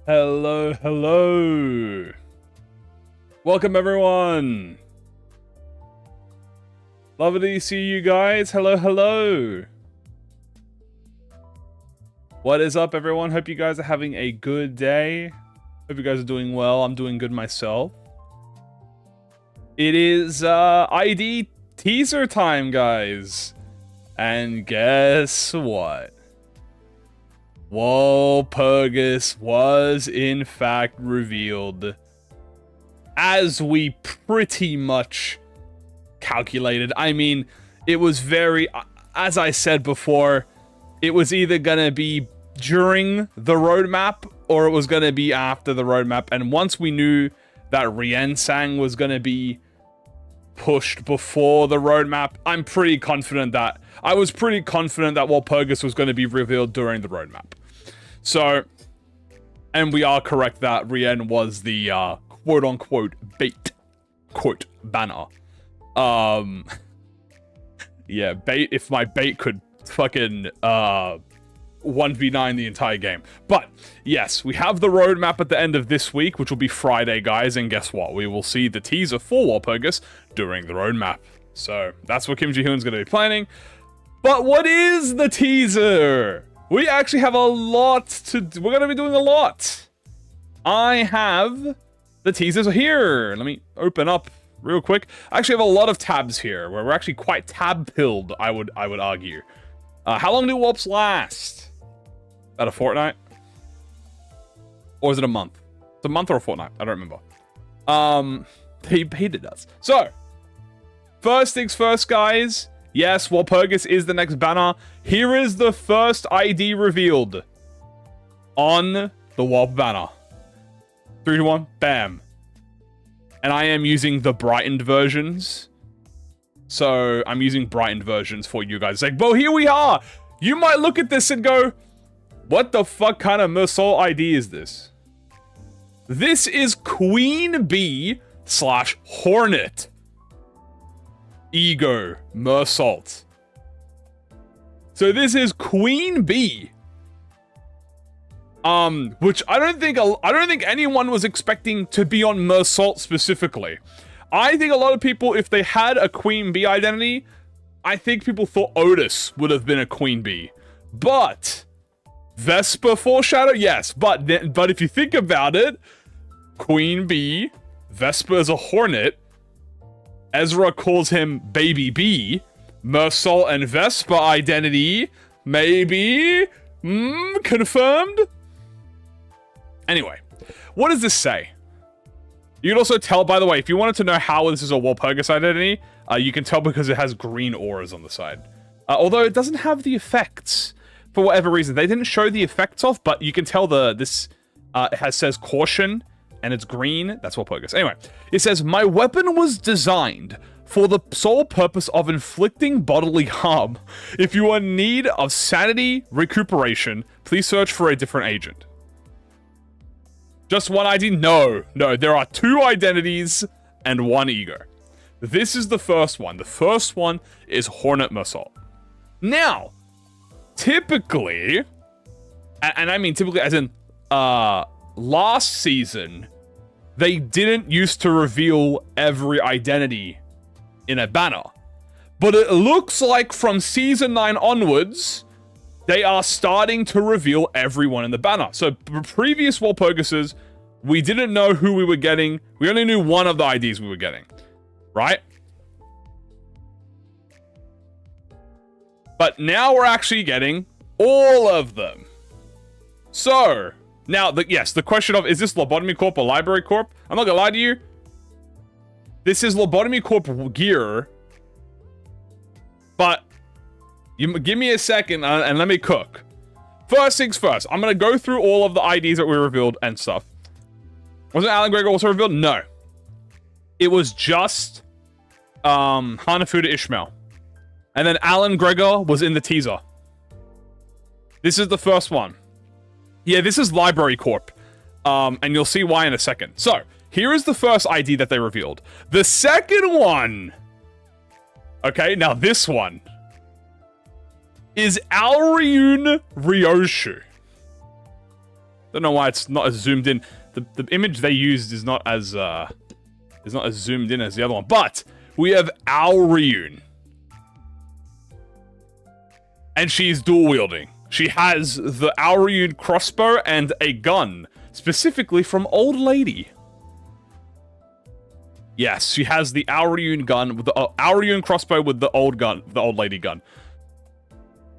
Hello, hello. Welcome, everyone. Lovely to see you guys. Hello, hello. What is up, everyone? Hope you guys are having a good day. Hope you guys are doing well. I'm doing good myself. It is ID teaser time, guys. And guess what? Walpurgis was in fact revealed, as we pretty much calculated. I mean, it was very, as I said before, it was either gonna be during the roadmap or it was gonna be after the roadmap. And once we knew that Riensang was gonna be pushed before the roadmap, I was pretty confident that Walpurgis was going to be revealed during the roadmap. So, and we are correct that Rien was the quote-unquote bait quote banner. Yeah, bait, if my bait could fucking 1v9 the entire game. But yes, we have the roadmap at the end of this week, which will be Friday, guys, and guess what? We will see the teaser for Walpurgis during the roadmap. So that's what Kim Ji-hoon's going to be planning. But what is the teaser? We actually have a lot to do. We're going to be doing a lot. I have the teasers here. Let me open up real quick. I actually have a lot of tabs here where we're actually quite tab-pilled, I would argue. How long do Walps last? About a fortnight? Or is it a month? It's a month or a fortnight. I don't remember. They baited us. So, first things first, guys. Yes, Walpurgis is the next banner. Here is the first ID revealed on the Walp banner. 3, 2, 1, bam. And I am using the brightened versions. So, I'm using brightened versions for you guys. Like, well, here we are. You might look at this and go, what the fuck kind of Mersault ID is this? This is Queen Bee / Hornet. E.G.O. Mersault. So this is Queen Bee. Which I don't think anyone was expecting to be on Mersault specifically. I think a lot of people, if they had a Queen Bee identity, I think people thought Otis would have been a Queen Bee. But Vesper foreshadow? Yes, but if you think about it, Queen Bee, Vesper is a Hornet, Ezra calls him Baby Bee, Mersault and Vesper identity, maybe, confirmed? Anyway, what does this say? You can also tell, by the way, if you wanted to know how this is a Walpurgis identity, you can tell because it has green auras on the side. Although it doesn't have the effects, for whatever reason. They didn't show the effects off, but you can tell this says caution, and it's green. That's Walpurgis. Anyway, it says, my weapon was designed for the sole purpose of inflicting bodily harm. If you are in need of sanity recuperation, please search for a different agent. Just one ID? No, there are 2 identities and 1 E.G.O. This is the first one. The first one is Hornet Mersault. Now, typically, and I mean typically as in last season, they didn't used to reveal every identity in a banner. But it looks like from season 9 onwards, they are starting to reveal everyone in the banner. So previous Walpurgises, we didn't know who we were getting. We only knew one of the IDs we were getting, right? But now we're actually getting all of them. So, now, the question of, is this Lobotomy Corp or Library Corp? I'm not gonna lie to you. This is Lobotomy Corp gear. But, you give me a second and let me cook. First things first, I'm gonna go through all of the IDs that we revealed and stuff. Wasn't Alan Gregor also revealed? No. It was just Hanafuda Ishmael. And then Alan Gregor was in the teaser. This is the first one. Yeah, this is Library Corp. And you'll see why in a second. So, here is the first ID that they revealed. The second one. Okay, now this one is Alryun Ryoshu. Don't know why it's not as zoomed in. The image they used is not as zoomed in as the other one. But we have Auriune. And she's dual wielding. She has the Auriune crossbow and a gun, specifically from Old Lady. Yes, she has the Auriune gun with the Auriune crossbow with the old lady gun.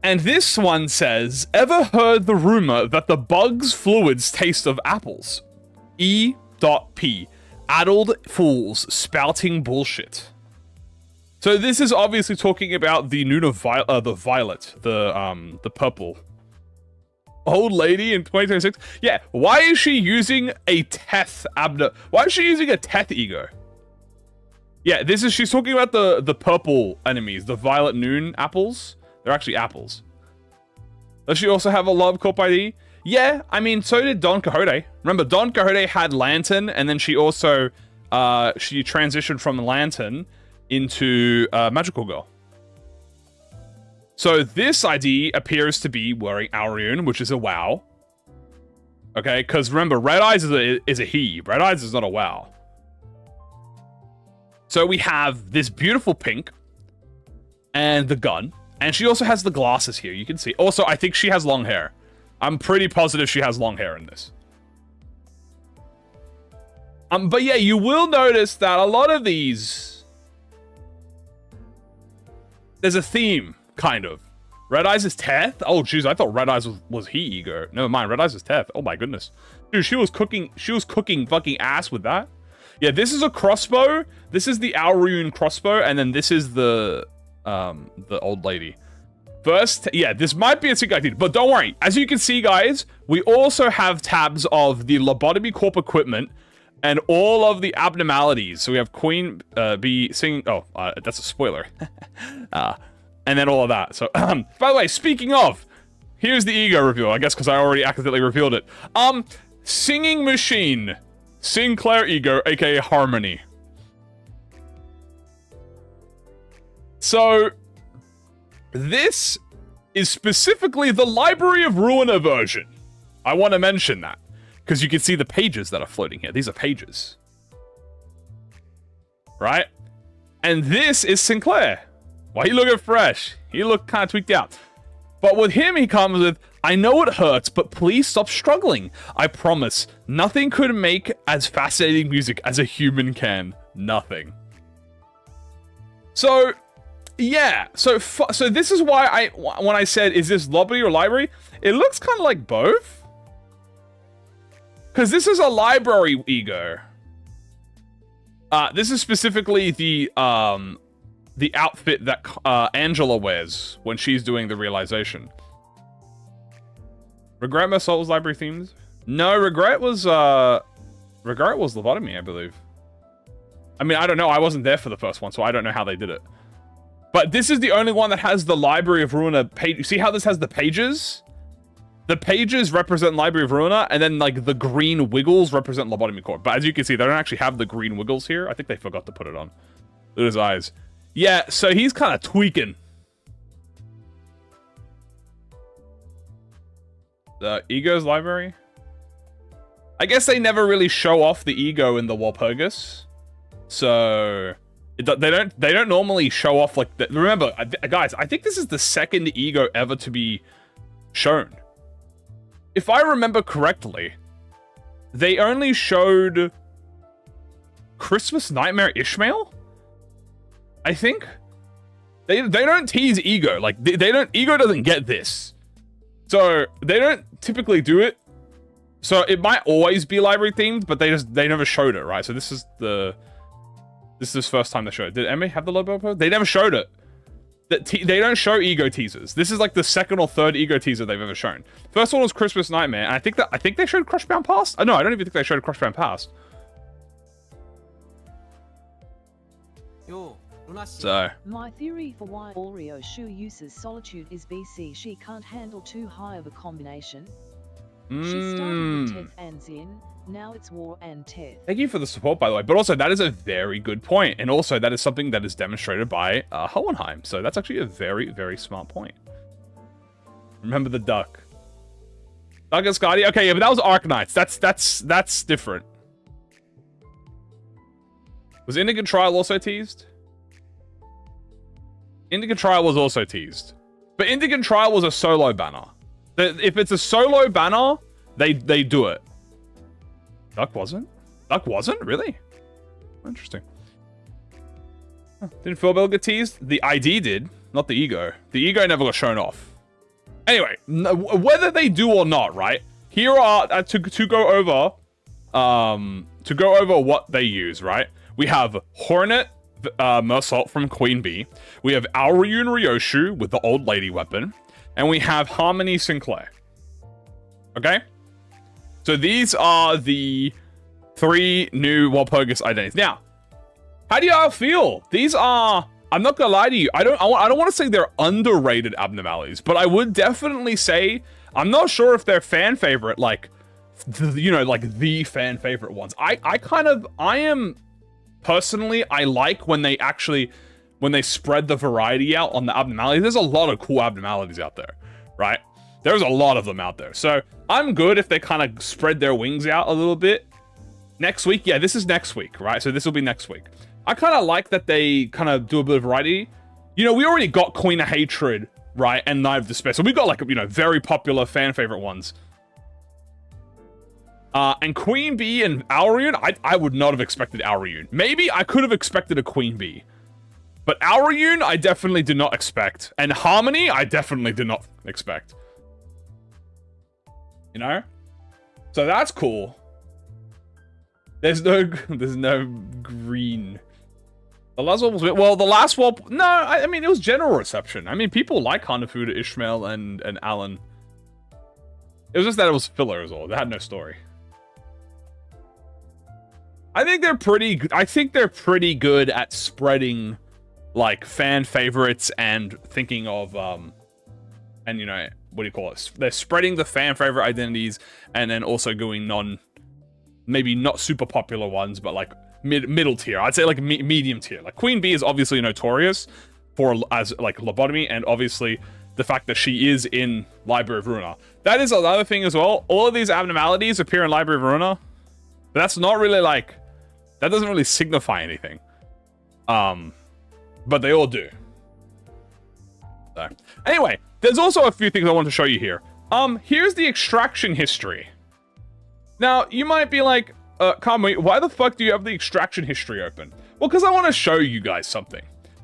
And this one says, ever heard the rumor that the bug's fluids taste of apples? E.P. Addled fools spouting bullshit. So this is obviously talking about the violet, the purple. Old lady in 2026? Yeah, why is she using a Teth Why is she using a Teth ego? Yeah, she's talking about the purple enemies, the Violet Noon apples. They're actually apples. Does she also have a Love Corp ID? Yeah, I mean, so did Don Quixote. Remember, Don Quixote had Lantern, and then she also, she transitioned from Lantern into Magical Girl. So this ID appears to be wearing Auriune, which is a WoW. Okay, because remember, Red Eyes is a he. Red Eyes is not a WoW. So we have this beautiful pink and the gun. And she also has the glasses here, you can see. Also, I think she has long hair. I'm pretty positive she has long hair in this. But yeah, you will notice that a lot of these... There's a theme, kind of. Red Eyes is Teth? Oh, jeez, I thought Red Eyes was he, E.G.O. Never mind, Red Eyes is Teth. Oh my goodness. Dude, she was cooking fucking ass with that. Yeah, this is a crossbow. This is the Auriune crossbow, and then this is the old lady. First, yeah, this might be a sync ID, but don't worry. As you can see, guys, we also have tabs of the Lobotomy Corp equipment and all of the abnormalities. So we have Queen Bee singing. Oh, that's a spoiler. And then all of that. So, by the way, speaking of, here's the E.G.O reveal. I guess because I already accidentally revealed it. Singing machine, Sinclair E.G.O, aka Harmony. So, this is specifically the Library of Ruina version. I want to mention that, because you can see the pages that are floating here. These are pages. Right? And this is Sinclair. Why he looking fresh? He looked kind of tweaked out. But with him, he comes with, I know it hurts, but please stop struggling. I promise, nothing could make as fascinating music as a human can. Nothing. So... yeah, so this is why when I said, is this lobby or library? It looks kind of like both. Because this is a library E.G.O. This is specifically the outfit that Angela wears when she's doing the realization. Regret Mersault was library themed? No, Regret was Lobotomy, I believe. I mean, I don't know. I wasn't there for the first one, so I don't know how they did it. But this is the only one that has the Library of Ruina page. You see how this has the pages? The pages represent Library of Ruina, and then like the green wiggles represent Lobotomy Corp. But as you can see, they don't actually have the green wiggles here. I think they forgot to put it on. Look at his eyes. Yeah, so he's kind of tweaking. The E.G.O's library? I guess they never really show off the E.G.O in the Walpurgis. So... they don't normally show off like that. Remember, guys, I think this is the second E.G.O ever to be shown. If I remember correctly, they only showed Christmas Nightmare Ishmael? I think. They don't tease E.G.O. Like, they don't, E.G.O doesn't get this. So, they don't typically do it. So, it might always be library themed, but they never showed it, right? So, this is the first time they showed it. Did Emmy have the logo? They never showed it. They don't show E.G.O teasers. This is like the second or third E.G.O teaser they've ever shown. First one was Christmas Nightmare, and I think they showed Crushbound Past. Oh, no, I don't even think they showed Crushbound Past. So. My theory for why Oreo Shu uses Solitude is BC. She can't handle too high of a combination. She started with Teth and Zin. Now it's War and Teth. Thank you for the support, by the way. But also, that is a very good point. And also, that is something that is demonstrated by Hohenheim. So that's actually a very, very smart point. Remember the duck. Darkest Guardian. Okay, yeah, but that was Arknights. That's different. Was Indigo Trial also teased? Indigo Trial was also teased. But Indigo Trial was a solo banner. If it's a solo banner, they do it. Duck wasn't? Duck wasn't? Really? Interesting. Huh. Didn't Philbell get teased? The ID did, not the E.G.O. The E.G.O never got shown off. Anyway, whether they do or not, right? Here are to go over what they use, right? We have Hornet Mersault from Queen Bee. We have Aoryun Ryoshu with the old lady weapon, and we have Harmony Sinclair. Okay, so these are the 3 new Walpurgis identities. Now, how do y'all feel? These are, I'm not gonna lie to you, I don't want to say they're underrated abnormalities, but I would definitely say I'm not sure if they're fan favorite, like, you know, like the fan favorite ones. I am personally, I like when they spread the variety out on the abnormalities. There's a lot of cool abnormalities out there, right? There's a lot of them out there. So I'm good if they kind of spread their wings out a little bit. Next week, yeah, this is next week, right? So this will be next week. I kind of like that they kind of do a bit of variety. You know, we already got Queen of Hatred, right? And Knight of Despair. So we got, like, you know, very popular fan favorite ones. And Queen Bee and Aoryun, I would not have expected Aoryun. Maybe I could have expected a Queen Bee. But Aoryun, I definitely did not expect. And Harmony, I definitely did not expect. You know? So that's cool. There's no green. The last one was, well, the last one, no, I mean, it was general reception. I mean, people like Hanafuda, Ishmael, and Alan. It was just that it was filler as well. They had no story. I think they're pretty good at spreading, like, fan favorites and thinking of, and, you know, what do you call it? They're spreading the fan favorite identities and then also going maybe not super popular ones, but, like, middle tier. I'd say, like, medium tier. Like, Queen Bee is obviously notorious as, like, lobotomy, and obviously the fact that she is in Library of Ruina. That is another thing as well. All of these abnormalities appear in Library of Ruina, but that's not really, like, that doesn't really signify anything. But they all do. So, anyway, there's also a few things I want to show you here. Here's the extraction history. Now, you might be like, Kamui, why the fuck do you have the extraction history open? Well, because I want to show you guys something.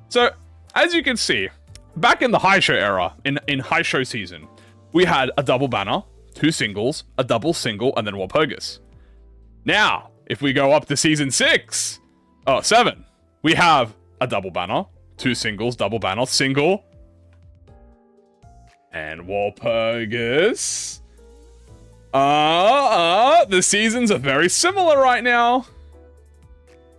So, as you can see, back in the high show era, in high show season, we had a double banner, 2 singles, a double single, and then Walpurgis. Now, if we go up to season 7, we have a double banner, 2 singles, double banner, single, and Walpurgis. The seasons are very similar right now.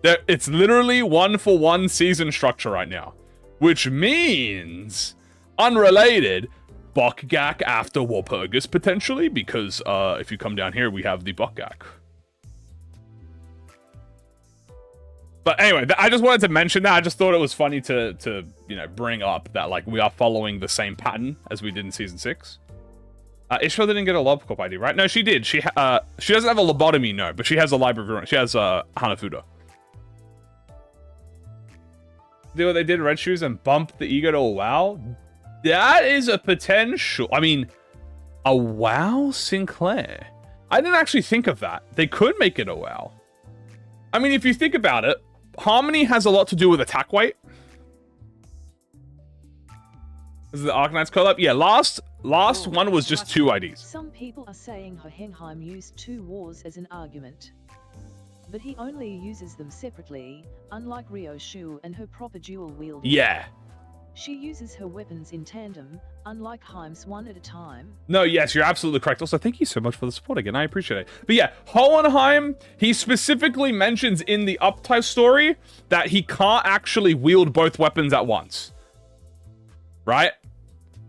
It's literally 1-for-1 season structure right now, which means unrelated Bokgak after Walpurgis potentially, because if you come down here, we have the Bokgak. But anyway, I just wanted to mention that. I just thought it was funny to you know, bring up that, like, we are following the same pattern as we did in season 6. Ishmael didn't get a LobCorp ID, right? No, she did. She doesn't have a lobotomy, no, but she has a Library of Ruin. She has Hanafuda. Do what they did, Red Shoes, and bump the E.G.O to a WoW? That is a potential. I mean, a WoW Sinclair. I didn't actually think of that. They could make it a WoW. I mean, if you think about it, Harmony has a lot to do with attack weight. Is the Arknights collab? Yeah, last one was just 2 IDs. Some people are saying Hohenheim used 2 wars as an argument. But he only uses them separately, unlike Ryoshu and her proper dual wielding. Yeah. She uses her weapons in tandem, unlike Heim's one at a time. No, yes, you're absolutely correct. Also, thank you so much for the support again. I appreciate it. But yeah, Hohenheim, he specifically mentions in the Uptype story that he can't actually wield both weapons at once. Right?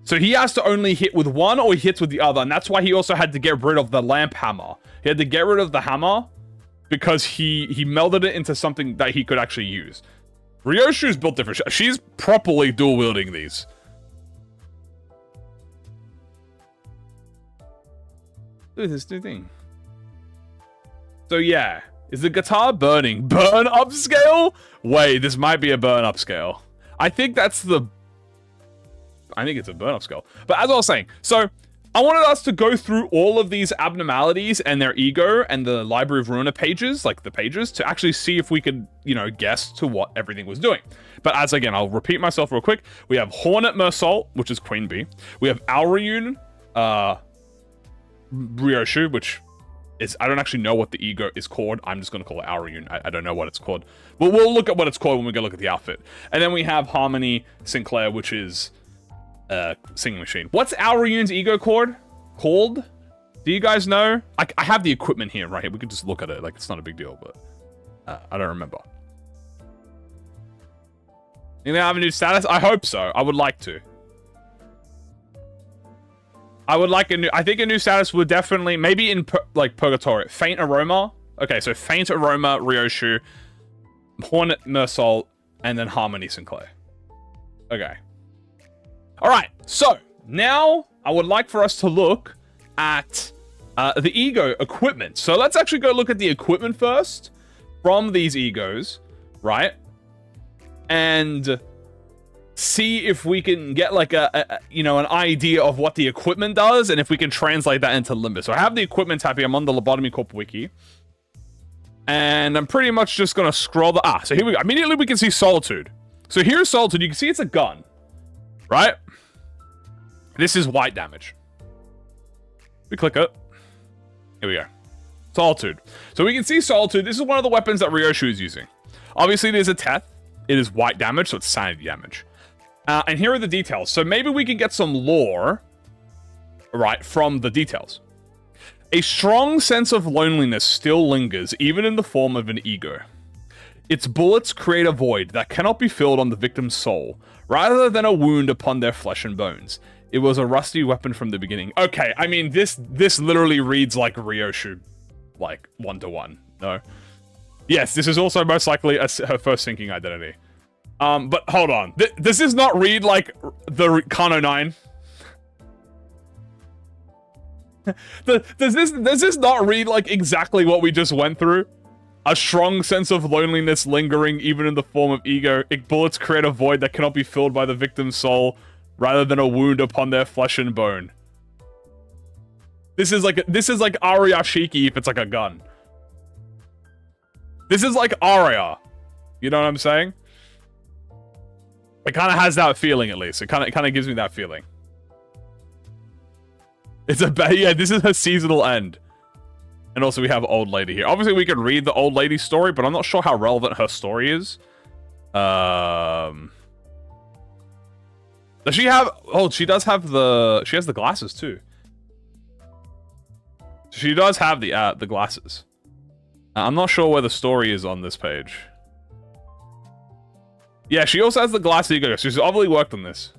So he has to only hit with one or he hits with the other. And that's why he also had to get rid of the lamp hammer. He had to get rid of the hammer because he melded it into something that he could actually use. Ryoshu's built different. She's properly dual wielding these. do this new thing. So yeah, is the guitar burning? Burn upscale? Wait, this might be a burn upscale. I think it's a burn upscale. But as I was saying, so I wanted us to go through all of these abnormalities and their ego and the Library of Ruina pages, like the pages, to actually see if we could, you know, guess to what everything was doing. But as again, I'll repeat myself real quick. We have Hornet Mersal, which is Queen Bee. We have Aurayun, Ryoshu, which is, I don't actually know what the ego is called. I'm just going to call it Aurayun. I don't know what it's called. But we'll look at what it's called when we go look at the outfit. And then we have Harmony Sinclair, which is Singing Machine. What's Aurayun's ego called? Do you guys know? I have the equipment here, right here. We could just look at it. Like, it's not a big deal, but I don't remember. You think I have a new status? I hope so. I would like to. I would like a new... I think a new status would definitely... Maybe in, like, Purgatory. Faint Aroma. Okay, so Faint Aroma, Ryoshu, Hornet Mersal, and then Harmony Sinclair. Okay. Alright, so now I would like for us to look at the ego equipment. So let's actually go look at the equipment first from these egos, right? And see if we can get like you know, an idea of what the equipment does and if we can translate that into Limbus. So I have the equipment tab here. I'm on the Lobotomy Corp wiki. And I'm pretty much just going to scroll the... so here we go. Immediately we can see Solitude. So here's Solitude. You can see it's a gun, right? This is white damage. We click it. Here we go. Solitude. So we can see Solitude. This is one of the weapons that Ryoshu is using. Obviously, it is a Teth. It is white damage, so it's sanity damage. And here are the details. So maybe we can get some lore, right, from the details. A strong sense of loneliness still lingers, even in the form of an ego. Its bullets create a void that cannot be filled on the victim's soul, rather than a wound upon their flesh and bones. It was a rusty weapon from the beginning. Okay, I mean, this literally reads like Ryoshu, like, 1-to-1, no? Yes, this is also most likely her first thinking identity. But hold on. Does this not read like the Kano 9? Does this not read like exactly what we just went through? A strong sense of loneliness lingering even in the form of ego. Bullets create a void that cannot be filled by the victim's soul, rather than a wound upon their flesh and bone. This is like Ariashiki if it's like a gun. This is like Aria. You know what I'm saying? It kind of has that feeling, at least. It kind of gives me that feeling. It's yeah, this is her seasonal end. And also we have Old Lady here. Obviously we can read the Old Lady story, but I'm not sure how relevant her story is. Does she have... Oh, she does have the... She has the glasses too. She does have the glasses. I'm not sure where the story is on this page. Yeah, she also has the glass ego. She's obviously worked on this.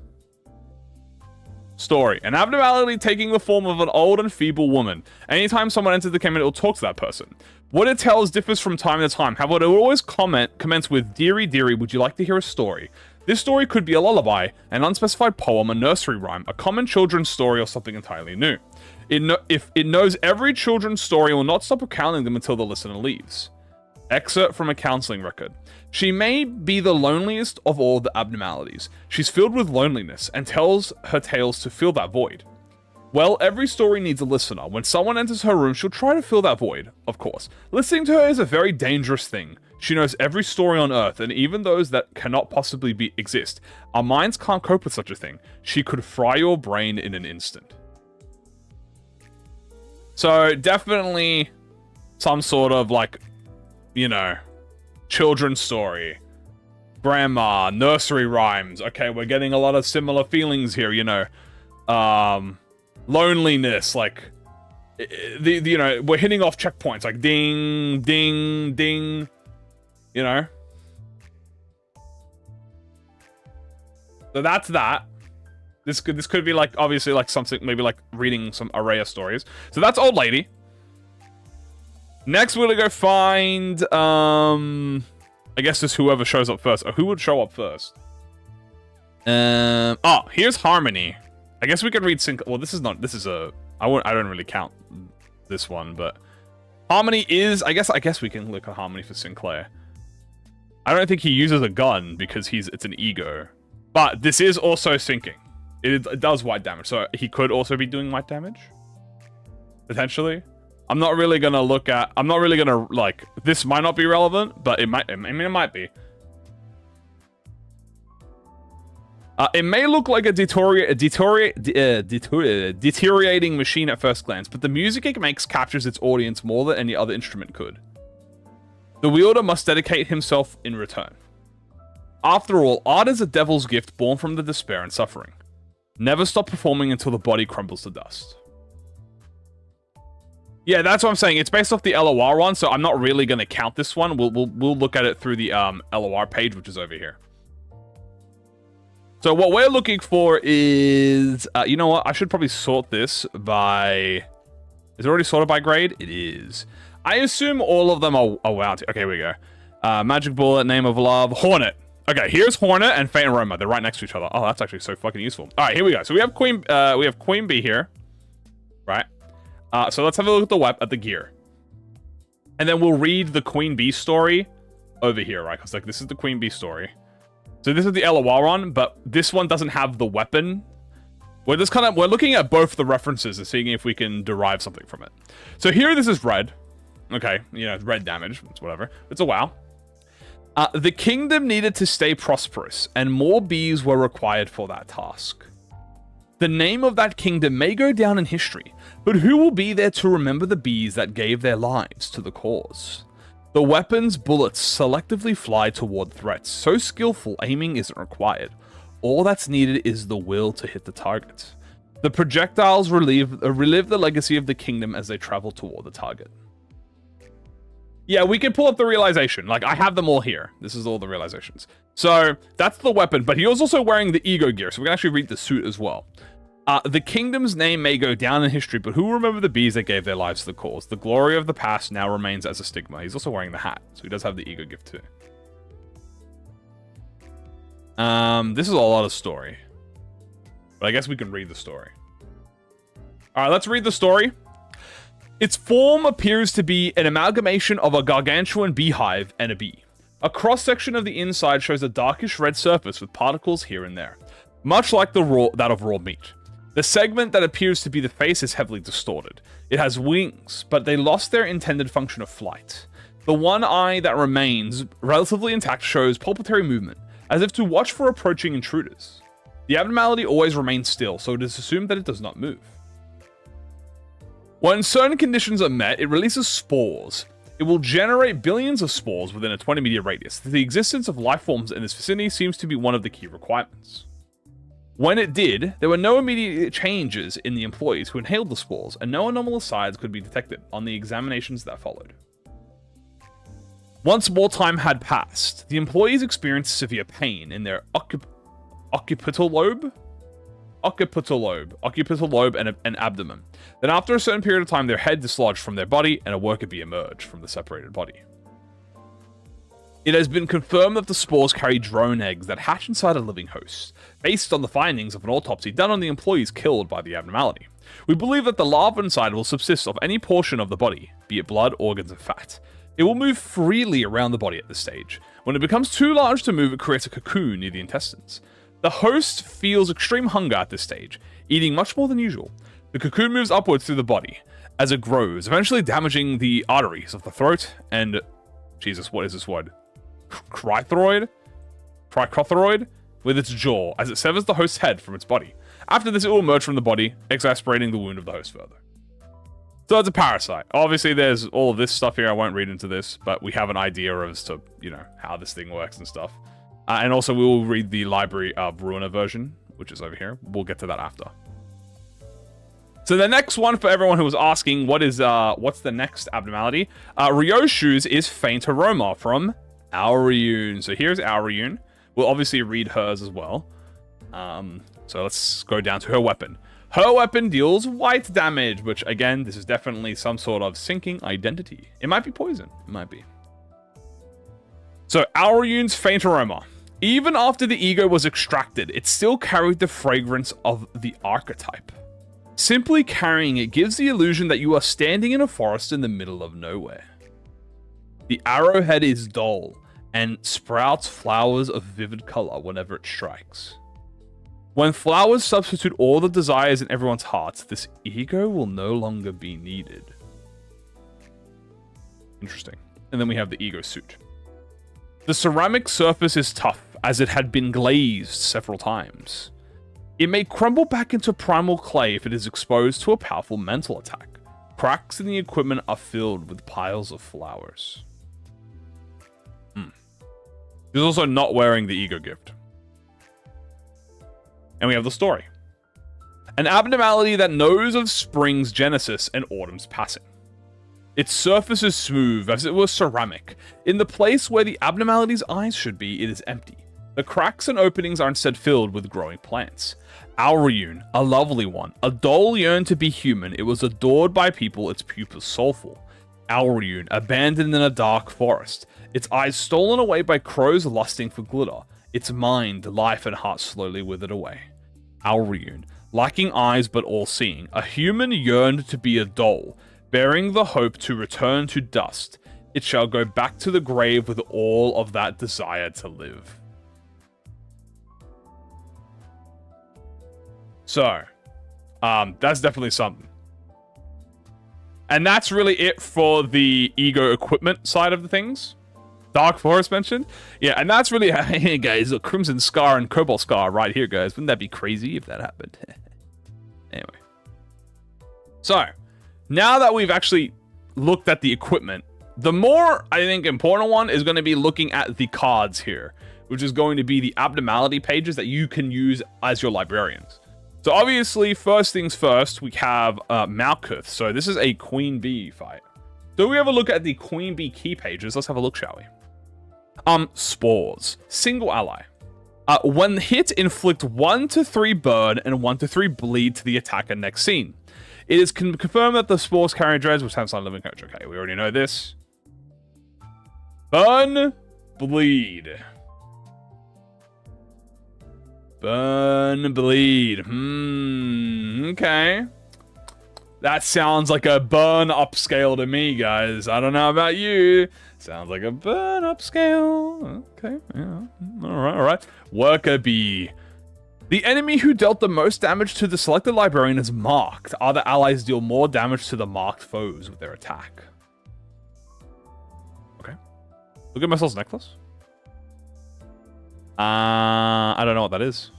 Story. An abnormality taking the form of an old and feeble woman. Anytime someone enters the cabinet, it will talk to that person. What it tells differs from time to time. However, it will always commence with, "Dearie, dearie, would you like to hear a story?" This story could be a lullaby, an unspecified poem, a nursery rhyme, a common children's story, or something entirely new. If it knows every children's story, it will not stop recounting them until the listener leaves. Excerpt from a counseling record. She may be the loneliest of all the abnormalities. She's filled with loneliness and tells her tales to fill that void. Well, every story needs a listener. When someone enters her room, she'll try to fill that void, of course. Listening to her is a very dangerous thing. She knows every story on Earth, and even those that cannot possibly exist. Our minds can't cope with such a thing. She could fry your brain in an instant. So, definitely some sort of, like, you know, children's story. Grandma, nursery rhymes. Okay, we're getting a lot of similar feelings here, you know. Loneliness, like, you know, we're hitting off checkpoints, like ding, ding, ding, you know. So that's that. This could be like, obviously, like something, maybe like reading some Araya stories. So that's Old Lady. Next, we're gonna go find, I guess it's whoever shows up first. Or who would show up first? Oh, here's Harmony. I guess we could read Sync. Well, this is a. I don't really count this one, but Harmony is, I guess we can look at Harmony for Sinclair. I don't think he uses a gun because it's an E.G.O. But this is also sinking. It does white damage, so he could also be doing white damage. Potentially. I'm not really gonna like, this might not be relevant, but it might be. It may look like a deteriorating machine at first glance, but the music it makes captures its audience more than any other instrument could. The wielder must dedicate himself in return. After all, art is a devil's gift born from the despair and suffering. Never stop performing until the body crumbles to dust. Yeah, that's what I'm saying. It's based off the LOR one, so I'm not really going to count this one. We'll look at it through the LOR page, which is over here. So what we're looking for is... you know what? I should probably sort this by... Is it already sorted by grade? It is. I assume all of them are wow. Okay, here we go. Magic Bullet, Name of Love, Hornet. Okay, here's Hornet and Faint Aroma. They're right next to each other. Oh, that's actually so fucking useful. All right, here we go. So we have Queen Bee here, right? So let's have a look at the gear, and then we'll read the Queen Bee story over here, right? Because like this is the Queen Bee story. So this is the LOR one, but this one doesn't have the weapon. We're looking at both the references and seeing if we can derive something from it. So here, this is red. Okay, you know, red damage. It's whatever. It's a WoW. The kingdom needed to stay prosperous, and more bees were required for that task. The name of that kingdom may go down in history, but who will be there to remember the bees that gave their lives to the cause? The weapon's bullets selectively fly toward threats, so skillful aiming isn't required. All that's needed is the will to hit the target. The projectiles relive the legacy of the kingdom as they travel toward the target. Yeah, we can pull up the realization. Like, I have them all here. This is all the realizations. So, that's the weapon, but he was also wearing the E.G.O gear, so we can actually read the suit as well. The kingdom's name may go down in history, but who will remember the bees that gave their lives to the cause? The glory of the past now remains as a stigma. He's also wearing the hat, so he does have the E.G.O gift too. This is a lot of story. But I guess we can read the story. Alright, let's read the story. Its form appears to be an amalgamation of a gargantuan beehive and a bee. A cross-section of the inside shows a darkish red surface with particles here and there, much like that of raw meat. The segment that appears to be the face is heavily distorted. It has wings, but they lost their intended function of flight. The one eye that remains relatively intact shows pulpitary movement, as if to watch for approaching intruders. The abnormality always remains still, so it is assumed that it does not move. When certain conditions are met, it releases spores. It will generate billions of spores within a 20-meter radius. The existence of life forms in this vicinity seems to be one of the key requirements. When it did, there were no immediate changes in the employees who inhaled the spores, and no anomalous signs could be detected on the examinations that followed. Once more time had passed, the employees experienced severe pain in their occipital lobe and abdomen. Then after a certain period of time, their head dislodged from their body and a worker bee emerged from the separated body. It has been confirmed that the spores carry drone eggs that hatch inside a living host, based on the findings of an autopsy done on the employees killed by the abnormality. We believe that the larva inside will subsist of any portion of the body, be it blood, organs, and fat. It will move freely around the body at this stage. When it becomes too large to move, it creates a cocoon near the intestines. The host feels extreme hunger at this stage, eating much more than usual. The cocoon moves upwards through the body as it grows, eventually damaging the arteries of the throat and... Jesus, what is this word? Cricothyroid with its jaw as it severs the host's head from its body. After this, it will emerge from the body, exacerbating the wound of the host further. So it's a parasite. Obviously, there's all of this stuff here. I won't read into this, but we have an idea as to, you know, how this thing works and stuff. And also, we will read the Library of Ruiner version, which is over here. We'll get to that after. So the next one, for everyone who was asking, what's the next abnormality? Ryoshu's is Faint Aroma from Auriune. So here's Auriune. We'll obviously read hers as well. So let's go down to her weapon. Her weapon deals white damage, which again, this is definitely some sort of sinking identity. It might be poison. It might be. So Auriune's Faint Aroma. Even after the E.G.O was extracted, it still carried the fragrance of the archetype. Simply carrying it gives the illusion that you are standing in a forest in the middle of nowhere. The arrowhead is dull and sprouts flowers of vivid color whenever it strikes. When flowers substitute all the desires in everyone's hearts, this ego will no longer be needed. Interesting. And then we have the ego suit. The ceramic surface is tough, as it had been glazed several times. It may crumble back into primal clay if it is exposed to a powerful mental attack. Cracks in the equipment are filled with piles of flowers. He's also not wearing the ego gift. And we have the story. An abnormality that knows of spring's genesis and autumn's passing. Its surface is smooth, as it were ceramic. In the place where the abnormality's eyes should be, it is empty. The cracks and openings are instead filled with growing plants. Auriune, a lovely one. A doll yearned to be human. It was adored by people, its pupils soulful. Auriune, abandoned in a dark forest. Its eyes stolen away by crows lusting for glitter. Its mind, life, and heart slowly withered away. Auriune, lacking eyes but all-seeing. A human yearned to be a doll, bearing the hope to return to dust. It shall go back to the grave with all of that desire to live. So, that's definitely something. And that's really it for the ego equipment side of the things. Dark Forest mentioned. Yeah, and that's really, hey guys, a Crimson Scar and Cobalt Scar right here, guys. Wouldn't that be crazy if that happened? Anyway. So, now that we've actually looked at the equipment, the more, I think, important one is going to be looking at the cards here, which is going to be the abnormality pages that you can use as your librarians. So obviously, first things first, we have Malkuth. So this is a Queen Bee fight. So we have a look at the Queen Bee key pages. Let's have a look, shall we? Spores. Single ally. When hit, inflict 1 to 3 burn and 1 to 3 bleed to the attacker next scene. It is confirmed that the spores carry dreads, which sounds like living coach. Okay, we already know this. Burn, bleed. Burn, bleed. Okay. That sounds like a burn upscale to me, guys. I don't know about you. Sounds like a burn upscale. Okay, yeah. Alright. Worker bee. The enemy who dealt the most damage to the selected librarian is marked. Other allies deal more damage to the marked foes with their attack. Okay. Look at Mercel's necklace. I don't know what that is.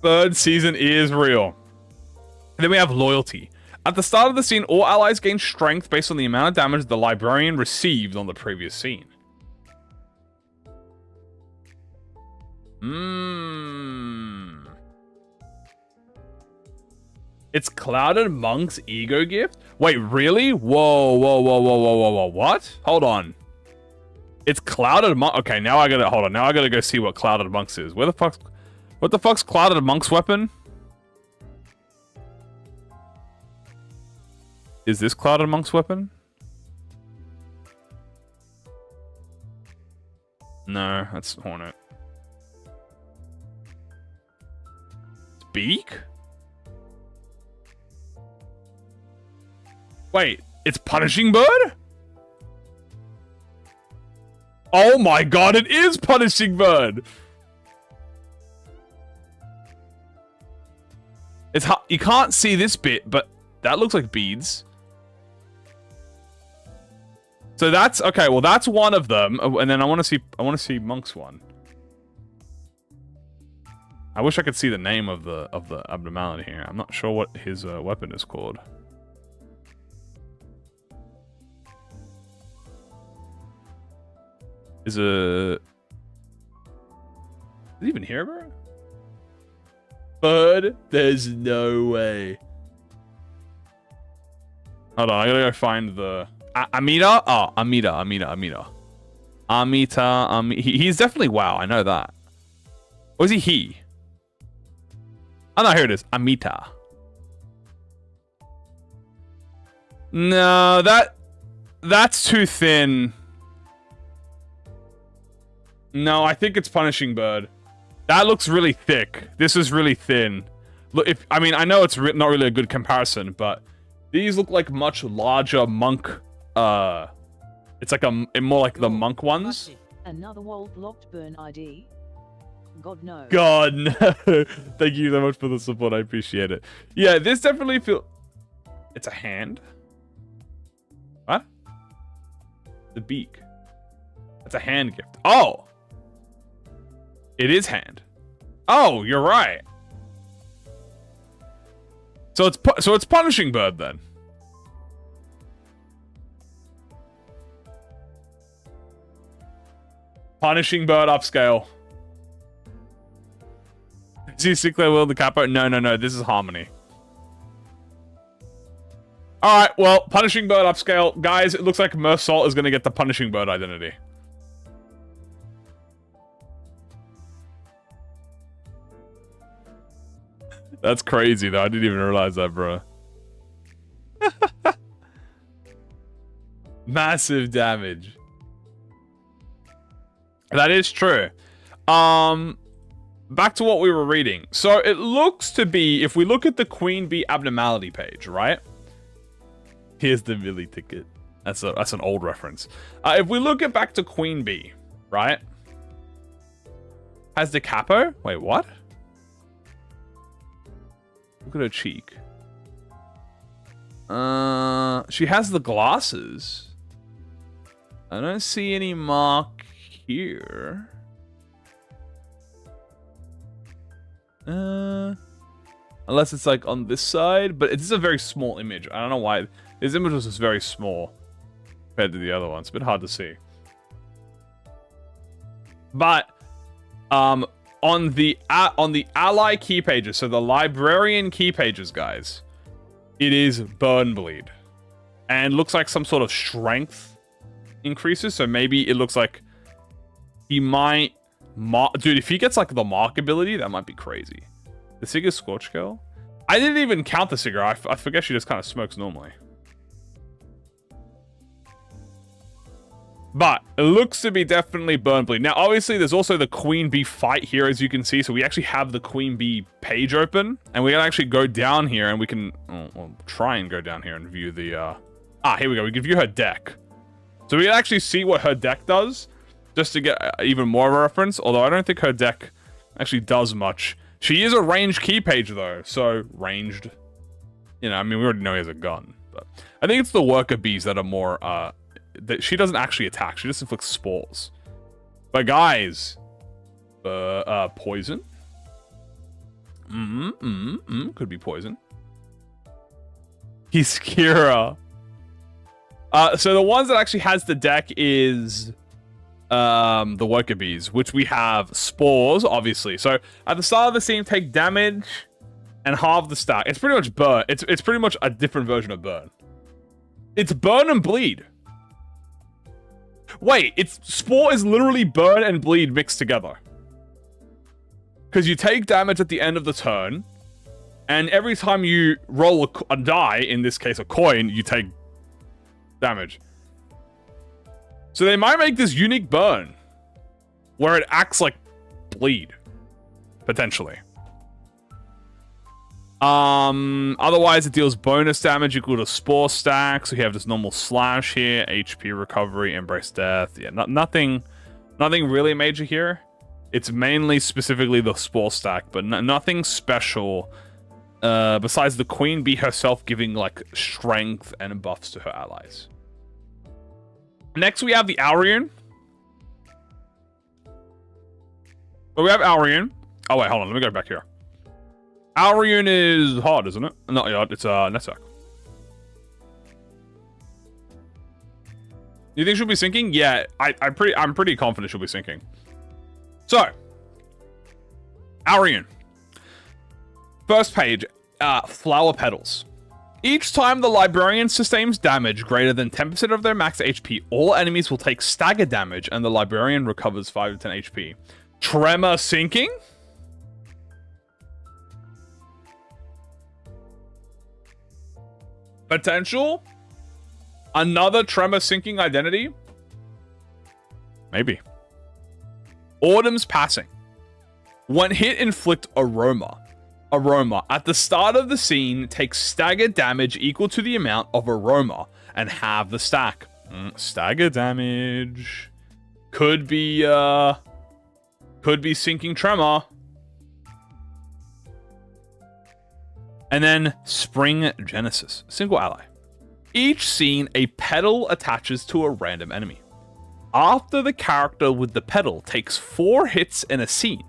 Third season is real. And then we have loyalty. At the start of the scene, all allies gain strength based on the amount of damage the librarian received on the previous scene. It's Clouded Monk's ego gift? Wait, really? Whoa, what? Hold on. It's Clouded Monk. Okay, now I gotta, hold on. Now I gotta go see what Clouded Monk's is. What the fuck's Clouded Monk's weapon? Is this Clouded Monk's weapon? No, that's Hornet. It's Beak? Wait, it's Punishing Bird? Oh my god, it is Punishing Bird! It's you can't see this bit, but that looks like beads. So that's okay. Well, that's one of them, and then I want to see Monk's one. I wish I could see the name of the abnormality here. I'm not sure what his weapon is called. Is it even here, bro? Bird? There's no way. Hold on, I gotta go find the Amita. Oh, Amita. He's definitely WoW. I know that. Or is he? Oh no, here it is. Amita. No, that's too thin. No, I think it's Punishing Bird. That looks really thick. This is really thin. Look, I mean, I know it's not really a good comparison, but these look like much larger monk. It's like more like the monk ones. Another Walt blocked burn ID. God no. God no. Thank you so much for the support. I appreciate it. Yeah, this definitely feel. It's a hand. What? The beak. It's a hand gift. Oh. It is hand. Oh, you're right. So it's punishing bird then. Punishing bird upscale. See Sinclair Will the capo? No. This is Harmony. Alright, well, Punishing Bird upscale. Guys, it looks like Mersault is going to get the Punishing Bird identity. That's crazy, though. I didn't even realize that, bro. Massive damage. That is true. Back to what we were reading. So it looks to be, if we look at the Queen Bee abnormality page, right? Here's the Millie ticket. That's an old reference. If we look at back to Queen Bee, right? Has the capo? Wait, what? Look at her cheek. She has the glasses. I don't see any mark here. Unless it's like on this side, but it's a very small image. I don't know why. This image was just very small compared to the other one. It's a bit hard to see. But on the ally key pages, so the librarian key pages, guys, it is burn bleed, and looks like some sort of strength increases. So maybe it looks like he might, dude. If he gets like the mark ability, that might be crazy. The Sigurd Scorch Girl. I didn't even count the Sigurd. I forget she just kind of smokes normally. But it looks to be definitely burn bleed. Now, obviously, there's also the Queen Bee fight here, as you can see. So we actually have the Queen Bee page open, and we can actually go down here, and we can try and go down here and view the. Here we go. We can view her deck. So we can actually see what her deck does, just to get even more of a reference. Although I don't think her deck actually does much. She is a ranged key page, though. So ranged. You know, I mean, we already know he has a gun, but I think it's the worker bees that are more. That she doesn't actually attack. She just inflicts spores. But guys, poison. Could be poison. He's Kira. So the ones that actually has the deck is the worker bees, which we have spores, obviously. So at the start of the scene, take damage and halve the stack. It's pretty much burn. It's pretty much a different version of burn. It's burn and bleed. Wait, spore is literally burn and bleed mixed together. Because you take damage at the end of the turn, and every time you roll a die, in this case a coin, you take damage. So they might make this unique burn, where it acts like bleed, potentially. Otherwise, it deals bonus damage equal to spore stack. So you have this normal slash here, HP recovery, embrace death. Yeah, nothing really major here. It's mainly specifically the spore stack, but nothing special. Besides the Queen Bee herself giving like strength and buffs to her allies. Next, we have the Aurian. So we have Aurian. Oh wait, hold on. Let me go back here. Aurian is hard, isn't it? Not hard. It's Nesak. You think she'll be sinking? Yeah, I'm pretty confident she'll be sinking. So, Aurian. First page, flower petals. Each time the librarian sustains damage greater than 10% of their max HP, all enemies will take stagger damage, and the librarian recovers 5 to 10 HP. Tremor sinking? Potential? Another tremor sinking identity? Maybe. Autumn's passing. When hit, inflict aroma. Aroma. At the start of the scene, take stagger damage equal to the amount of aroma and have the stack. Stagger damage. Could be sinking tremor. And then Spring Genesis. Single ally. Each scene, a pedal attaches to a random enemy. After the character with the pedal takes 4 hits in a scene,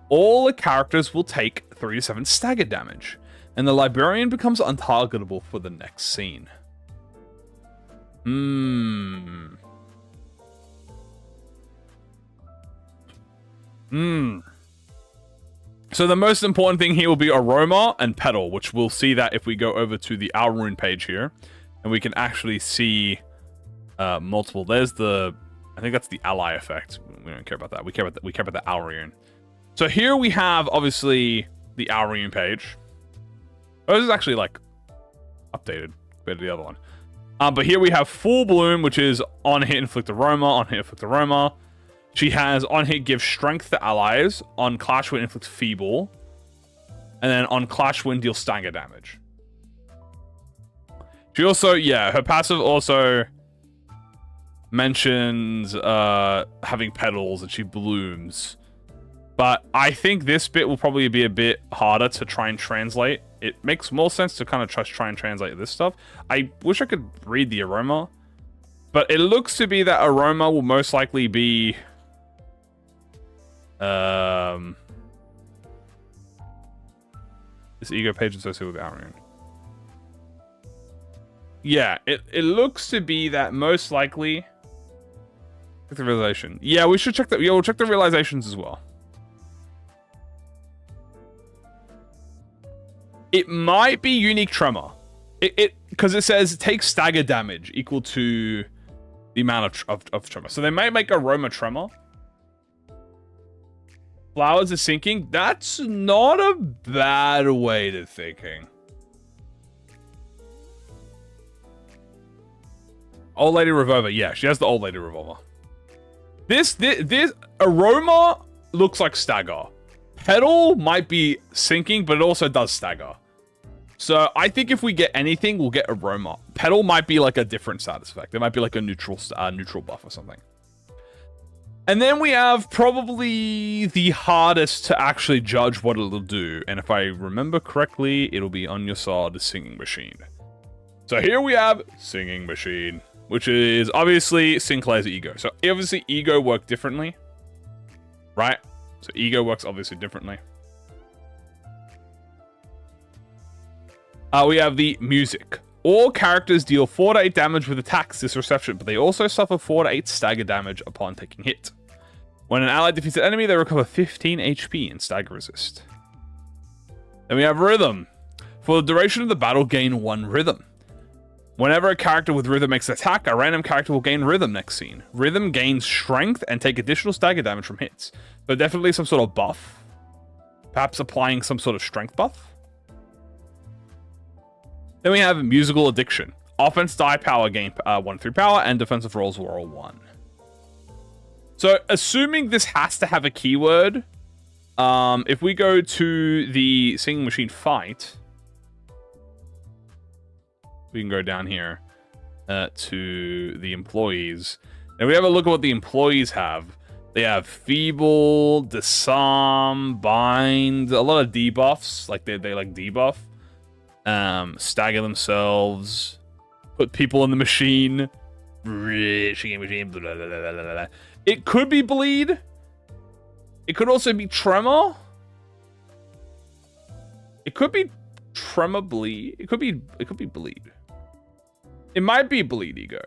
all the characters will take 3 to 7 stagger damage, and the librarian becomes untargetable for the next scene. So the most important thing here will be aroma and pedal, which we'll see that if we go over to the Owl Rune page here, and we can actually see multiple. There's the, I think that's the ally effect. We don't care about that. We care about the Owl Rune. So here we have obviously the Owl Rune page. Oh, this is actually like updated compared to the other one. But here we have Full Bloom, which is on hit inflict aroma, on hit inflict aroma. She has on hit give strength to allies, on clash win inflict feeble, and then on clash win deal stagger damage. She also, yeah, her passive also mentions having petals and she blooms. But I think this bit will probably be a bit harder to try and translate. It makes more sense to kind of try and translate this stuff. I wish I could read the aroma. But it looks to be that aroma will most likely be... this E.G.O page associated with Owl Rune. Yeah, it looks to be that most likely... Check the realization. Yeah, we should check that. Yeah, we'll check the realizations as well. It might be unique tremor. Because it says take stagger damage equal to the amount of tremor. So they might make aroma tremor. Flowers are sinking. That's not a bad way to thinking. Old Lady Revolver. Yeah, she has the Old Lady Revolver. This aroma looks like stagger. Pedal might be sinking, but it also does stagger. So I think if we get anything, we'll get aroma. Pedal might be like a different status effect. There might be like a neutral buff or something. And then we have probably the hardest to actually judge what it'll do. And if I remember correctly, it'll be on your side, Singing Machine. So here we have Singing Machine, which is obviously Sinclair's E.G.O. So obviously E.G.O work differently, right? So E.G.O works obviously differently. We have the music. All characters deal 4 to 8 damage with attacks this reception, but they also suffer 4 to 8 stagger damage upon taking hit. When an ally defeats an enemy, they recover 15 HP in stagger resist. Then we have rhythm. For the duration of the battle, gain 1 rhythm. Whenever a character with rhythm makes an attack, a random character will gain rhythm next scene. Rhythm gains strength and take additional stagger damage from hits. So definitely some sort of buff. Perhaps applying some sort of strength buff. Then we have Musical Addiction. Offense die power gain 1-3 power and defensive rolls roll 1. So assuming this has to have a keyword, if we go to the Singing Machine fight, we can go down here to the employees. And we have a look at what the employees have. They have Feeble, Disarm, Bind, a lot of debuffs. Like they like debuff. Stagger themselves. Put people in the machine. It could be Bleed. It could also be Tremor. It could be Tremor Bleed. It could be Bleed. It might be Bleed E.G.O.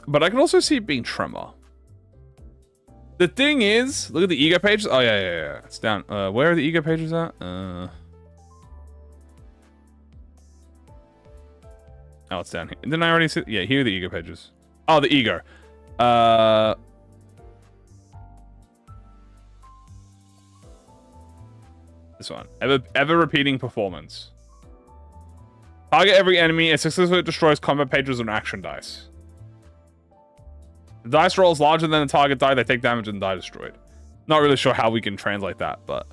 But I can also see it being Tremor. The thing is, look at the E.G.O pages. Oh yeah. It's down. Where are the E.G.O pages at? Oh, it's down here. Didn't I already see? Yeah, here are the E.G.O pages. Oh, the E.G.O. This one. Ever repeating performance. Target every enemy. It successfully destroys combat pages on action dice. The dice roll is larger than the target die. They take damage and die destroyed. Not really sure how we can translate that, but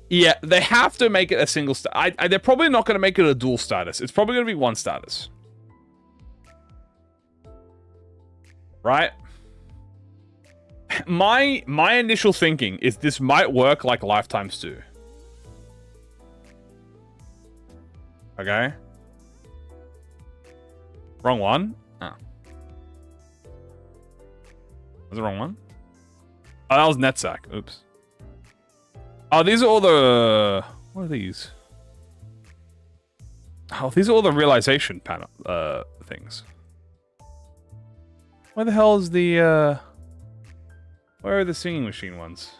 yeah, they have to make it a single status. They're probably not going to make it a dual status. It's probably going to be one status. Right? My initial thinking is this might work like Lifetime Stew. Okay. Wrong one. Oh. Was it the wrong one? Oh, that was NetSack. Oops. Oh, these are all the... What are these? Oh, these are all the realization panel things. Where the hell is the... Where are the singing machine ones?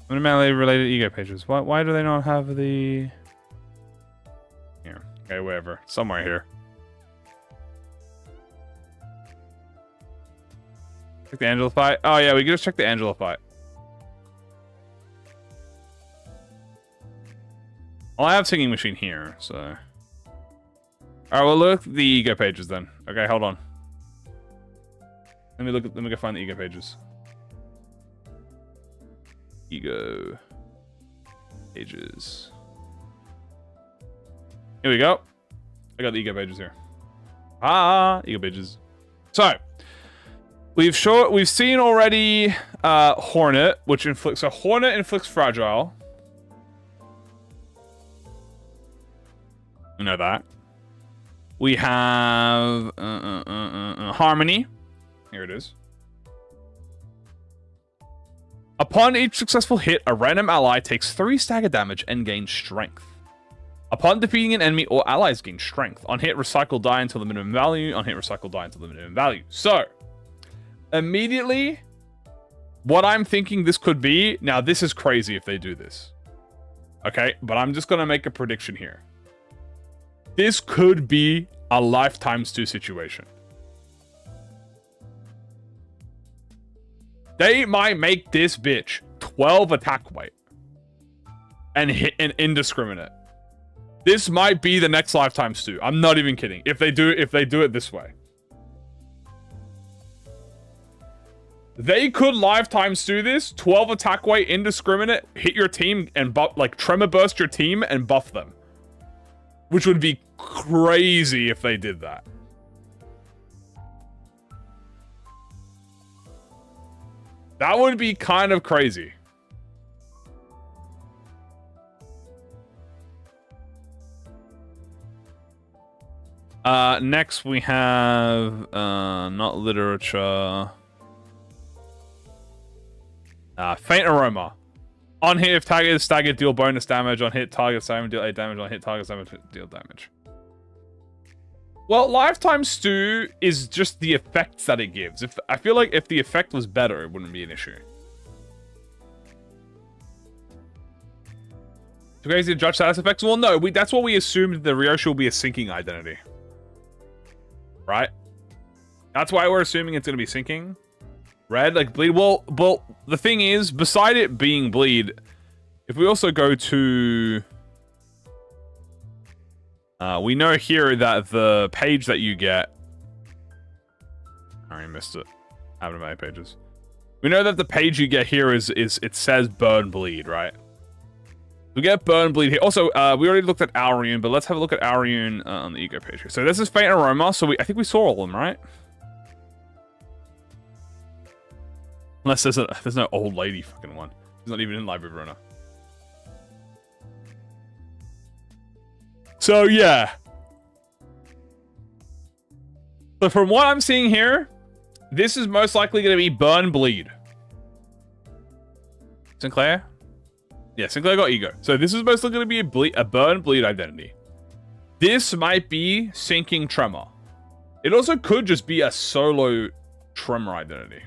Abnormality related E.G.O pages. Why do they not have the... Here. Okay, wherever. Somewhere here. Check the Angela fight. Oh yeah, we can just check the Angela fight. Well, I have singing machine here, so... Alright, well look at the E.G.O pages then. Okay, hold on. Let me go find the E.G.O pages. E.G.O pages. Here we go. I got the E.G.O pages here. E.G.O pages. So, we've seen already Hornet, which inflicts... So Hornet inflicts Fragile. We know that. We have Harmony. Here it is. Upon each successful hit, a random ally takes 3 stagger damage and gains strength. Upon defeating an enemy, all allies gain strength. On hit, recycle die until the minimum value. On hit, recycle die until the minimum value. So, immediately, what I'm thinking this could be... Now, this is crazy if they do this. Okay, but I'm just going to make a prediction here. This could be a Lifetime Stew situation. They might make this bitch 12 attack weight and hit and indiscriminate. This might be the next Lifetime Stew. I'm not even kidding. If they do it this way. They could Lifetime Stew this, 12 attack weight, indiscriminate, hit your team and buff, like Tremor Burst your team and buff them. Which would be crazy if they did that. That would be kind of crazy. Next we have not literature. Faint Aroma. On hit, if target is staggered, deal bonus damage. On hit, target staggered, deal 8 damage. On hit, target staggered, deal damage. Well, Lifetime Stew is just the effects that it gives. I feel like if the effect was better, it wouldn't be an issue. Too crazy to judge status effects? Well, no. That's what we assumed the Ryoshu will be a sinking identity. Right? That's why we're assuming it's going to be sinking. Red, like bleed. Well, the thing is, beside it being bleed, if we also go to... we know here that the page that you get... I already missed it. I haven't many pages. We know that the page you get here is it says burn bleed, right? We get burn bleed here. Also, we already looked at Aurion, but let's have a look at Aurion on the E.G.O page here. So this is Faint Aroma, so I think we saw all of them, right? Unless there's no old lady fucking one. She's not even in Library of Rona. So, yeah. But from what I'm seeing here, this is most likely going to be Burn Bleed. Sinclair? Yeah, Sinclair got E.G.O. So this is most likely going to be a Burn Bleed identity. This might be Sinking Tremor. It also could just be a solo Tremor identity.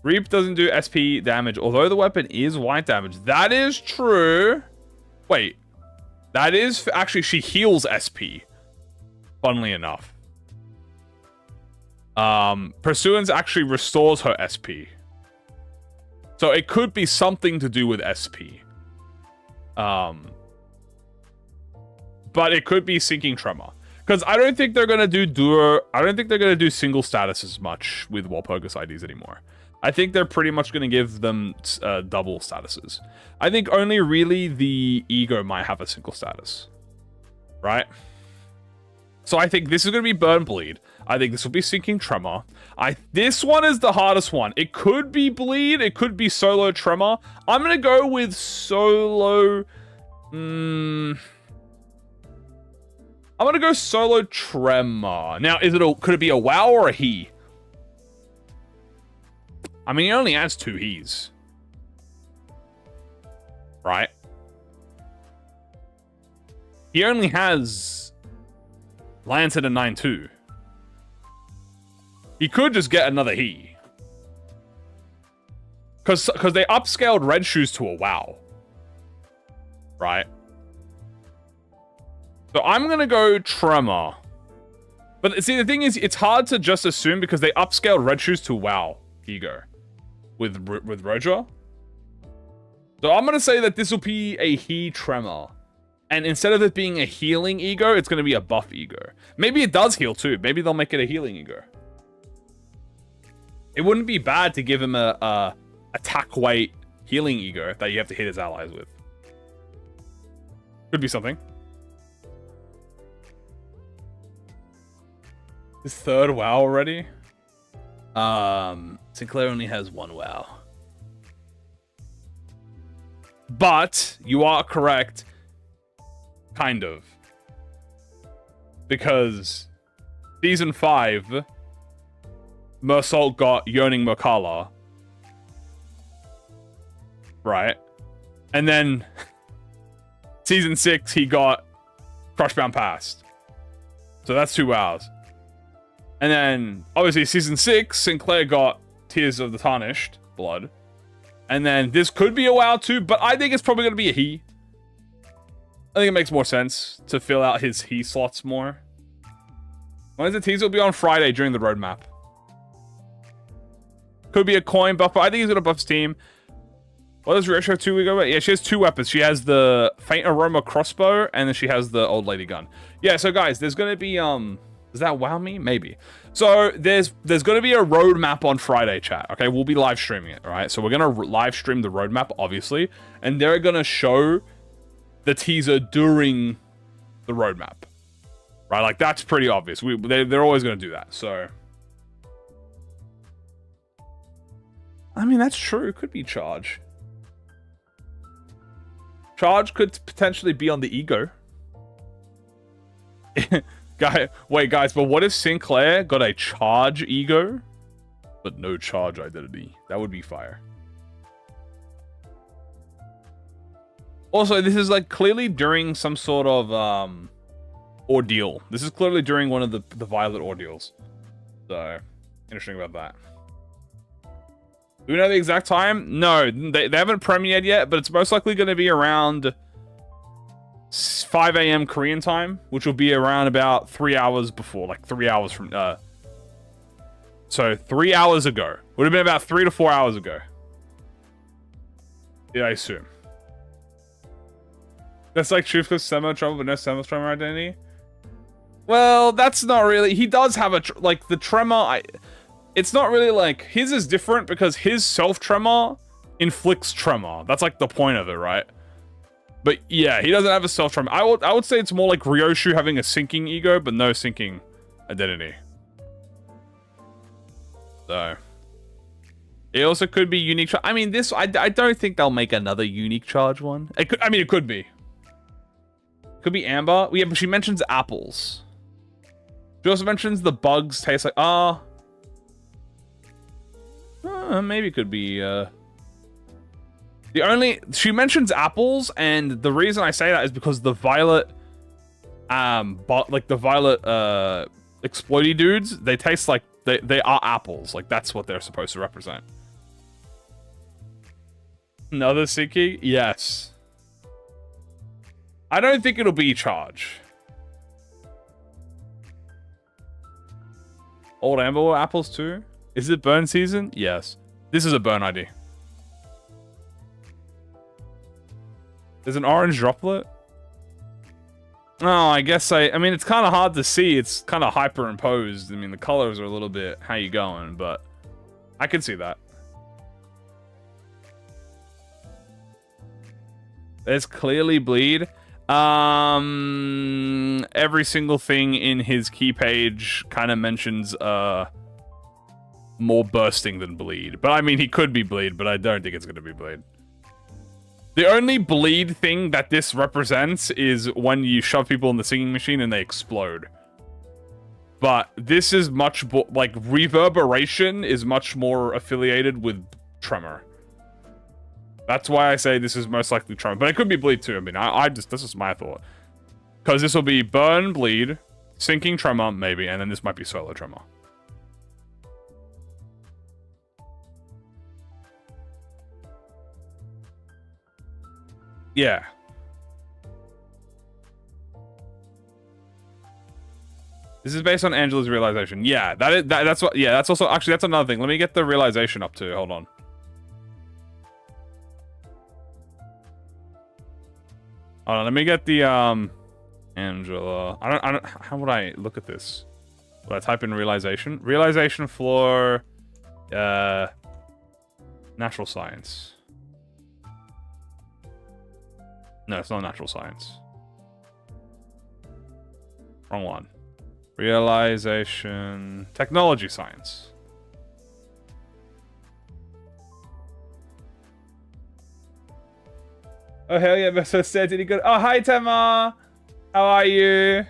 Reap doesn't do SP damage, although the weapon is white damage. That is true. Wait. That is... Actually, she heals SP. Funnily enough. Pursuance actually restores her SP. So it could be something to do with SP. But it could be Sinking Tremor. Because I don't think they're gonna do duo. I don't think they're gonna do single status as much with Walpurgis IDs anymore. I think they're pretty much gonna give them double statuses. I think only really the E.G.O might have a single status, right? So I think this is gonna be Burn Bleed. I think this will be Sinking Tremor. This one is the hardest one. It could be Bleed. It could be Solo Tremor. I'm gonna go with Solo. I'm gonna go Solo Tremor. Now, could it be a WoW or a he? I mean, he only has 2 he's. Right? He only has Lancet and 9-2. He could just get another he. Because they upscaled Red Shoes to a WoW. Right? So I'm going to go Tremor. But see, the thing is, it's hard to just assume because they upscaled Red Shoes to WoW E.G.O. with Roger. So I'm going to say that this will be a he Tremor. And instead of it being a healing E.G.O, it's going to be a buff E.G.O. Maybe it does heal too. Maybe they'll make it a healing E.G.O. It wouldn't be bad to give him a attack weight healing E.G.O that you have to hit his allies with. Could be something. His 3rd WoW already? Sinclair only has 1 WoW. But you are correct. Kind of. Because Season 5, Mersault got Yearning Mokala. Right? And then Season 6, he got Crushbound Past. So that's 2 WoWs. And then, obviously, Season 6, Sinclair got Tears of the Tarnished Blood. And then this could be a WoW too, but I think it's probably going to be a he. I think it makes more sense to fill out his he slots more. When is the teaser? Will be on Friday during the roadmap. Could be a coin buff, but I think he's going to buff his team. What does Retro 2 we go about? Yeah, she has 2 weapons. She has the Faint Aroma crossbow, and then she has the Old Lady gun. Yeah, so guys, there's going to be, does that wow me? Maybe. So there's going to be a roadmap on Friday, chat. Okay, we'll be live streaming it, all right? So we're going to live stream the roadmap, obviously, and they're going to show the teaser during the roadmap, right? Like, that's pretty obvious. They're always going to do that, so... I mean, that's true. It could be Charge. Charge could potentially be on the E.G.O. Wait, guys, but what if Sinclair got a Charge E.G.O, but no Charge identity? That would be fire. Also, this is like clearly during some sort of ordeal. This is clearly during one of the Violet ordeals. So, interesting about that. Do we know the exact time? No, they haven't premiered yet, but it's most likely going to be around 5 a.m. Korean time, which will be around about 3 hours before, like 3 hours from, so 3 hours ago. Would have been about 3 to 4 hours ago. Yeah, I assume. That's like Truthful's Semo Trouble, but no Semo's Tremor identity? Well, that's not really, he does have like the Tremor, it's not really like, his is different because his self-tremor inflicts tremor. That's like the point of it, right? But yeah, he doesn't have a self-tremor. I would say it's more like Ryoshu having a sinking E.G.O, but no sinking identity. So. It also could be unique charge. I mean, this, I don't think they'll make another unique charge one. It could, I mean, it could be. Could be Amber. Yeah, but she mentions apples. She also mentions the bugs taste like, maybe it could be, she mentions apples, and the reason I say that is because the Violet, the Violet, exploity dudes, they taste like, they are apples. Like, that's what they're supposed to represent. Another Siki? Yes. I don't think it'll be Charge. Old Amber apples too? Is it burn season? Yes. This is a burn ID. There's an orange droplet. Oh, I guess I mean, it's kind of hard to see. It's kind of hyperimposed. I mean, the colors are a little bit how you going, but I can see that. There's clearly bleed. Every single thing in his key page kind of mentions more bursting than bleed. But I mean, he could be bleed, but I don't think it's going to be bleed. The only bleed thing that this represents is when you shove people in the singing machine and they explode. But this is much like reverberation is much more affiliated with tremor. That's why I say this is most likely tremor, but it could be bleed too. I mean, this is my thought, because this will be burn, bleed, sinking tremor maybe, and then this might be solo tremor. Yeah. This is based on Angela's realization. Yeah, that's what. Yeah, that's also actually that's another thing. Let me get the realization up too. Hold on. Hold on. Let me get the Angela. I don't. How would I look at this? Would I type in realization? Realization for natural science. No, it's not natural science. Wrong one. Realization. Technology science. Oh, hell yeah, we're so sad. Did he go? Oh, hi, Tema. How are you?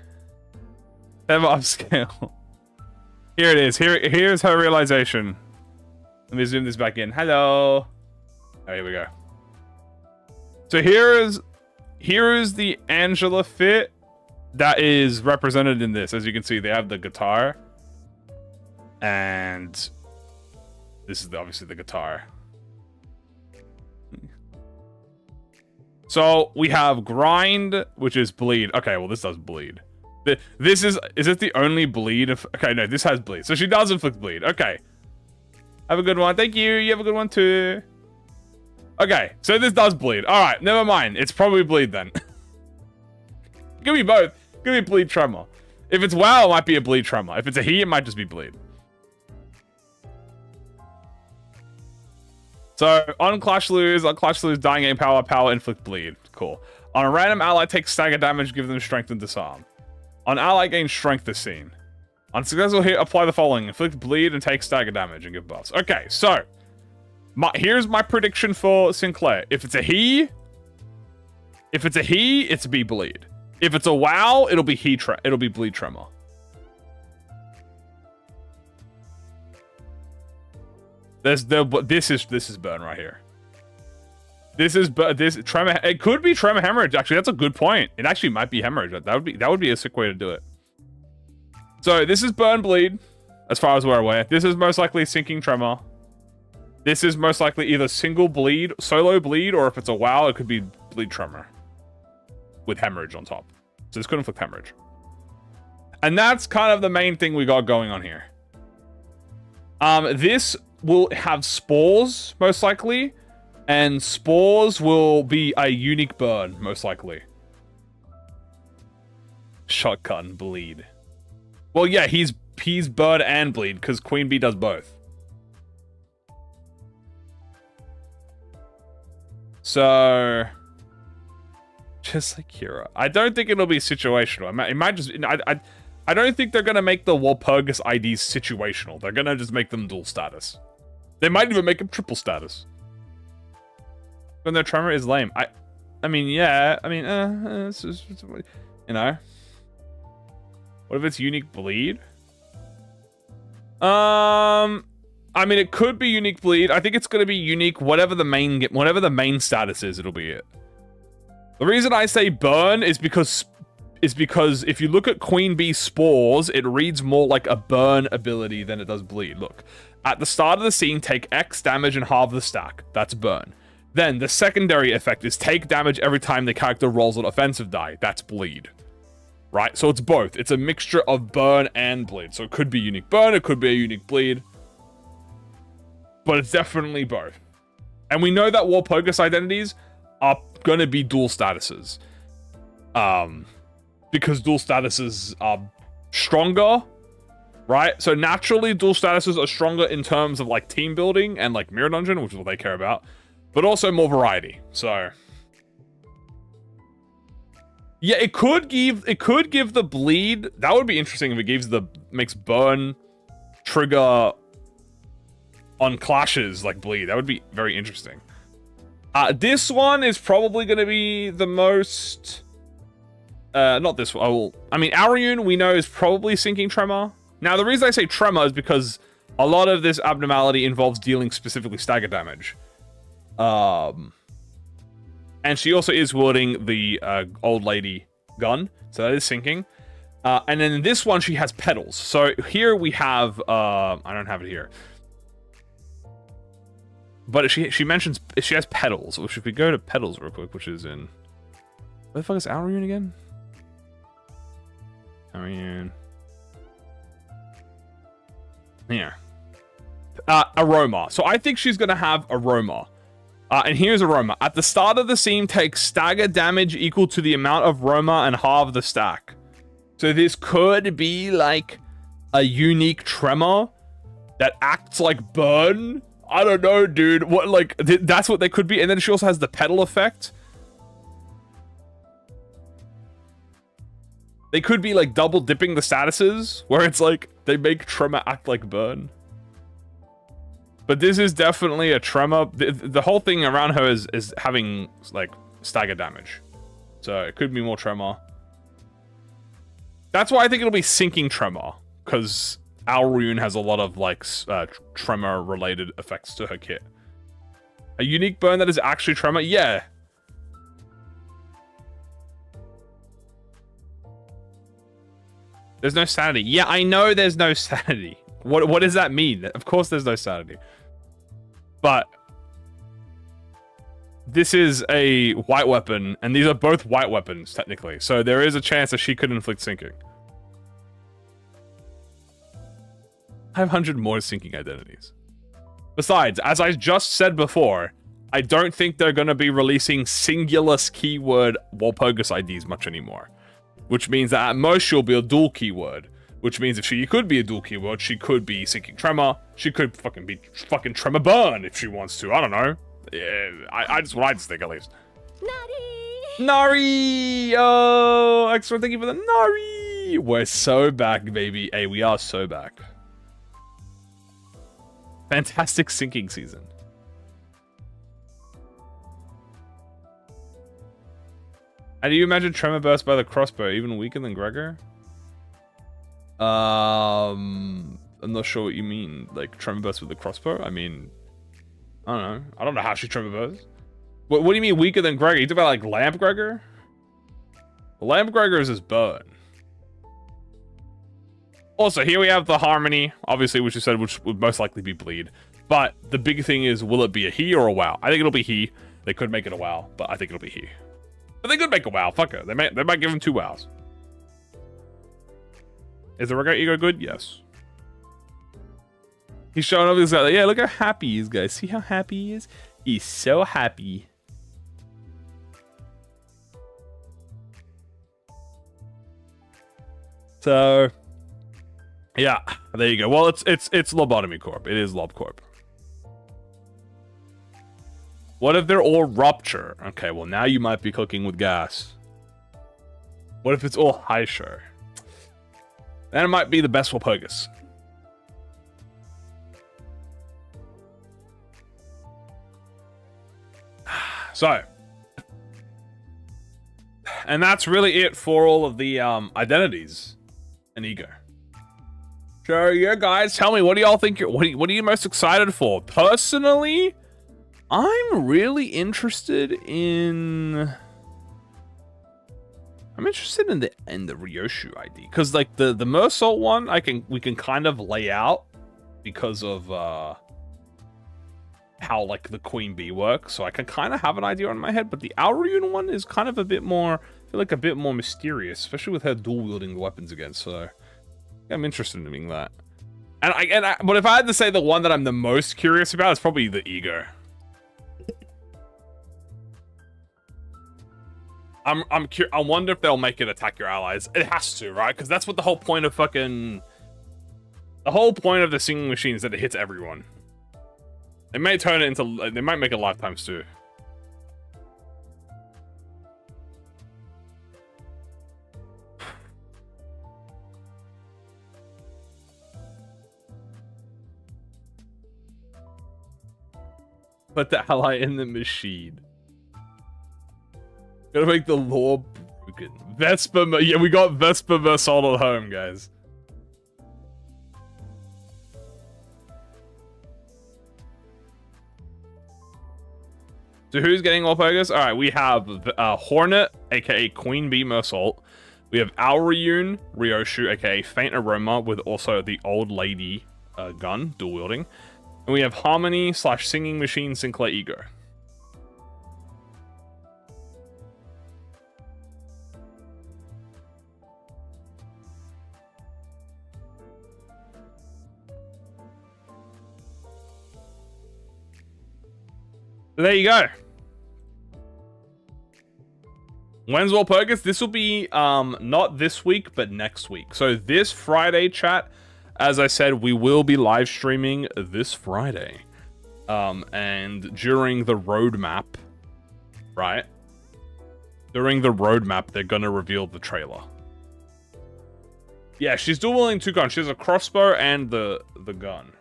Tema upscale. Here it is. Here's her realization. Let me zoom this back in. Hello. Oh, here we go. So here is the Angela fit that is represented in this. As you can see, they have the guitar. And this is obviously the guitar. So we have grind, which is bleed. Okay, well, this does bleed. This is it the only bleed? Okay, no, this has bleed. So she does inflict bleed. Okay. Have a good one. Thank you. You have a good one too. Okay, so this does bleed. All right, never mind. It's probably bleed then. It could be both. It could be bleed tremor. If it's WoW, it might be a bleed tremor. If it's a he, it might just be bleed. So, on Clash lose, dying aim power, inflict bleed. Cool. On a random ally, take stagger damage, give them strength and disarm. On ally, gain strength this scene. On successful hit, apply the following. Inflict bleed and take stagger damage and give buffs. Okay, so, here's my prediction for Sinclair. If it's a he, it's be bleed. If it's a WoW, it'll be bleed tremor. This is burn right here. This tremor. It could be tremor hemorrhage. Actually, that's a good point. It actually might be hemorrhage. That would be a sick way to do it. So this is burn bleed, as far as we're aware. This is most likely sinking tremor. This is most likely either single bleed, solo bleed, or if it's a WoW, it could be bleed tremor with hemorrhage on top. So this could inflict hemorrhage. And that's kind of the main thing we got going on here. This will have spores, most likely. And spores will be a unique burn, most likely. Shotgun bleed. Well, yeah, he's burn and bleed, because Queen Bee does both. So, just like Kira. I don't think it'll be situational. It might just... I don't think they're going to make the Walpurgis IDs situational. They're going to just make them dual status. They might even make them triple status. When their tremor is lame. I mean, yeah. I mean, it's you know. What if it's unique bleed? I mean, it could be unique bleed. I think it's going to be unique. Whatever the main status is, it'll be it. The reason I say burn is because if you look at Queen Bee spores, it reads more like a burn ability than it does bleed. Look, at the start of the scene, take X damage and halve the stack. That's burn. Then the secondary effect is take damage every time the character rolls an offensive die. That's bleed. Right? So it's both. It's a mixture of burn and bleed. So it could be unique burn, it could be a unique bleed. But it's definitely both. And we know that Walpurgis identities are going to be dual statuses. because dual statuses are stronger, right? So naturally, dual statuses are stronger in terms of like team building and like mirror dungeon, which is what they care about, but also more variety. So yeah, it could give the bleed. That would be interesting if it makes burn trigger on clashes like bleed. That would be very interesting. This one is probably going to be the most... not this one. I mean, Aryun, we know, is probably sinking Tremor. Now, the reason I say Tremor is because a lot of this abnormality involves dealing specifically stagger damage. And she also is wielding the old lady gun, so that is sinking. And then in this one, she has petals. So here we have... I don't have it here. But she mentions she has petals, which if we go to petals real quick, which is in... Where the fuck is Aryun again? Aryun. Yeah. Aroma. So I think she's going to have Aroma. And here's Aroma. At the start of the scene, take stagger damage equal to the amount of Roma and halve the stack. So this could be like a unique tremor that acts like burn. I don't know, dude. What, like, that's what they could be. And then she also has the petal effect. They could be like double dipping the statuses, where it's like they make tremor act like burn. But this is definitely a tremor. The whole thing around her is having like stagger damage, so it could be more tremor. That's why I think it'll be sinking tremor, because Aryun has a lot of like tremor related effects to her kit. A unique burn that is actually tremor, yeah. There's no sanity. Yeah, I know there's no sanity. What does that mean? Of course there's no sanity. But this is a white weapon, and these are both white weapons, technically. So there is a chance that she could inflict sinking. 500 more sinking identities. Besides, as I just said before, I don't think they're going to be releasing singular keyword Walpurgis IDs much anymore. Which means that at most she'll be a dual keyword. Which means if she could be a dual keyword, she could be sinking tremor. She could fucking be fucking tremor burn if she wants to. I don't know. Yeah, I just think at least. Nari! Oh, extra thank you for the Nari! We're so back, baby. Hey, we are so back. Fantastic sinking season. How do you imagine Tremor Burst by the crossbow, even weaker than Gregor? I'm not sure what you mean. Like, Tremor Burst with the crossbow? I mean, I don't know. I don't know how she Tremor Burst. What do you mean weaker than Gregor? You talking about, like, Lamp Gregor? Lamp Gregor is his burn. Also, here we have the Harmony, obviously, which you said which would most likely be Bleed. But the big thing is, will it be a he or a wow? I think it'll be he. They could make it a wow, but I think it'll be he. But they could make a wow. Fuck it. They might give him 2 wows. Is the regular E.G.O good? Yes. He's showing off this guy. Like, yeah, look how happy he is, guys. See how happy he is? He's so happy. So, yeah, there you go. Well, it's Lobotomy Corp. It is Lob Corp. What if they're all Rupture? Okay, well, now you might be cooking with gas. What if it's all Heisher? Then it might be the best Walpurgis. So, and that's really it for all of the identities in E.G.O. So, yeah, guys, tell me, what do y'all think? What are you most excited for? Personally, I'm really interested in. I'm interested in the Ryoshu ID, because like the Mersault one, we can kind of lay out because of how like the Queen Bee works, so I can kind of have an idea in my head. But the Aryun one is kind of a bit more, I feel like a bit more mysterious, especially with her dual wielding the weapons again. So I'm interested in doing that. But if I had to say the one that I'm the most curious about, it's probably the E.G.O. I wonder if they'll make it attack your allies. It has to, right? Because that's what the whole point of fucking... The whole point of the singing machine is that it hits everyone. They may turn it into... They might make it lifetimes too. Put the ally in the machine. Gotta make the law broken. Vesper... Yeah, we got Vesper Mersault at home, guys. So who's getting Walpurgis? Alright, we have Hornet, aka Queen Bee Mersault. We have Auriyun Ryoshu, aka Faint Aroma, with also the old lady gun, dual wielding. And we have Harmony / Singing Machine Sinclair E.G.O. So there you go. When's Walpurgis? This will be not this week, but next week. So this Friday, chat, as I said, we will be live streaming this Friday. And during the roadmap, right? During the roadmap, they're gonna reveal the trailer. Yeah, she's dual wielding 2 guns. She has a crossbow and the gun.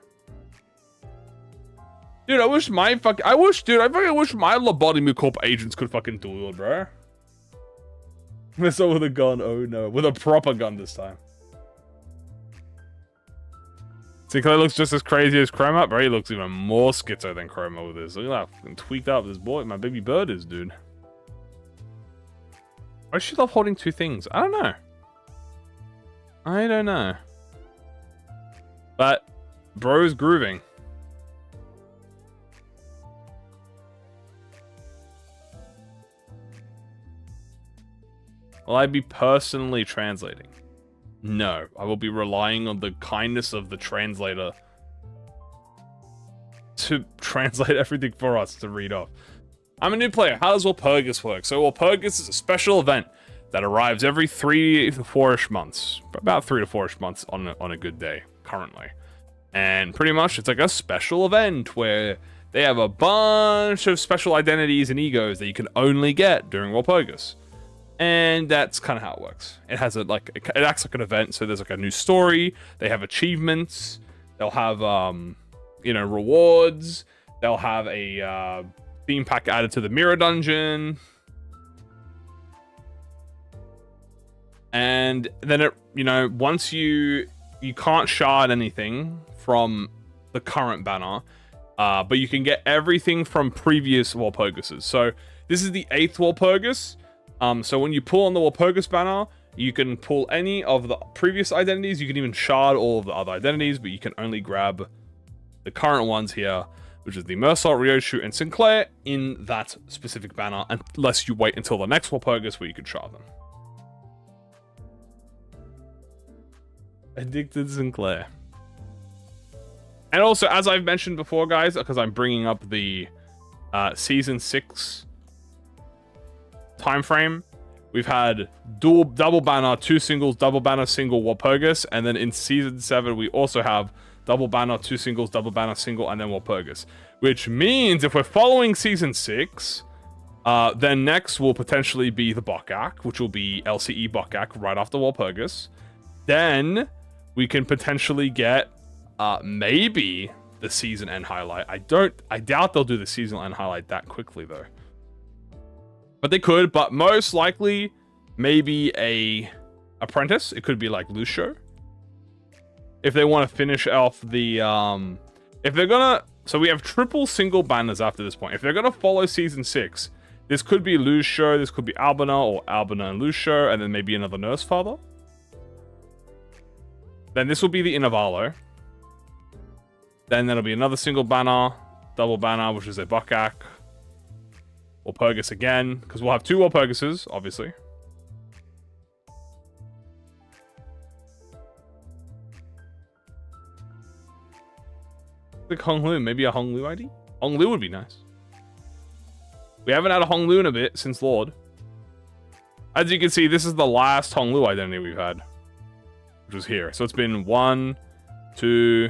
Dude, I wish my I wish my Lobotomy Corp agents could fucking dual wield, bro. So with a gun, oh no. With a proper gun this time. Sinclair looks just as crazy as Chroma, bro. He looks even more schizo than Chroma with this. Look at how fucking tweaked up this boy, my baby bird is, dude. Why does she love holding 2 things? I don't know. I don't know. But, bro's grooving. Will I be personally translating? No, I will be relying on the kindness of the translator to translate everything for us to read off. I'm a new player. How does Walpurgis work? So Walpurgis is a special event that arrives every 3 to 4-ish months. About 3 to 4-ish months on a good day, currently. And pretty much it's like a special event where they have a bunch of special identities and E.G.Os that you can only get during Walpurgis. And that's kind of how it works. It has it acts like an event. So there's like a new story. They have achievements. They'll have, you know, rewards. They'll have a theme pack added to the mirror dungeon. And then it, you know, once you can't shard anything from the current banner, but you can get everything from previous Walpurgises. So this is the 8th Walpurgis. So when you pull on the Walpurgis banner, you can pull any of the previous identities. You can even shard all of the other identities, but you can only grab the current ones here, which is the Mersault, Ryoshu, and Sinclair in that specific banner, unless you wait until the next Walpurgis where you can shard them. Addicted Sinclair. And also, as I've mentioned before, guys, because I'm bringing up the Season 6 time frame, we've had double banner, 2 singles, double banner, single Walpurgis, and then in Season 7, we also have double banner, 2 singles, double banner, single, and then Walpurgis. Which means if we're following Season 6, then next will potentially be the Bokak, which will be LCE Bokak right after Walpurgis. Then we can potentially get maybe the season end highlight. I doubt they'll do the season end highlight that quickly though. But they could, but most likely maybe a apprentice. It could be like Lucio. If they want to finish off the if they're gonna, so we have triple single banners after this point. If they're gonna follow Season 6, this could be Lucio, this could be Albina, or Albina and Lucio, and then maybe another Nurse Father. Then this will be the Inavalo. Then there'll be another single banner, double banner, which is a Bokak. Walpurgis again, because we'll have 2 Walpurgises, obviously. Like Honglu, maybe a Honglu ID? Honglu would be nice. We haven't had a Honglu in a bit since Lord. As you can see, this is the last Honglu identity we've had, which was here. So it's been 1, 2,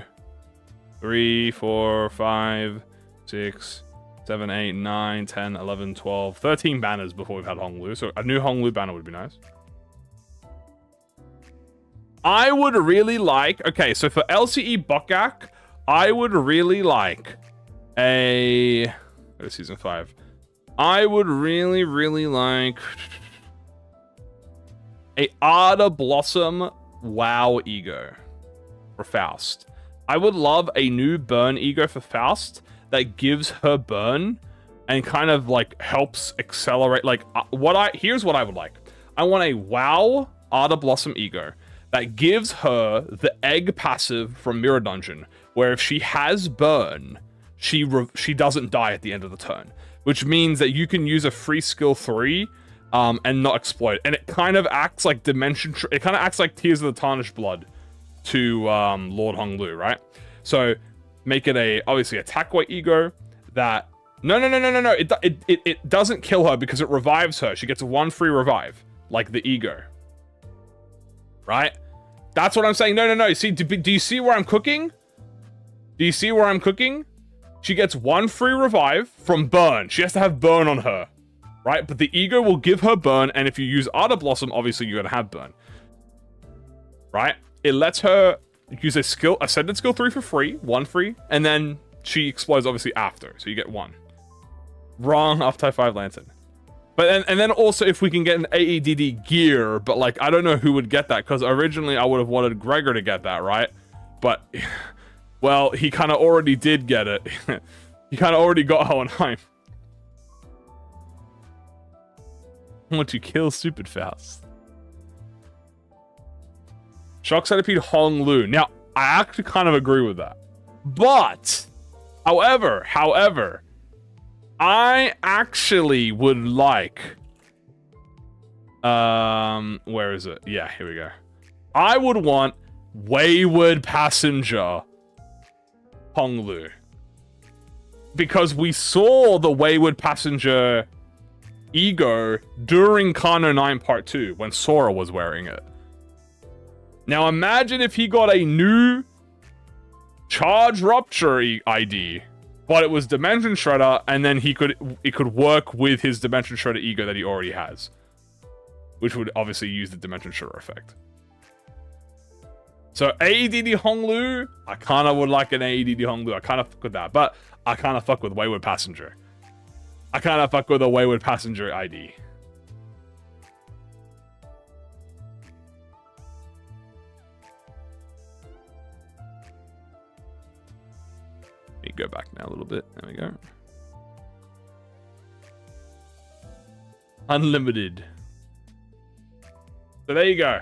3, 4, 5, 6, 7, 8, 9, 10, 11, 12, 13 banners before we've had Honglu. So a new Honglu banner would be nice. I would really like... Okay, so for LCE Bokak, I would really like a... Go to Season 5. I would really, really like... a Arda Blossom WoW E.G.O. for Faust. I would love a new burn E.G.O. for Faust that gives her burn and kind of like helps accelerate. Like here's what I would like. I want a WoW Arda Blossom E.G.O. that gives her the egg passive from Mirror Dungeon, where if she has burn, she doesn't die at the end of the turn, which means that you can use a free skill 3 and not explode. And it kind of acts like it kind of acts like Tears of the Tarnished Blood to Lord Honglu, right? So make it obviously attack weight E.G.O. that no. It doesn't kill her because it revives her. She gets 1 free revive, like the E.G.O. Right? That's what I'm saying. No. See, do you see where I'm cooking? Do you see where I'm cooking? She gets 1 free revive from burn. She has to have burn on her, right? But the E.G.O. will give her burn, and if you use Arda Blossom, obviously you're gonna have burn, right? It lets her use a ascended skill 3 for free, 1 free, and then she explodes obviously after, so you get 1. Wrong, off type 5 Lantern. But and then also if we can get an AEDD gear, but like I don't know who would get that, because originally I would have wanted Gregor to get that, right? But well, he kind of already did get it. He kind of already got Hohenheim. I want to kill stupid Faust. Shock Centipede Honglu. Now, I actually kind of agree with that. But, however, I actually would like... where is it? Yeah, here we go. I would want Wayward Passenger Honglu. Because we saw the Wayward Passenger E.G.O. during Kano 9 Part 2, when Sora was wearing it. Now imagine if he got a new Charge Rupture ID, but it was Dimension Shredder, and then it could work with his Dimension Shredder E.G.O. that he already has, which would obviously use the Dimension Shredder effect. So AEDD Honglu, I kind of would like an AEDD Honglu. I kind of fuck with that, but I kind of fuck with Wayward Passenger. I kind of fuck with a Wayward Passenger ID. Let me go back now a little bit. There we go. Unlimited. So there you go.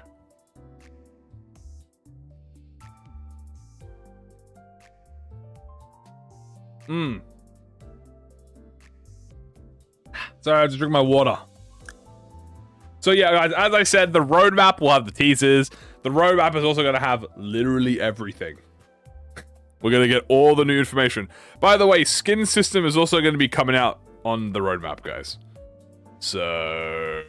Sorry, I have to drink my water. So yeah, guys, as I said, the roadmap will have the teasers. The roadmap is also going to have literally everything. We're going to get all the new information. By the way, skin system is also going to be coming out on the roadmap, guys. So...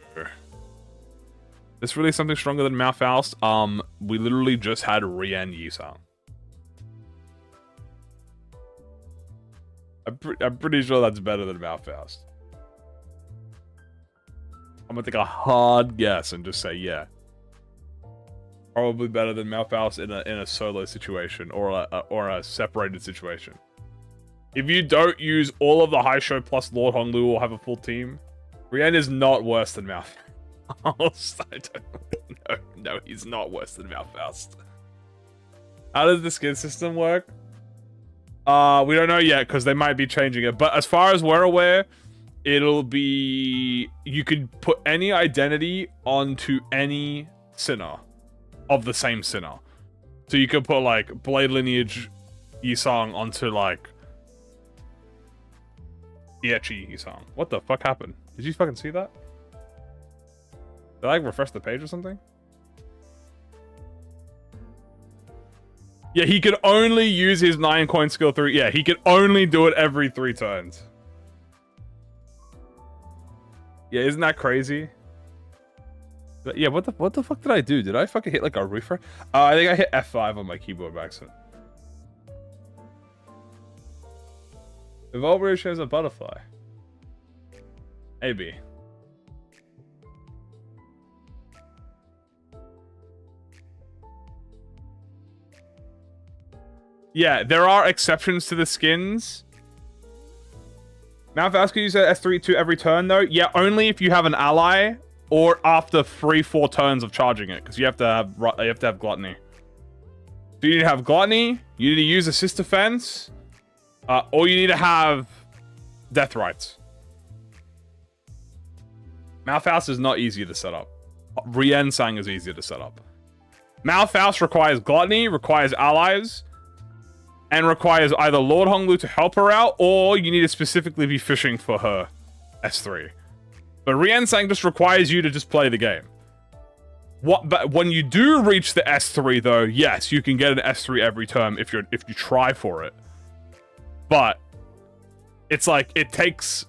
this really something stronger than Malfaust. We literally just had Rian Yisang. I'm pretty sure that's better than Malfaust. I'm gonna take a hard guess and just say yeah. Probably better than Malfaust in a solo situation or a separated situation. If you don't use all of the High Show plus Lord Honglu will have a full team, Rian is not worse than Malfaust. I don't know. No, he's not worse than Malfaust. How does the skin system work? We don't know yet because they might be changing it. But as far as we're aware, it'll be... you could put any identity onto any sinner of the same sinner. So you could put, like, Blade Lineage Yisang onto, like... Iechi Yisang. What the fuck happened? Did you fucking see that? Did I, like, refresh the page or something? Yeah, he could only use his 9-coin skill 3. Yeah, he could only do it every 3 turns. Yeah, isn't that crazy? But yeah, what the fuck did I do? Did I fucking hit like a refresh? I think I hit F5 on my keyboard by accident. Evolve shows a butterfly. Maybe. Yeah, there are exceptions to the skins. Malphas can use S3 to every turn though. Yeah, only if you have an ally or after 3-4 turns of charging it, because you have to have gluttony. So you need to have gluttony. You need to use assist defense, or you need to have death rights. Malphas is not easy to set up. Riensang is easier to set up. Malphas requires gluttony, requires allies, and requires either Lord Honglu to help her out, or you need to specifically be fishing for her S3. But Riensang just requires you to just play the game. But when you do reach the S3 though, yes, you can get an S3 every turn if you try for it. But it's like it takes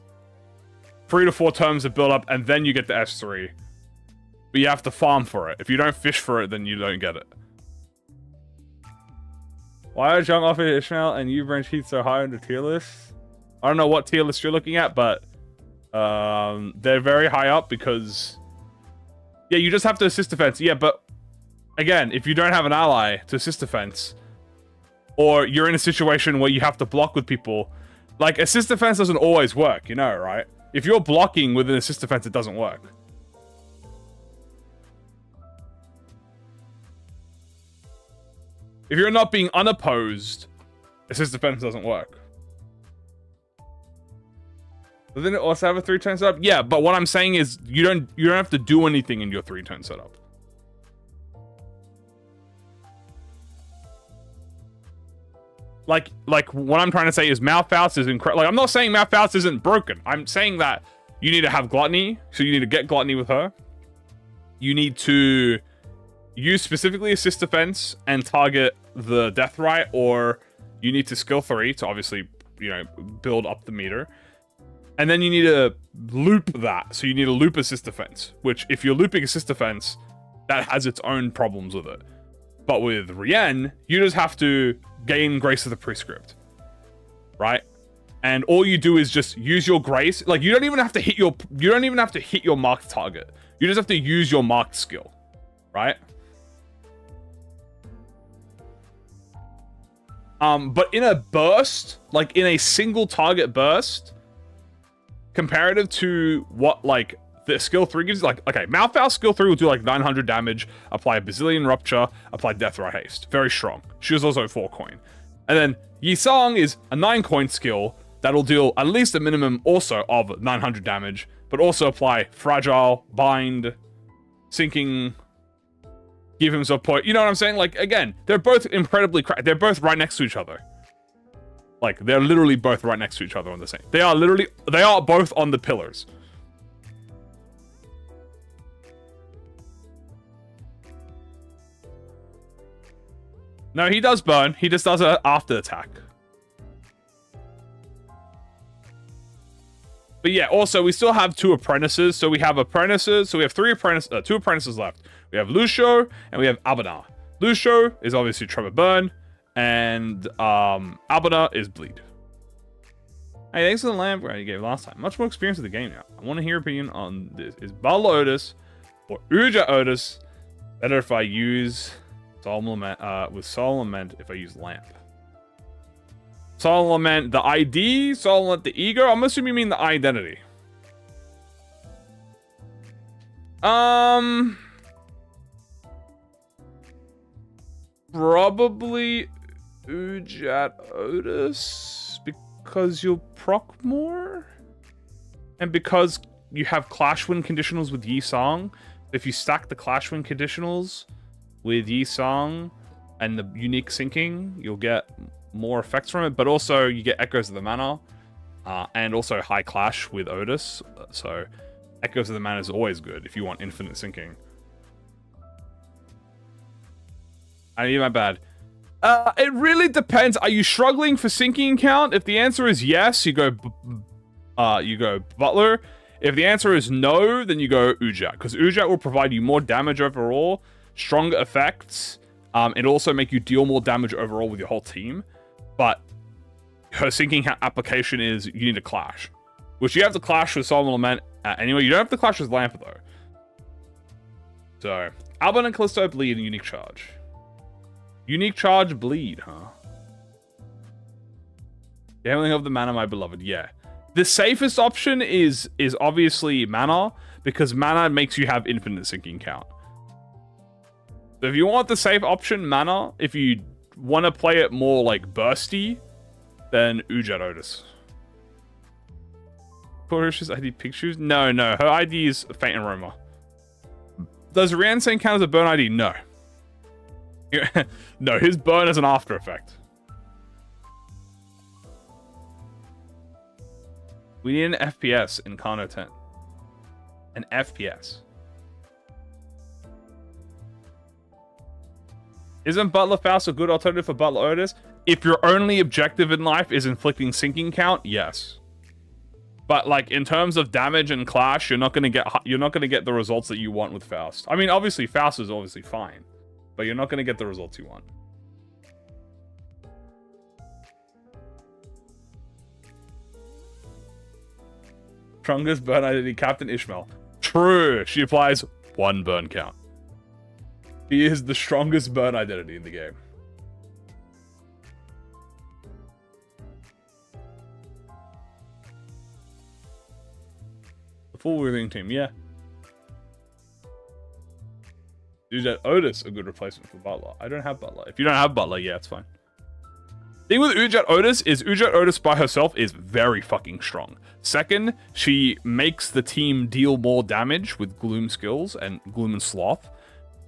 3 to 4 turns to build up, and then you get the S3. But you have to farm for it. If you don't fish for it, then you don't get it. Why are Jung Offer Ishmael and U-Branch Heath so high on the tier list? I don't know what tier list you're looking at, but they're very high up because... Yeah, you just have to assist defense. Yeah, but again, if you don't have an ally to assist defense, or you're in a situation where you have to block with people, like, assist defense doesn't always work, you know, right? If you're blocking with an assist defense, it doesn't work. If you're not being unopposed, assist defense doesn't work. Doesn't it also have a 3-turn setup? Yeah, but what I'm saying is you don't have to do anything in your 3-turn setup. Like what I'm trying to say is Malphas is incredible. Like, I'm not saying Malphas isn't broken. I'm saying that you need to have gluttony, so you need to get gluttony with her. You need to use specifically assist defense and target the death right, or you need to skill 3 to obviously, you know, build up the meter. And then you need to loop that. So you need to loop assist defense, which if you're looping assist defense, that has its own problems with it. But with Rien, you just have to gain grace of the prescript, right? And all you do is just use your grace. Like, you don't even have to hit your marked target. You just have to use your marked skill, right? But in a burst, like in a single target burst, comparative to what like the skill 3 gives, like, okay, Malphas skill 3 will do like 900 damage, apply a bazillion rupture, apply death right haste. Very strong. She was also 4 coin. And then Yi Song is a 9 coin skill that'll deal at least a minimum also of 900 damage, but also apply fragile, bind, sinking, give himself point. You know what I'm saying? Like, again, they're both incredibly they're both right next to each other. Like, they're literally both right next to each other on the same. They are both on the pillars. No, he does burn. He just does it after attack. But yeah, also, we still have 2 apprentices. So we have apprentices. So we have 2 apprentices left. We have Lucio and we have Abana. Lucio is obviously Trevor Burn. And Abana is Bleed. Hey, thanks for the lamp you gave last time. Much more experience with the game now. I want to hear your opinion on this. Is Bala Otis or Uja Otis better if I use Solemn Lament, with Solemn Lament if I use Lamp? Solemn Lament, the ID, Solemn Lament, the E.G.O. I'm assuming you mean the identity. Probably Ujat Otis, because you'll proc more, and because you have Clash Win conditionals with Yi Song. If you stack the Clash Win conditionals with Yi Song and the unique syncing, you'll get more effects from it, but also you get Echoes of the Mana, and also High Clash with Otis, so Echoes of the Mana is always good if you want infinite syncing. I need my bad. It really depends. Are you struggling for syncing count? If the answer is yes, you go Butler. If the answer is no, then you go Ujat, because Ujat will provide you more damage overall, stronger effects. It also make you deal more damage overall with your whole team. But her sinking application is you need to clash, which you have to clash with Solemn Lament anyway. You don't have to clash with Lamp though. So Albin and Callisto bleed in unique charge. Unique charge bleed, huh? Gambling of the mana, my beloved. Yeah. The safest option is obviously mana, because mana makes you have infinite sinking count. So if you want the safe option, mana, if you want to play it more like bursty, then Ujat Otis. Portia's ID Pictures? No. Her ID is Faint and Roma. Does Riansen count as a burn ID? No. No, his burn is an after effect. We need an FPS in Kano 10. An FPS. Isn't Butler Faust a good alternative for Butler Otis? If your only objective in life is inflicting sinking count, yes. But like in terms of damage and clash, you're not gonna get the results that you want with Faust. I mean, obviously Faust is obviously fine, but you're not gonna get the results you want. Strongest burn identity, Captain Ishmael. True, she applies 1 burn count. He is the strongest burn identity in the game. The full withering team, yeah. Is that Otis a good replacement for Butler? I don't have Butler. If you don't have Butler, yeah, it's fine. Thing with Ujat Otis is Ujat Otis by herself is very fucking strong. Second, she makes the team deal more damage with Gloom skills and Gloom and Sloth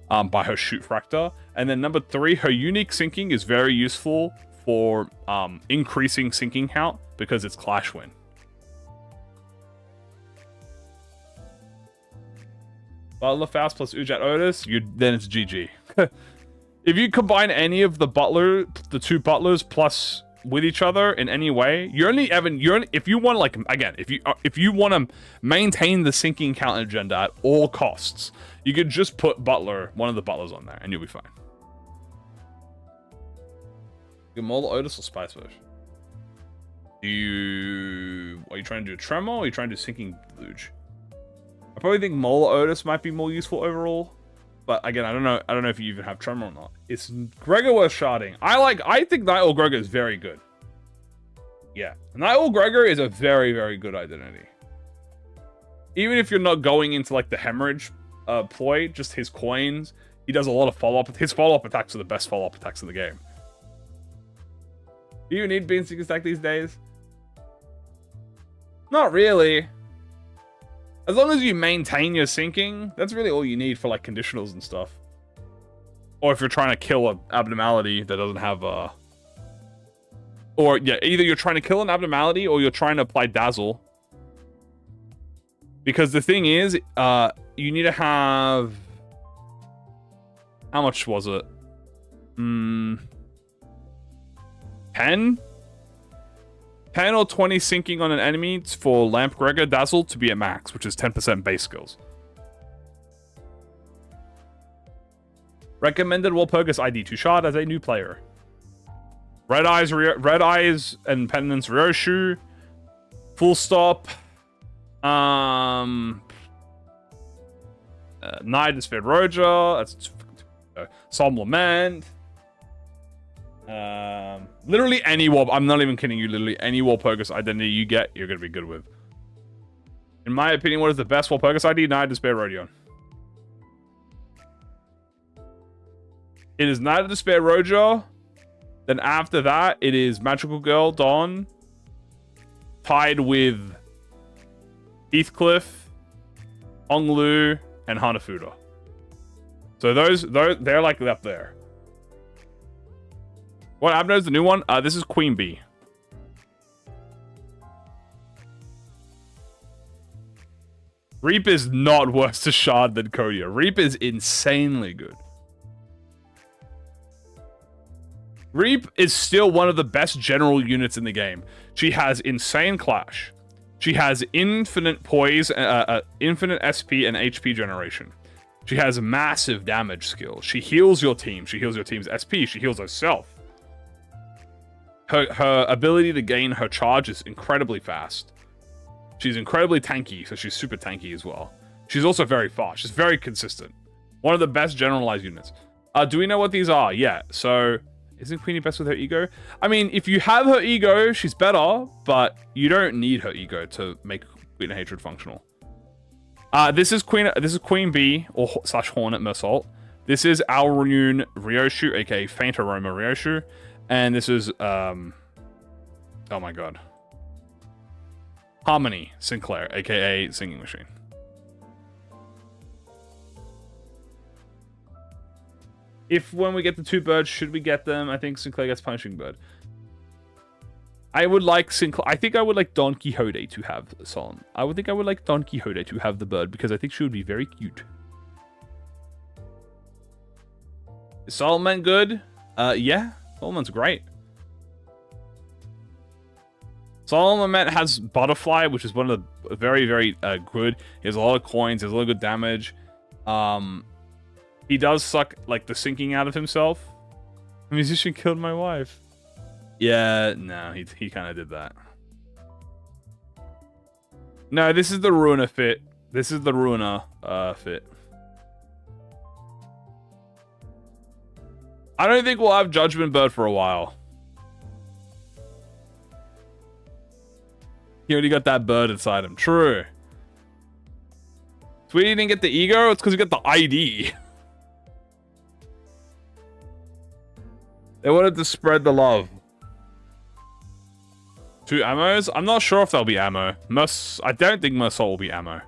by her Shoot Fractor. And then number 3, her unique sinking is very useful for increasing sinking count because it's Clash Win. Butler Faust plus Ujat Otis, then it's GG. If you combine any of the 2 butlers plus with each other in any way, if you want, like, again, if you want to maintain the sinking count agenda at all costs, you could just put one of the butlers on there and you'll be fine. Gamola Otis or Spice Bush? Are you trying to do a Tremor or are you trying to do Sinking Luge? I probably think Mola Otis might be more useful overall. But again, I don't know if you even have Tremor or not. It's Gregor worth sharding. I think Night Owl Gregor is very good. Yeah. Night Owl Gregor is a very, very good identity. Even if you're not going into like the hemorrhage ploy, just his coins, he does a lot of follow-up. His follow-up attacks are the best follow-up attacks in the game. Do you need Bean Seeker Stack these days? Not really. As long as you maintain your sinking, that's really all you need for like conditionals and stuff. Or if you're trying to kill an abnormality that doesn't have a... Or yeah, either you're trying to kill an abnormality or you're trying to apply Dazzle. Because the thing is, you need to have... How much was it? 10? 10 or 20 sinking on an enemy for Lamp Gregor Dazzle to be at max, which is 10% base skills. Recommended Walpurgis ID to shard as a new player. Red Eyes and Penance Ryoshu. Full Stop. Night Despair Roja. That's Solemn Lament. Literally any Warp. I'm not even kidding you. Literally any Walpurgis identity you get, you're gonna be good with. In my opinion, what is the best Walpurgis ID? Night Despair Rodion. It is Night of Despair Roja. Then after that, it is Magical Girl Dawn, tied with Heathcliff, Onglu, and Hanafuda. So they're like up there. What Abner is the new one? This is Queen Bee. Reap is not worse to shard than Kodia. Reap is insanely good. Reap is still one of the best general units in the game. She has insane clash. She has infinite poise, infinite SP and HP generation. She has massive damage skill. She heals your team. She heals your team's SP. She heals herself. Her ability to gain her charge is incredibly fast. She's incredibly tanky, so she's super tanky as well. She's also very fast. She's very consistent. One of the best generalized units. Do we know what these are? Yeah, so... Isn't Queenie best with her ego? I mean, if you have her ego, she's better, but you don't need her ego to make Queen of Hatred functional. This is Queen Bee, or / Hornet Mersault. This is Alrune Ryoshu, aka Faint Aroma Ryoshu. And this is, oh my god. Harmony Sinclair, aka Singing Machine. If when we get the 2 birds, should we get them? I think Sinclair gets Punishing Bird. I would like Sinclair. I think I would like Don Quixote to have Solemn. I would think I would like Don Quixote to have the bird because I think she would be very cute. Is Solomon good? Yeah. Solomon's great. Solomon has Butterfly, which is one of the very, very good. He has a lot of coins. He has a lot of good damage. He does suck, like, the sinking out of himself. The musician killed my wife. Yeah, no, he kind of did that. No, this is the Ruiner fit. This is the Ruiner fit. I don't think we'll have Judgment Bird for a while. He already got that bird inside him. True. Sweetie didn't get the E.G.O? It's because he got the ID. They wanted to spread the love. 2 ammos? I'm not sure if they'll be ammo. I don't think Mersault will be ammo.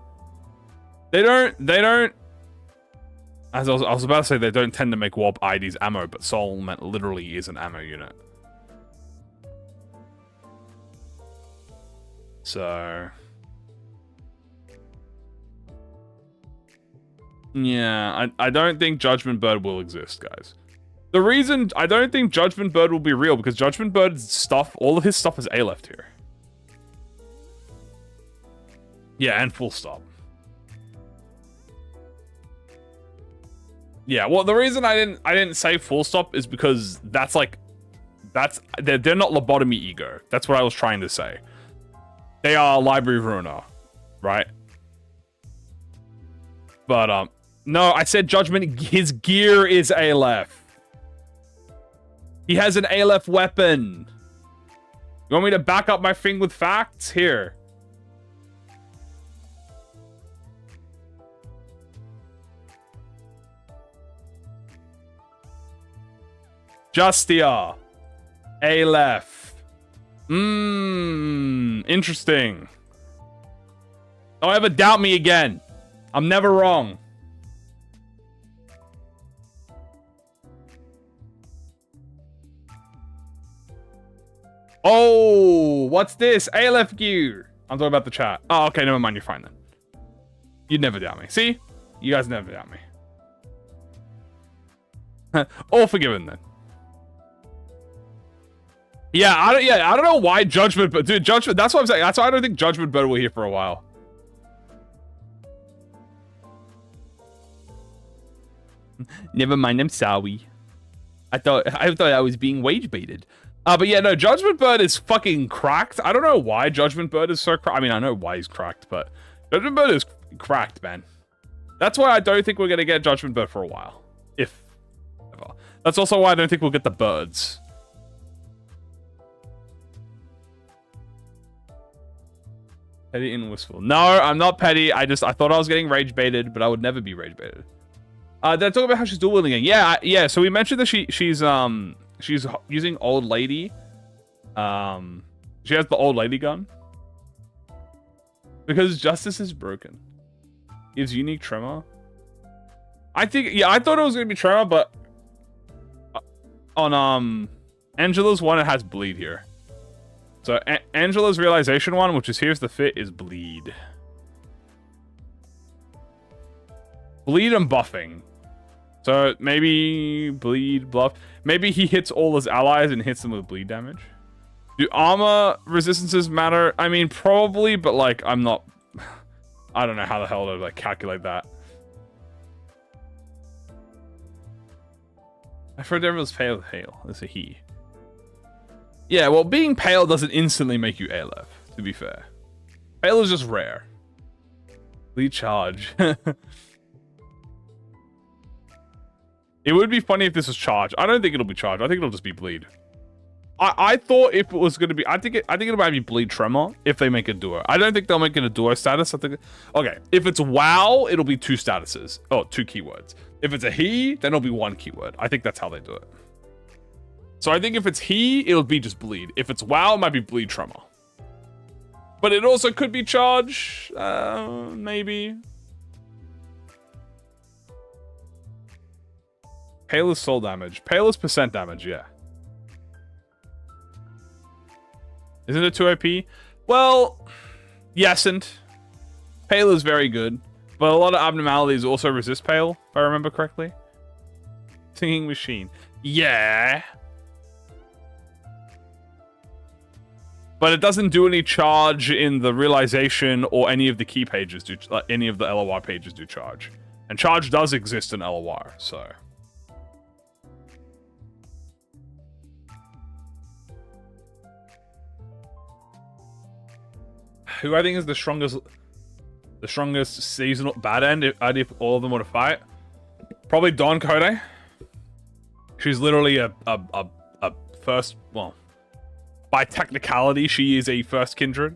They don't... As I was about to say, they don't tend to make Warp IDs ammo, but Soul literally is an ammo unit. So... Yeah, I don't think Judgment Bird will exist, guys. The reason I don't think Judgment Bird will be real, because Judgment Bird's stuff, all of his stuff is A left here. Yeah, and full stop. Yeah, well, the reason I didn't say full stop is because they're not lobotomy E.G.O. That's what I was trying to say. They are library ruiner, right? But no, I said Judgment. His gear is Aleph. He has an Aleph weapon. You want me to back up my thing with facts? Here. Justia. Aleph. Interesting. Don't ever doubt me again. I'm never wrong. Oh, what's this? Aleph gear. I'm talking about the chat. Oh, okay, never mind. You're fine then. You'd never doubt me. See? You guys never doubt me. All forgiven then. Yeah, I don't know why Judgment, but dude, Judgment. That's what I'm saying. That's why I don't think Judgment Bird will be here for a while. Never mind. I'm sorry. I thought I was being wage baited. But yeah, no, Judgment Bird is fucking cracked. I don't know why Judgment Bird is so cracked. I mean, I know why he's cracked, but Judgment Bird is cracked, man. That's why I don't think we're going to get Judgment Bird for a while. If ever. That's also why I don't think we'll get the birds. Petty and wistful. No, I'm not petty. I thought I was getting rage baited, but I would never be rage baited. Did I talk about how she's dual wielding? Yeah. So we mentioned that she's using old lady. She has the old lady gun. Because justice is broken. Gives unique tremor. I thought it was gonna be tremor, but on Angela's one, it has bleed here. So Angela's realization one, which is here's the fit, is bleed. Bleed and buffing. So maybe bleed, bluff. Maybe he hits all his allies and hits them with bleed damage. Do armor resistances matter? I mean, probably, but like, I'm not... I don't know how the hell to like calculate that. I heard everyone's pale. It's a he. Yeah, well, being pale doesn't instantly make you ALF, to be fair. Pale is just rare. Bleed charge. It would be funny if this was charge. I don't think it'll be charge. I think it'll just be bleed. I thought if it was going to be... I think it might be bleed tremor if they make a duo. I don't think they'll make it a duo status. I think... Okay, if it's WoW, it'll be 2 statuses. Oh, 2 keywords. If it's a he, then it'll be 1 keyword. I think that's how they do it. So I think if it's he, it'll be just bleed. If it's WoW, it might be bleed tremor. But it also could be charge. Maybe. Pale is soul damage. Pale is percent damage, yeah. Isn't it 2 OP? Well, yes, and Pale is very good. But a lot of abnormalities also resist Pale, if I remember correctly. Singing machine. Yeah. But it doesn't do any charge in the realization or any of the key pages do, any of the LOR pages do charge. And charge does exist in LOR, so... Who I think is the strongest seasonal bad end if all of them were to fight? Probably Dawn Kode. She's literally a first, well, by technicality, she is a first kindred.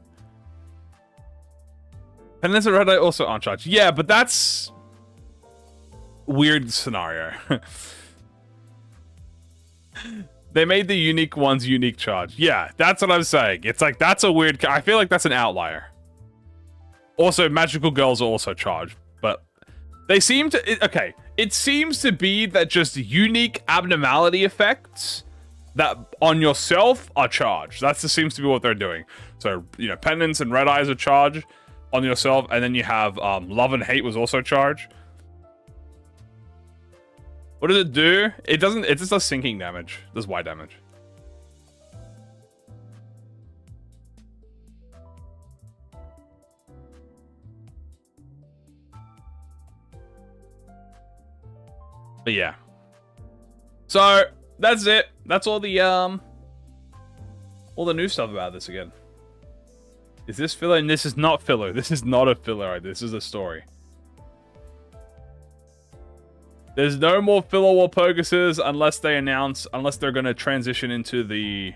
And there's a Red Eye also on charge. Yeah, but that's weird scenario. They made the unique ones unique charge. Yeah, that's what I'm saying. It's like, that's a weird... I feel like that's an outlier. Also, magical girls are also charged. But they seem to... Okay, it seems to be that just unique abnormality effects that on yourself are charged. That just seems to be what they're doing. So, you know, Penance and Red Eyes are charged on yourself. And then you have Love and Hate was also charged. What does it do? It doesn't... It just does sinking damage. It does Y damage. But yeah. So, that's it. That's all the new stuff about this again. Is this filler? And this is not filler. This is not a filler. This is a story. There's no more filler Walpurgises unless they're going to transition into the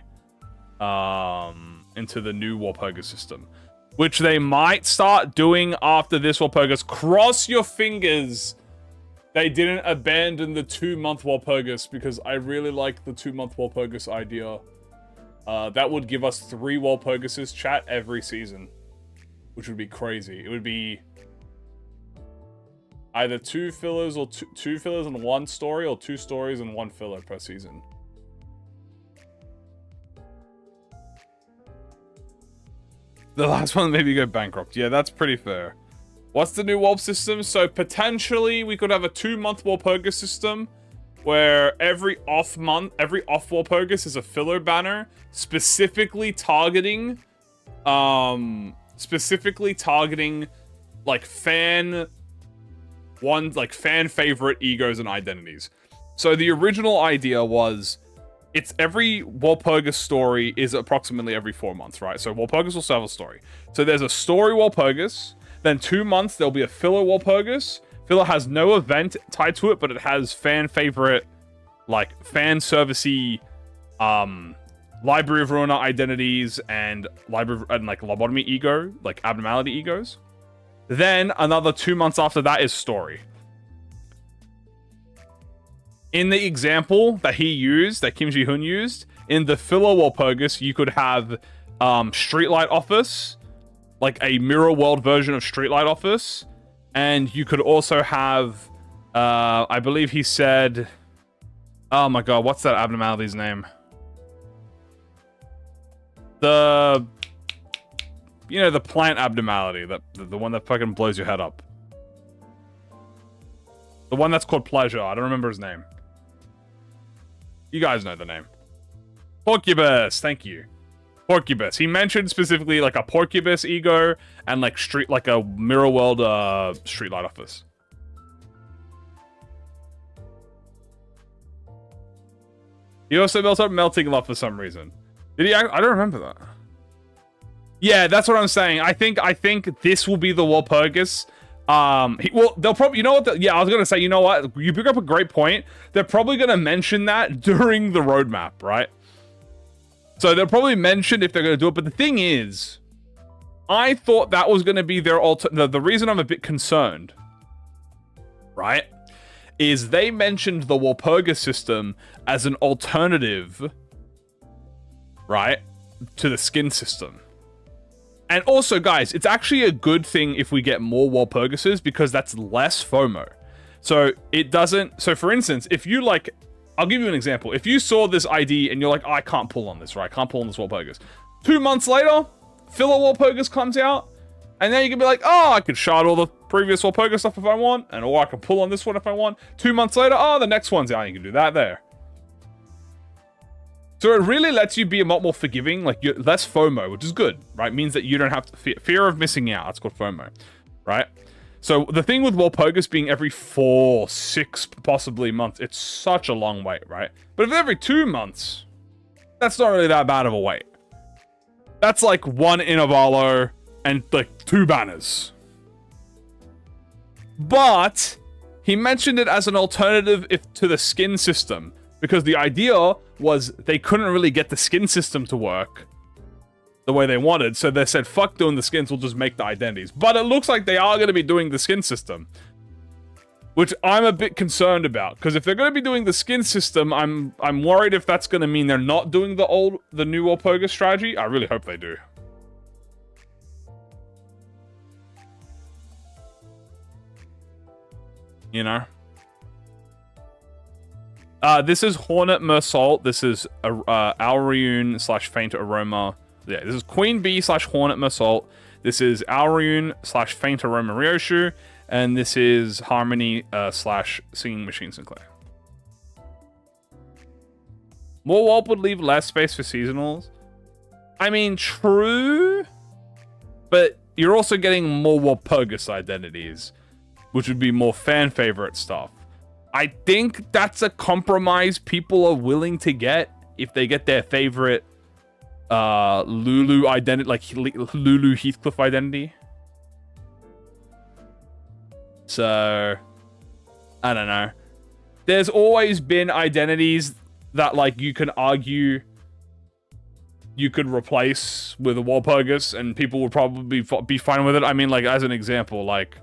new Walpurgis system, which they might start doing after this Walpurgis. Cross your fingers they didn't abandon the 2-month Walpurgis, because I really like the 2-month Walpurgis idea. That would give us 3 Walpurgises chat every season, which would be crazy. It would be either 2 fillers or 2 fillers and 1 story, or 2 stories and 1 filler per season. The last one maybe go bankrupt. Yeah, that's pretty fair. What's the new Walp system? So potentially we could have a 2-month Walpurgis system where every off Walpurgis is a filler banner specifically targeting like fan favorite egos and identities. So the original idea was it's every Walpurgis story is approximately every 4 months, right? So Walpurgis will have a story. So there's a story Walpurgis, then 2 months there'll be a filler Walpurgis. Filler has no event tied to it, but it has fan favorite, like fan servicey, Library of Ruina identities and like lobotomy ego, like abnormality egos. Then another 2 months after that is story. In the example that he used, that Kim Ji-hoon used, in the filler Walpurgis, you could have Streetlight Office, like a mirror world version of Streetlight Office, and you could also have, I believe he said, oh my god, what's that abnormality's name? The plant abnormality, the one that fucking blows your head up. The one that's called Pleasure. I don't remember his name. You guys know the name. Porcubus, thank you. Porcubus. He mentioned specifically like a Porcubus E.G.O and like a Mirror World Streetlight Office. He also built up Melting Love for some reason. Did he? I don't remember that. Yeah, that's what I'm saying. I think this will be the Walpurgis. They'll probably, you know what? I was gonna say, you know what? You pick up a great point. They're probably gonna mention that during the roadmap, right? So they'll probably mention if they're gonna do it. But the thing is, I thought that was gonna be their the reason I'm a bit concerned, right, is they mentioned the Walpurgis system as an alternative, right, to the skin system. And also, guys, it's actually a good thing if we get more Walpurgises because that's less FOMO. So it doesn't... So for instance, if you like... I'll give you an example. If you saw this ID and you're like, oh, I can't pull on this, right? I can't pull on this Walpurgis. 2 months later, filler Walpurgis comes out. And then you can be like, oh, I could shard all the previous Walpurgis stuff if I want. And or I can pull on this one if I want. 2 months later, oh, the next one's out. You can do that there. So it really lets you be a lot more forgiving, like you're less FOMO, which is good, right? Means that you don't have to fear of missing out. That's called FOMO, right? So the thing with Walpurgis being every 4, 6, possibly months, it's such a long wait, right? But if every 2 months, that's not really that bad of a wait. That's like 1 Innovalo and like 2 banners. But he mentioned it as an alternative to the skin system. Because the idea was they couldn't really get the skin system to work the way they wanted. So they said, fuck doing the skins, we'll just make the identities. But it looks like they are going to be doing the skin system. Which I'm a bit concerned about. Because if they're going to be doing the skin system, I'm worried if that's going to mean they're not doing the new Walpurgis strategy. I really hope they do. You know? This is Hornet Mersault. This is Alriune / Faint Aroma. Yeah, this is Queen Bee / Hornet Mersault. This is Alriune / Faint Aroma Ryoshu. And this is Harmony / Singing Machine Sinclair. More Walp would leave less space for seasonals. I mean, true. But you're also getting more Walpurgis identities, which would be more fan favorite stuff. I think that's a compromise people are willing to get if they get their favorite Lulu identity, like Lulu Heathcliff identity. So, I don't know. There's always been identities that, like, you can argue you could replace with a Walpurgis and people would probably be fine with it. I mean, like, as an example, like,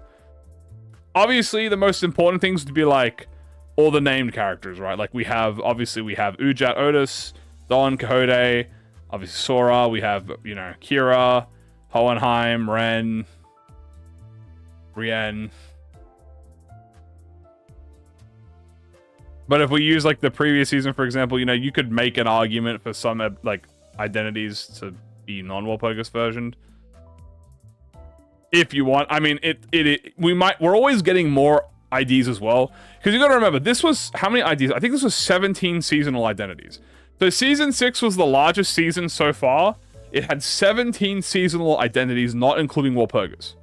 obviously the most important things would be, like, all the named characters, right? Like, we have Ujat Otis, Don Quixote, obviously Sora, we have, you know, Kira, Hohenheim, Ren, Brienne. But if we use, like, the previous season, for example, you know, you could make an argument for some, like, identities to be non-Walpurgis versioned. If you want. I mean, we're always getting more IDs as well. Because you gotta remember, this was, how many IDs? I think this was 17 seasonal identities. So Season 6 was the largest season so far. It had 17 seasonal identities, not including Walpurgis.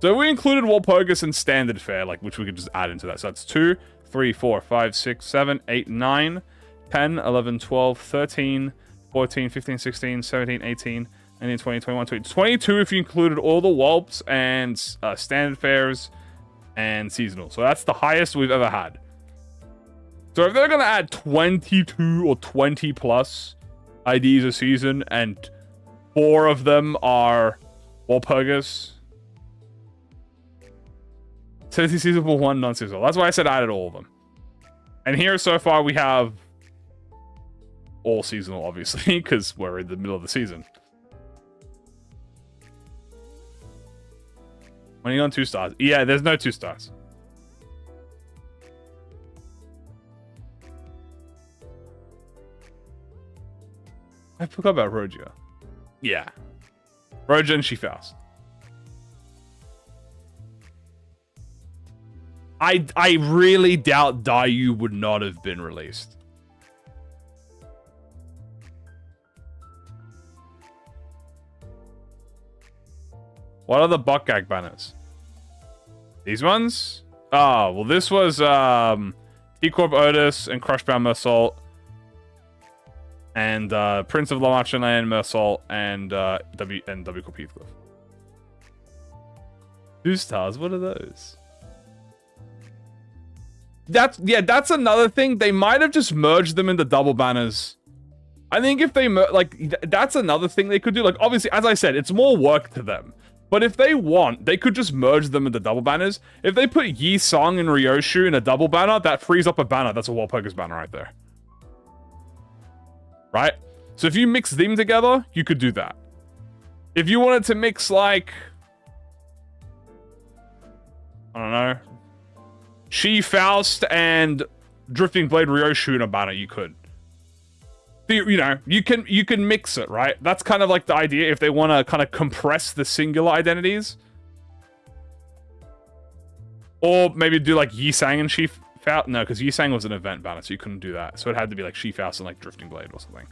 So we included Walpurgis and Standard Fare, like, which we could just add into that. So that's 2, 3, 4, 5, 6, 7, 8, 9, 10, 11, 12, 13, 14, 15, 16, 17, 18, 19, 20, 21, 22 if you included all the Walps and Standard Fares and seasonal. So that's the highest we've ever had. So if they're going to add 22 or 20 plus IDs a season and 4 of them are Walpurgis, 70 seasonal, 1 non-seasonal. That's why I said I added all of them. And here so far we have all seasonal, obviously, because we're in the middle of the season. When are you on 2 stars? Yeah, there's no 2 stars. I forgot about Roja. Yeah. Roja and She-Faust. I really doubt Dayu would not have been released. What are the butt gag banners? These ones? Oh, well, this was T-Corp Otis and Crushbound Mersault. And Prince of La Marcheland, Mersault, and W Corp Heathcliff. 2 stars, what are those? That's another thing. They might have just merged them into double banners. I think if they that's another thing they could do. Like, obviously, as I said, it's more work to them. But if they want, they could just merge them into double banners. If they put Yi Song and Ryoshu in a double banner, that frees up a banner. That's a Walpurgis banner right there. Right? So if you mix them together, you could do that. If you wanted to mix, like, I don't know, She Faust and Drifting Blade Ryoshu in a banner, you could. You know, you can mix it, right? That's kind of like the idea if they want to kind of compress the singular identities. Or maybe do like Yi Sang and She Faust. No, because Yi Sang was an event banner, so you couldn't do that. So it had to be like She Faust and like Drifting Blade or something.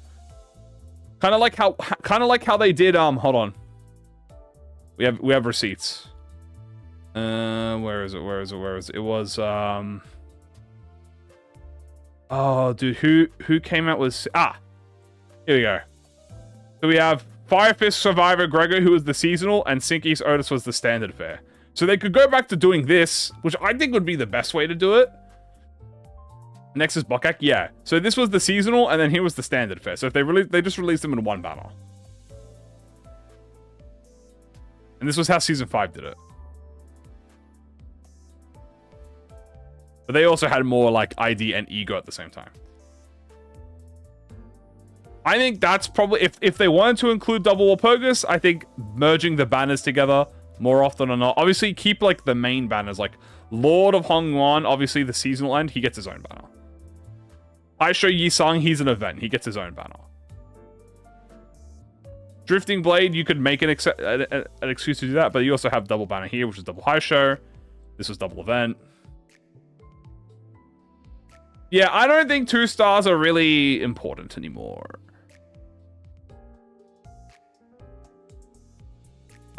Kind of like how they did hold on. We have receipts. Where is it? It was oh dude, who came out with here we go. So we have Fire Fist Survivor Gregor, who was the seasonal, and Sink East Otis was the standard fare. So they could go back to doing this, which I think would be the best way to do it. Next is Bokak, yeah. So this was the seasonal, and then here was the standard fare. So if they just released them in one banner. And this was how Season 5 did it. But they also had more like ID and E.G.O at the same time. I think that's probably, if they wanted to include double Walpurgis, I think merging the banners together more often or not. Obviously, keep like the main banners, like Lord of Hongwan, obviously the seasonal end, he gets his own banner. Aisho Yisang, he's an event, he gets his own banner. Drifting Blade, you could make an excuse to do that, but you also have double banner here, which is double Haisho. This was double event. Yeah, I don't think 2 stars are really important anymore.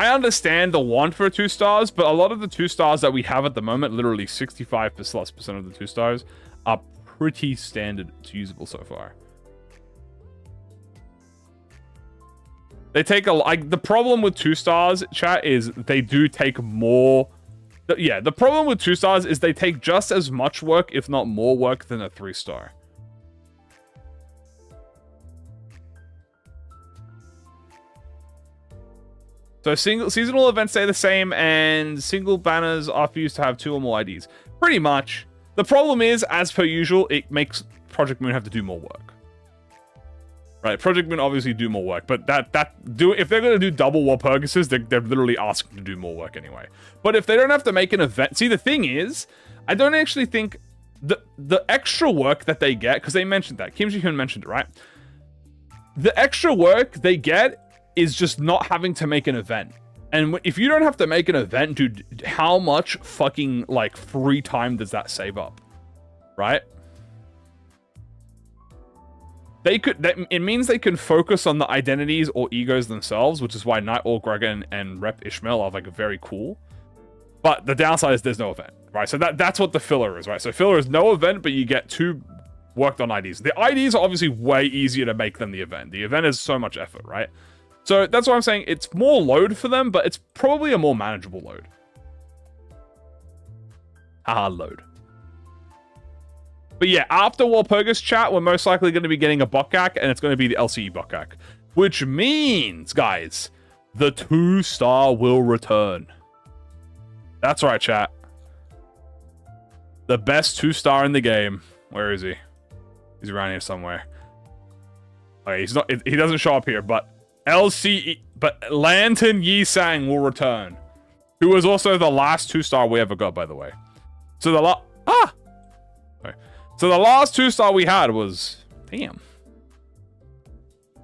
I understand the want for 2 stars, but a lot of the 2 stars that we have at the moment, literally 65%+ of the 2 stars, are pretty standard to usable so far. They take the problem with 2 stars, chat, is they do take more. Yeah, the problem with 2 stars is they take just as much work, if not more work, than a 3-star. So seasonal events stay the same, and single banners are used to have 2 or more IDs. Pretty much. The problem is, as per usual, it makes ProjectMoon have to do more work. Right, ProjectMoon obviously do more work, but if they're going to do double Walpurgises, they're literally asking to do more work anyway. But if they don't have to make an event... See, the thing is, I don't actually think the extra work that they get, because they mentioned that. Kim Ji-hyun mentioned it, right? The extra work they get is just not having to make an event. And if you don't have to make an event, dude, how much fucking, like, free time does that save up? Right? It means they can focus on the identities or egos themselves, which is why Night Orc Gregor and Rep Ishmael are, like, very cool. But the downside is there's no event, right? So that's what the filler is, right? So filler is no event, but you get 2 worked on IDs. The IDs are obviously way easier to make than the event. The event is so much effort, right? So that's why I'm saying it's more load for them, but it's probably a more manageable load. Load. But yeah, after Walpurgis chat, we're most likely going to be getting a Bokak, and it's going to be the LCE Bokak. Which means, guys, the 2-star will return. That's right, chat. The best 2-star in the game. Where is he? He's around here somewhere. Okay, he's not. He doesn't show up here, but LCE, but Lantern Yi Sang will return, who was also the last 2-star we ever got, by the way. So the So the last 2-star we had was, damn,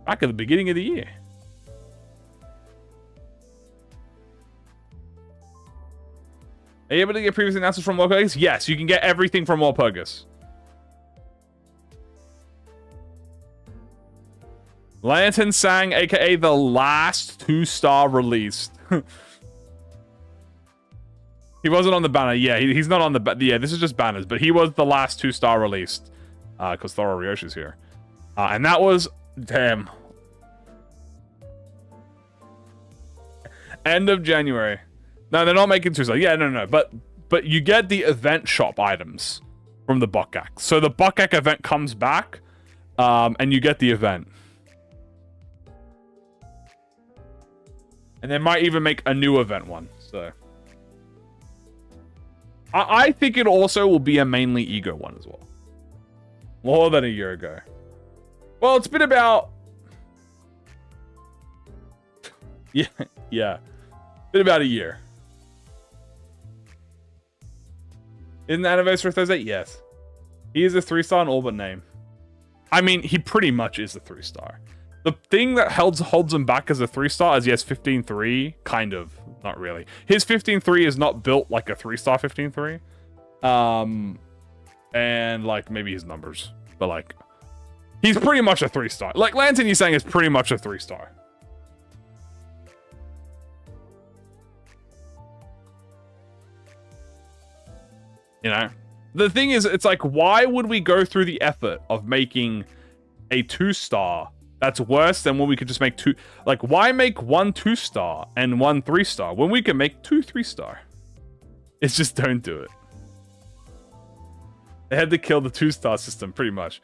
back at the beginning of the year. Are you able to get previous announcements from Walpurgis? Yes, you can get everything from Walpurgis. Lantern Sang, aka the last 2-star released. He wasn't on the banner. Yeah, he's not on the... Yeah, this is just banners. But he was the last 2-star released. Because Thoro Ryoshi's here. And that was... Damn. End of January. No, they're not making 2-star. Yeah, no. But you get the event shop items from the Bukkak. So the Bukkak event comes back. And you get the event. And they might even make a new event one. So... I think it also will be a mainly E.G.O one as well. More than a year ago. Well, it's been about... yeah. Been about a year. Isn't the anniversary Thursday? Yes. He is a 3-star in all but name. I mean, he pretty much is a 3-star. The thing that holds him back as a 3-star is he has 15-3. Kind of. Not really. His 15-3 is not built like a 3-star 15-3. And like maybe his numbers. But like he's pretty much a 3-star. Like Lantern you're saying is pretty much a 3-star. You know? The thing is, it's like, why would we go through the effort of making a 2-star that's worse than when we could just make 2... Like, why make 1 2-star and 1 3-star when we can make 2 3-star? It's just don't do it. They had to kill the 2-star system, pretty much.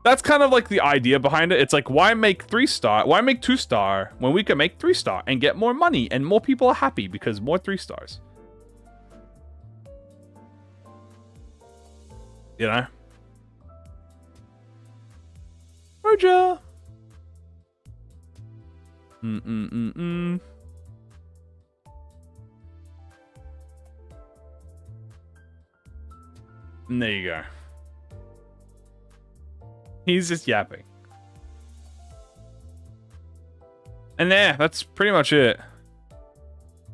That's kind of like the idea behind it. It's like, why make 3-star? Why make 2-star when we can make 3-star and get more money and more people are happy because more 3-stars? You know? Roger! And there you go. He's just yapping. And there, that's pretty much it.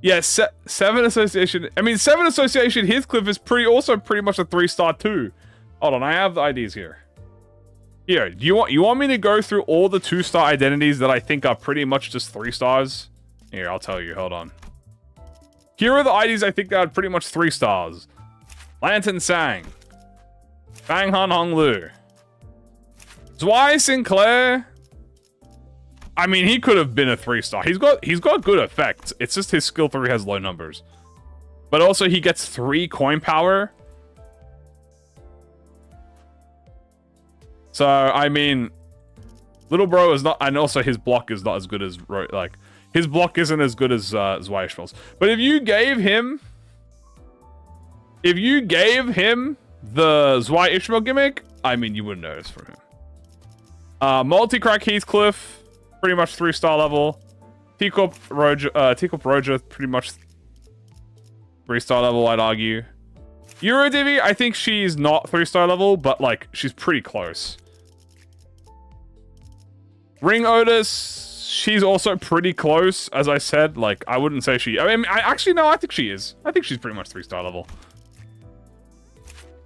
Yeah, 7 Association. I mean, 7 Association Heathcliff is also pretty much a 3-star too. Hold on, I have the IDs here. Here, you want me to go through all the 2-star identities that I think are pretty much just 3-stars? Here, I'll tell you. Hold on. Here are the IDs I think that are pretty much 3 stars. Lantern Sang. Fang Han Hong Lu. Zwei Sinclair. I mean, he could have been a 3-star. He's got good effects. It's just his skill 3 has low numbers. But also he gets 3 coin power. So, I mean, little bro is not, and also his block is not as good as, like, his block isn't as good as Zwei Ishmael's. But if you gave him the Zwei Ishmael gimmick, I mean, you wouldn't notice from him. Multi-crack Heathcliff, pretty much 3-star level. Teacup Roger, pretty much 3-star level, I'd argue. Eurodivi, I think she's not 3-star level, but, like, she's pretty close. Ring Otis, she's also pretty close, as I said. Like, I wouldn't say she... I mean, I think she is. I think she's pretty much 3-star level.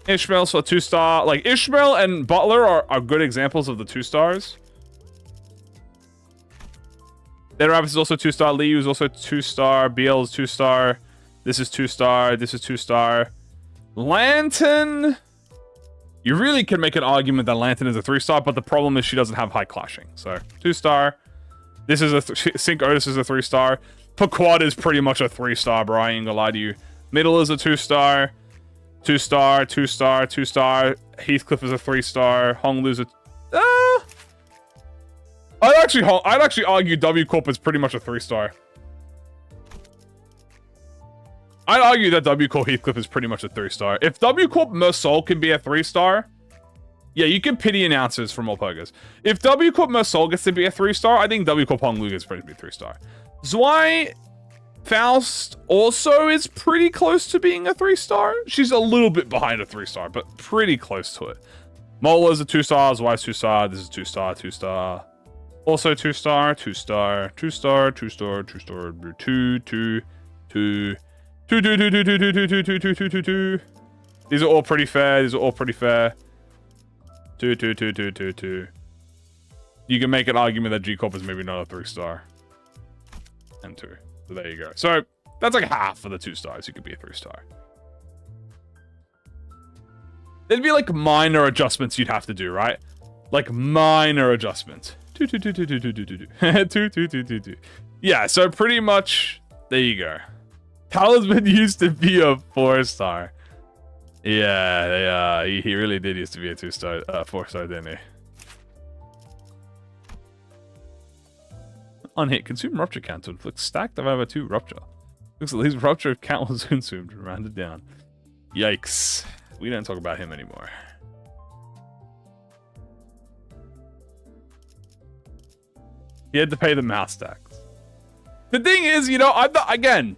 Ishmael's for 2-star. Like, Ishmael and Butler are good examples of the 2-stars. Dead Rabbit is also 2-star. Liu is also 2-star. BL is 2-star. This is 2-star. This is 2-star. Lantern... You really can make an argument that Lantern is a 3-star, but the problem is she doesn't have high clashing. So, 2-star. This is a... Sync Otis is a 3-star. Pequod is pretty much a 3-star, bro. I ain't gonna lie to you. Middle is a 2-star. 2-star, 2-star, 2-star. Heathcliff is a 3-star. Honglu's a... I'd actually argue W Corp is pretty much a 3-star. I'd argue that W Corp Heathcliff is pretty much a 3-star. If W Corp Mersol can be a 3-star, yeah, you can pity announcers from Walpurgis. If W Corp Mersol gets to be a 3-star, I think W Corp Honglu gets to be a 3-star. Zwei Faust also is pretty close to being a 3-star. She's a little bit behind a 3-star, but pretty close to it. Mola's a 2-star, Zwei's 2-star, this is 2-star, 2-star. Also 2-star, 2-star, 2-star, 2-star, 2-star, 2, 2, 2. 2, 2, 2, 2, 2, 2, 2, 2, 2, 2, 2, 2, 2. These are all pretty fair. 2, 2, 2, 2, 2, 2. You can make an argument that G Corp is maybe not a 3-star. And 2. So there you go. So That's like half of the 2 stars. You could be a 3-star. There'd be like minor adjustments you'd have to do, right? Like minor adjustments. Yeah, so pretty much, there you go. Talisman used to be a 4-star. Yeah, he really did used to be a 2-star, 4-star, didn't he? Unhit, consume rupture count to inflict stack divided by 2 rupture. Looks like his rupture count was consumed, rounded down. Yikes. We don't talk about him anymore. He had to pay the mouse tax. The thing is, you know, I'm not, again,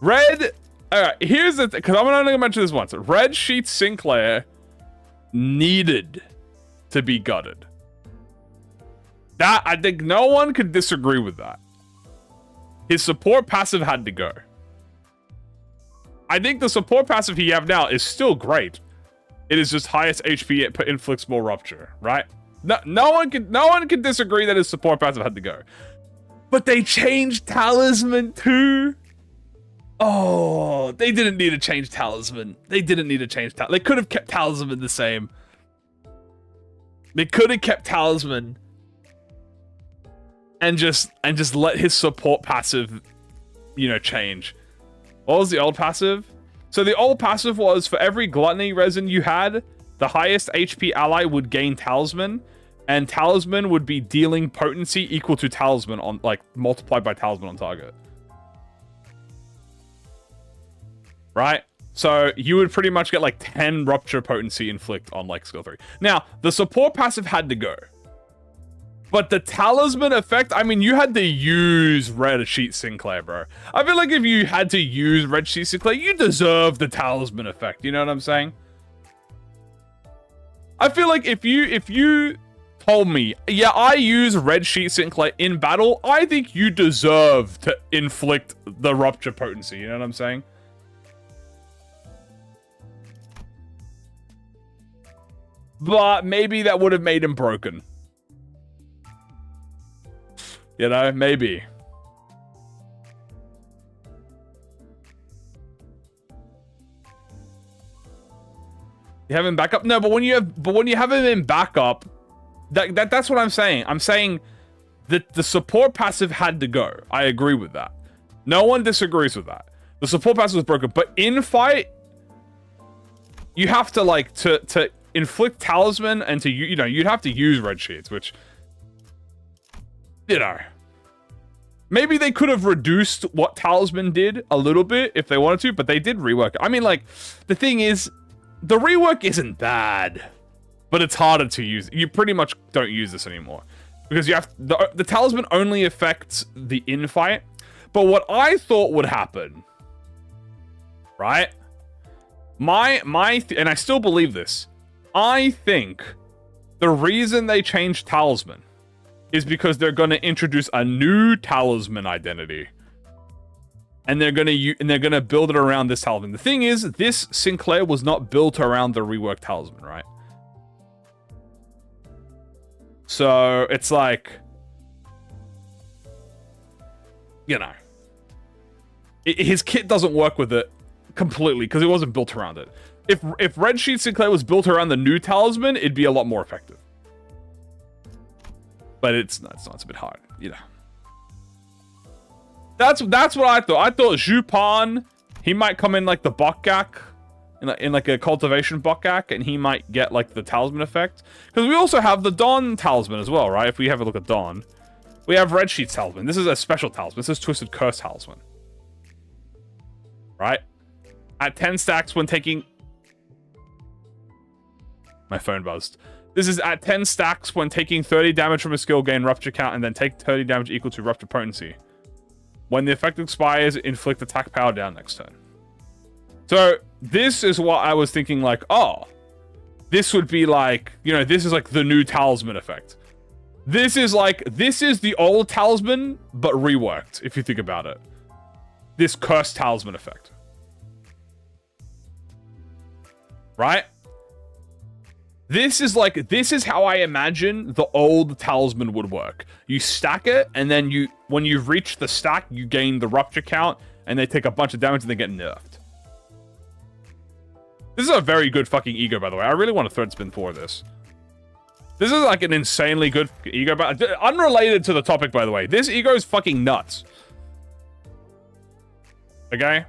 Red, alright, here's the thing, because I'm only going to mention this once. Red Sheet Sinclair needed to be gutted. That, I think no one could disagree with that. His support passive had to go. I think the support passive he have now is still great. It is just highest HP, it inflicts more rupture, right? No one can disagree that his support passive had to go. But they changed Talisman too. Oh, they didn't need to change Talisman. They didn't need to change Talisman. They could have kept Talisman the same. They could have kept Talisman and just let his support passive, you know, change. What was the old passive? So the old passive was for every gluttony resin you had, the highest HP ally would gain Talisman, and Talisman would be dealing potency equal to Talisman on, like, multiplied by Talisman on target. Right? So you would pretty much get like 10 rupture potency inflict on like skill 3. Now, the support passive had to go. But the Talisman effect, I mean, you had to use Red Sheet Sinclair, bro. I feel like if you had to use Red Sheet Sinclair, you deserve the Talisman effect. You know what I'm saying? I feel like if you told me, yeah, I use Red Sheet Sinclair in battle, I think you deserve to inflict the rupture potency. You know what I'm saying? But maybe that would have made him broken. You know, maybe. You have him back up? No, but when you have him in backup, that's what I'm saying. I'm saying that the support passive had to go. I agree with that. No one disagrees with that. The support passive was broken, but in fight, you have to like to inflict Talisman and to, you know, you'd have to use Red Sheets, which, you know, maybe they could have reduced what Talisman did a little bit if they wanted to, but they did rework it. I mean, like, the thing is, the rework isn't bad, but it's harder to use. You pretty much don't use this anymore because you have the Talisman only affects the infight. But what I thought would happen, right? And I still believe this. I think the reason they changed Talisman is because they're going to introduce a new Talisman identity. And they're going to build it around this Talisman. The thing is, this Sinclair was not built around the reworked Talisman, right? So it's like, you know, his kit doesn't work with it completely because it wasn't built around it. If Red Sheet Sinclair was built around the new Talisman, it'd be a lot more effective. But it's not. It's a bit hard, you know. That's what I thought. I thought Jupan, he might come in like the Bokgak, in like a cultivation Bokgak, and he might get like the Talisman effect. Because we also have the Dawn Talisman as well, right? If we have a look at Dawn, we have Red Sheet Talisman. This is a special Talisman. This is Twisted Curse Talisman, right? At 10 stacks when taking... My phone buzzed. This is at 10 stacks when taking 30 damage from a skill, gain rupture count, and then take 30 damage equal to rupture potency. When the effect expires, inflict attack power down next turn. So this is what I was thinking, like, oh, this would be like, you know, this is like the new Talisman effect. This is the old Talisman, but reworked, if you think about it. This cursed Talisman effect. Right? This is how I imagine the old talisman would work. You stack it, and then when you reach the stack, you gain the rupture count, and they take a bunch of damage and they get nerfed. This is a very good fucking E.G.O, by the way. I really want to thread spin for this. This is like an insanely good E.G.O, but unrelated to the topic, by the way. This E.G.O is fucking nuts. Okay?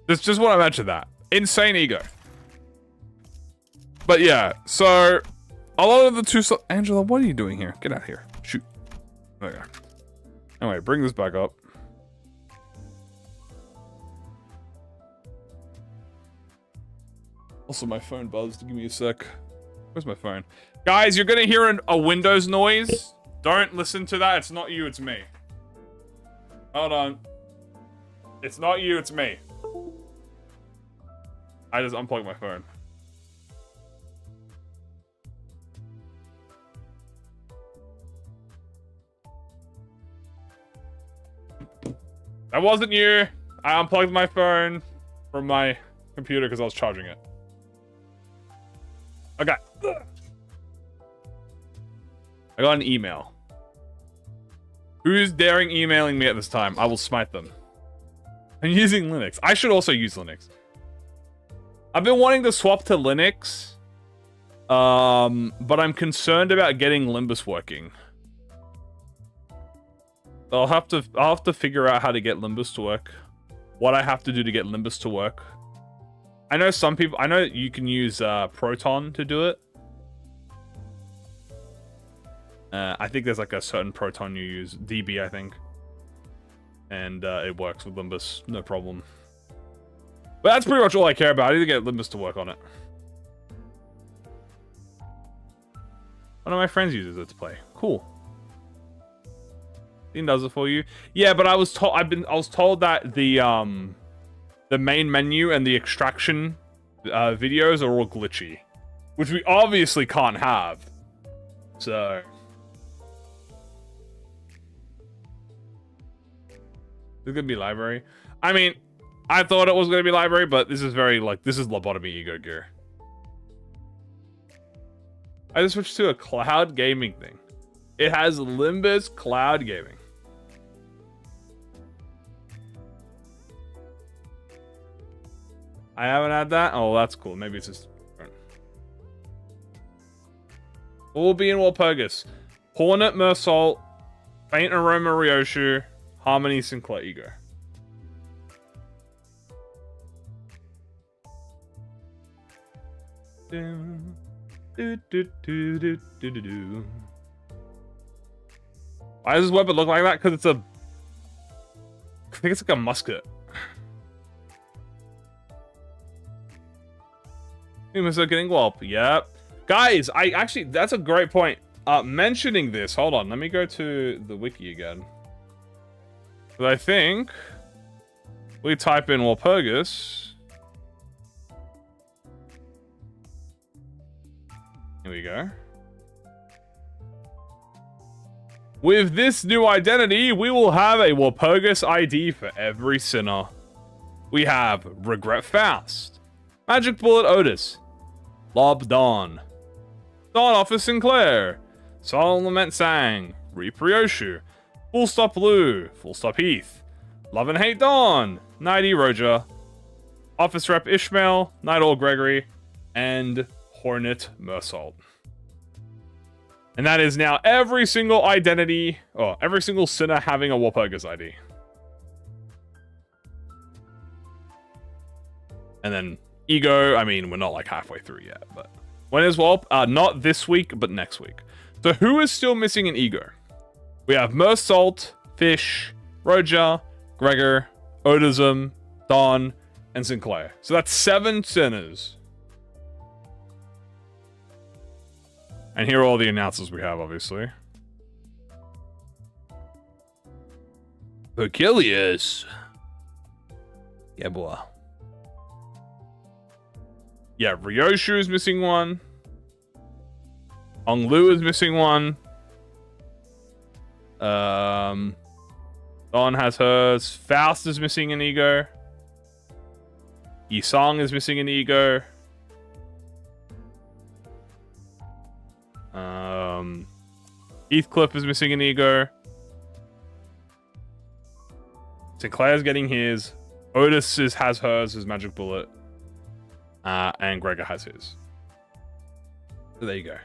That's just what I mentioned that. Insane E.G.O. But yeah, so a lot of the two... Angela, what are you doing here? Get out of here. Shoot. Okay. Anyway, bring this back up. Also, my phone buzzed. Give me a sec. Where's my phone? Guys, you're gonna hear a Windows noise. Don't listen to that. It's not you, it's me. Hold on. It's not you, it's me. I just unplugged my phone. That wasn't you. I unplugged my phone from my computer because I was charging it. Okay. I got an email. Who's daring emailing me at this time? I will smite them. I'm using Linux. I should also use Linux. I've been wanting to swap to Linux, but I'm concerned about getting Limbus working. I'll have to figure out how to get Limbus to work. What I have to do to get Limbus to work. I know you can use Proton to do it. I think there's like a certain Proton you use, DB I think. And it works with Limbus, no problem. But that's pretty much all I care about. I need to get Limbus to work on it. One of my friends uses it to play. Cool. Dean does it for you. Yeah, but I was told that the main menu and the extraction videos are all glitchy, which we obviously can't have. So this is gonna be library. I mean, I thought it was gonna be library, but this is this is lobotomy E.G.O gear. I just switched to a cloud gaming thing. It has Limbus cloud gaming. I haven't had that. Oh, that's cool. Maybe it's just different. All be in Walpurgis. Hornet Mersault, Faint Aroma Ryoshu, Harmony Sinclair E.G.O. Why does this weapon look like that? Because it's I think it's like a musket. Humans are getting Walp. Yep. Guys, that's a great point. Mentioning this, hold on, let me go to the wiki again. But I think we type in Walpurgis. Here we go. With this new identity, we will have a Walpurgis ID for every sinner. We have Regret Faust, Magic Bullet Otis, Lob Dawn, Dawn Office Sinclair, Solemn Lament Sang, Reap Ryoshu, Full Stop Blue, Full Stop Heath, Love and Hate Dawn, Nighty Roger, Office Rep Ishmael, Night Owl Gregory, and Hornet Mersault. And that is now every single identity, or every single sinner having a Walpurgis ID. And then E.G.O, I mean, we're not like halfway through yet, but when is Walp? Not this week, but next week. So who is still missing in E.G.O? We have Mersault, Fish, Roger, Gregor, Odism, Don, and Sinclair. So that's 7 sinners. And here are all the announcers we have, obviously. Achilles. Yeah, boy. Yeah, Ryoshu is missing one. Onglu is missing one. Dawn has hers. Faust is missing an E.G.O. Yi-Song is missing an ego. Heathcliff is missing an ego. Sinclair's getting his. Otis has hers, his magic bullet. And Gregor has his. So there you go.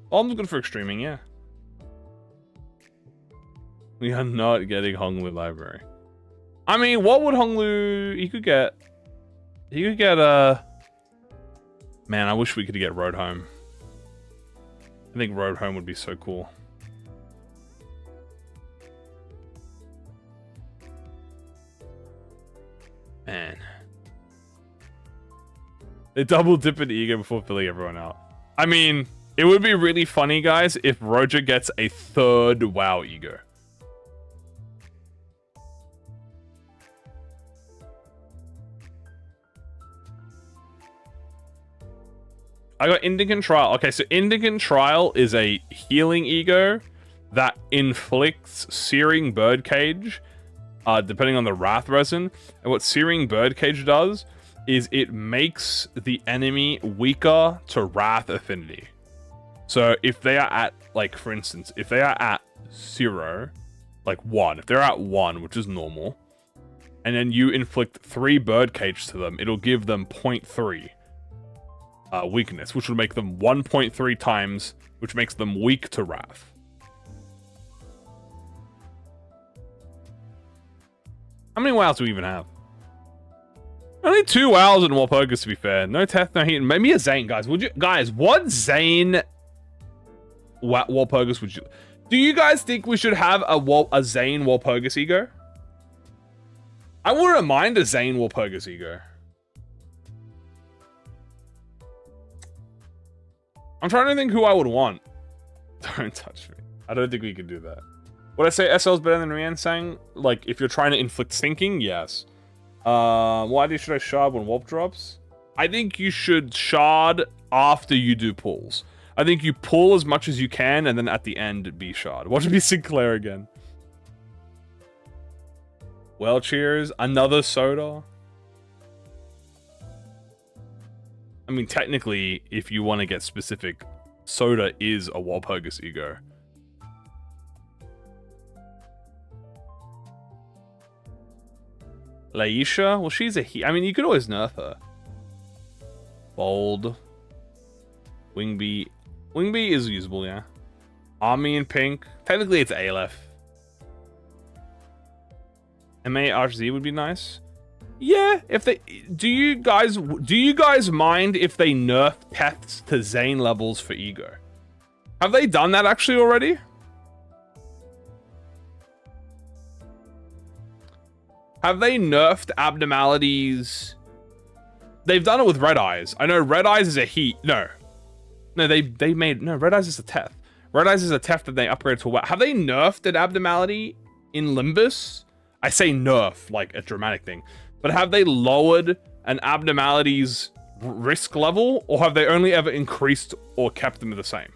Bomb's good for extreming, yeah. We are not getting Honglu Library. I mean, what would Honglu... He could get... Man, I wish we could get Road Home. I think Road Home would be so cool. Man. They double dip an ego before filling everyone out. I mean, it would be really funny, guys, if Roger gets a third WoW ego. I got Indican Trial. Okay, so Indican Trial is a healing ego that inflicts Searing Birdcage, depending on the Wrath Resin. And what Searing Birdcage does is it makes the enemy weaker to Wrath Affinity. So if they are at, like, for instance, if they are at 0, like 1, if they're at 1, which is normal, and then you inflict 3 Birdcage to them, it'll give them 0.3. Weakness, which would make them 1.3 times, which makes them weak to Wrath. How many wows do we even have? Only 2 wows in Walpurgis, to be fair. No Teth, no Heat. Maybe a Zane, guys. Would you guys? What Zane Walpurgis would you? Do you guys think we should have a Zane Walpurgis ego? I wouldn't mind a Zane Walpurgis ego. I'm trying to think who I would want. Don't touch me. I don't think we can do that. Would I say SL's better than Riansang? Like, if you're trying to inflict sinking, yes. Why should I shard when Warp drops? I think you should shard after you do pulls. I think you pull as much as you can, and then at the end, be shard. Watch it be Sinclair again. Well, cheers. Another soda. I mean, technically, if you want to get specific, Soda is a Walpurgis ego. Laisha? Well, she's a I mean, you could always nerf her. Bold. Wingbee. Wingbee is usable, yeah. Army in pink. Technically, it's Aleph. MA RZ would be nice. Yeah, if they do you guys mind if they nerf Teths to Zane levels for ego? Have they done that actually already? Have they nerfed abnormalities? They've done it with Red Eyes. I know Red Eyes is a heat. No, they made Red Eyes is a Teth. Red Eyes is a Teth that they upgraded to a WoW. Have they nerfed an abnormality in Limbus? I say nerf like a dramatic thing. But have they lowered an abnormality's risk level, or have they only ever increased or kept them the same?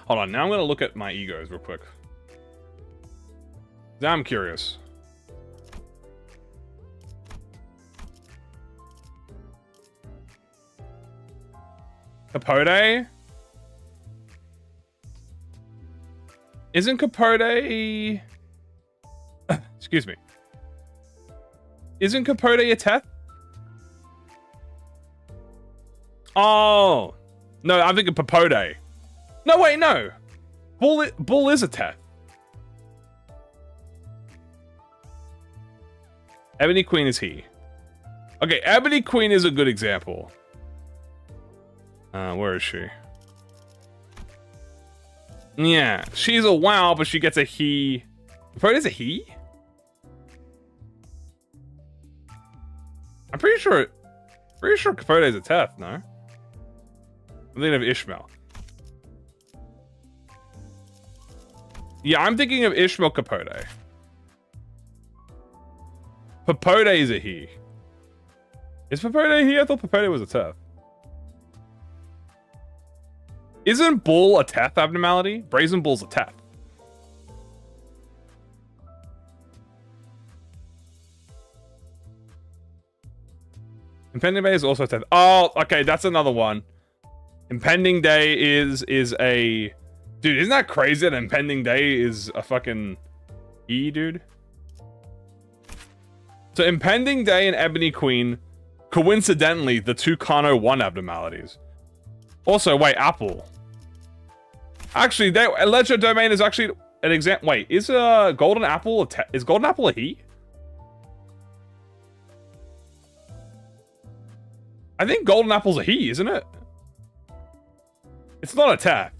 Hold on, now I'm going to look at my egos real quick. Now I'm curious. Capote? Isn't Capote... Excuse me. Isn't Capote a Teth? Oh. No, I'm thinking Papote. No, wait, no. Bull is a Teth. Ebony Queen is he. Okay, Ebony Queen is a good example. Where is she? Yeah, she's a WoW, but she gets a he. Capote's a he? I'm pretty sure Capote is a Teth, no? I'm thinking of Ishmael. Yeah, I'm thinking of Ishmael Capote. Papote is a he. Is Papote a he? I thought Papote was a Teth. Isn't Bull a Teth abnormality? Brazen Bull's a Teth. Impending Day is also a 10th. Oh, okay, that's another one. Impending Day is a... Dude, isn't that crazy that Impending Day is a fucking E, dude? So Impending Day and Ebony Queen, coincidentally, the two Kano 1 abnormalities. Also, wait, Apple. Actually, Ledger Domain is actually an example. Wait, is Golden Apple is Golden Apple a he? I think Golden Apple's a he, isn't it? It's not a teth.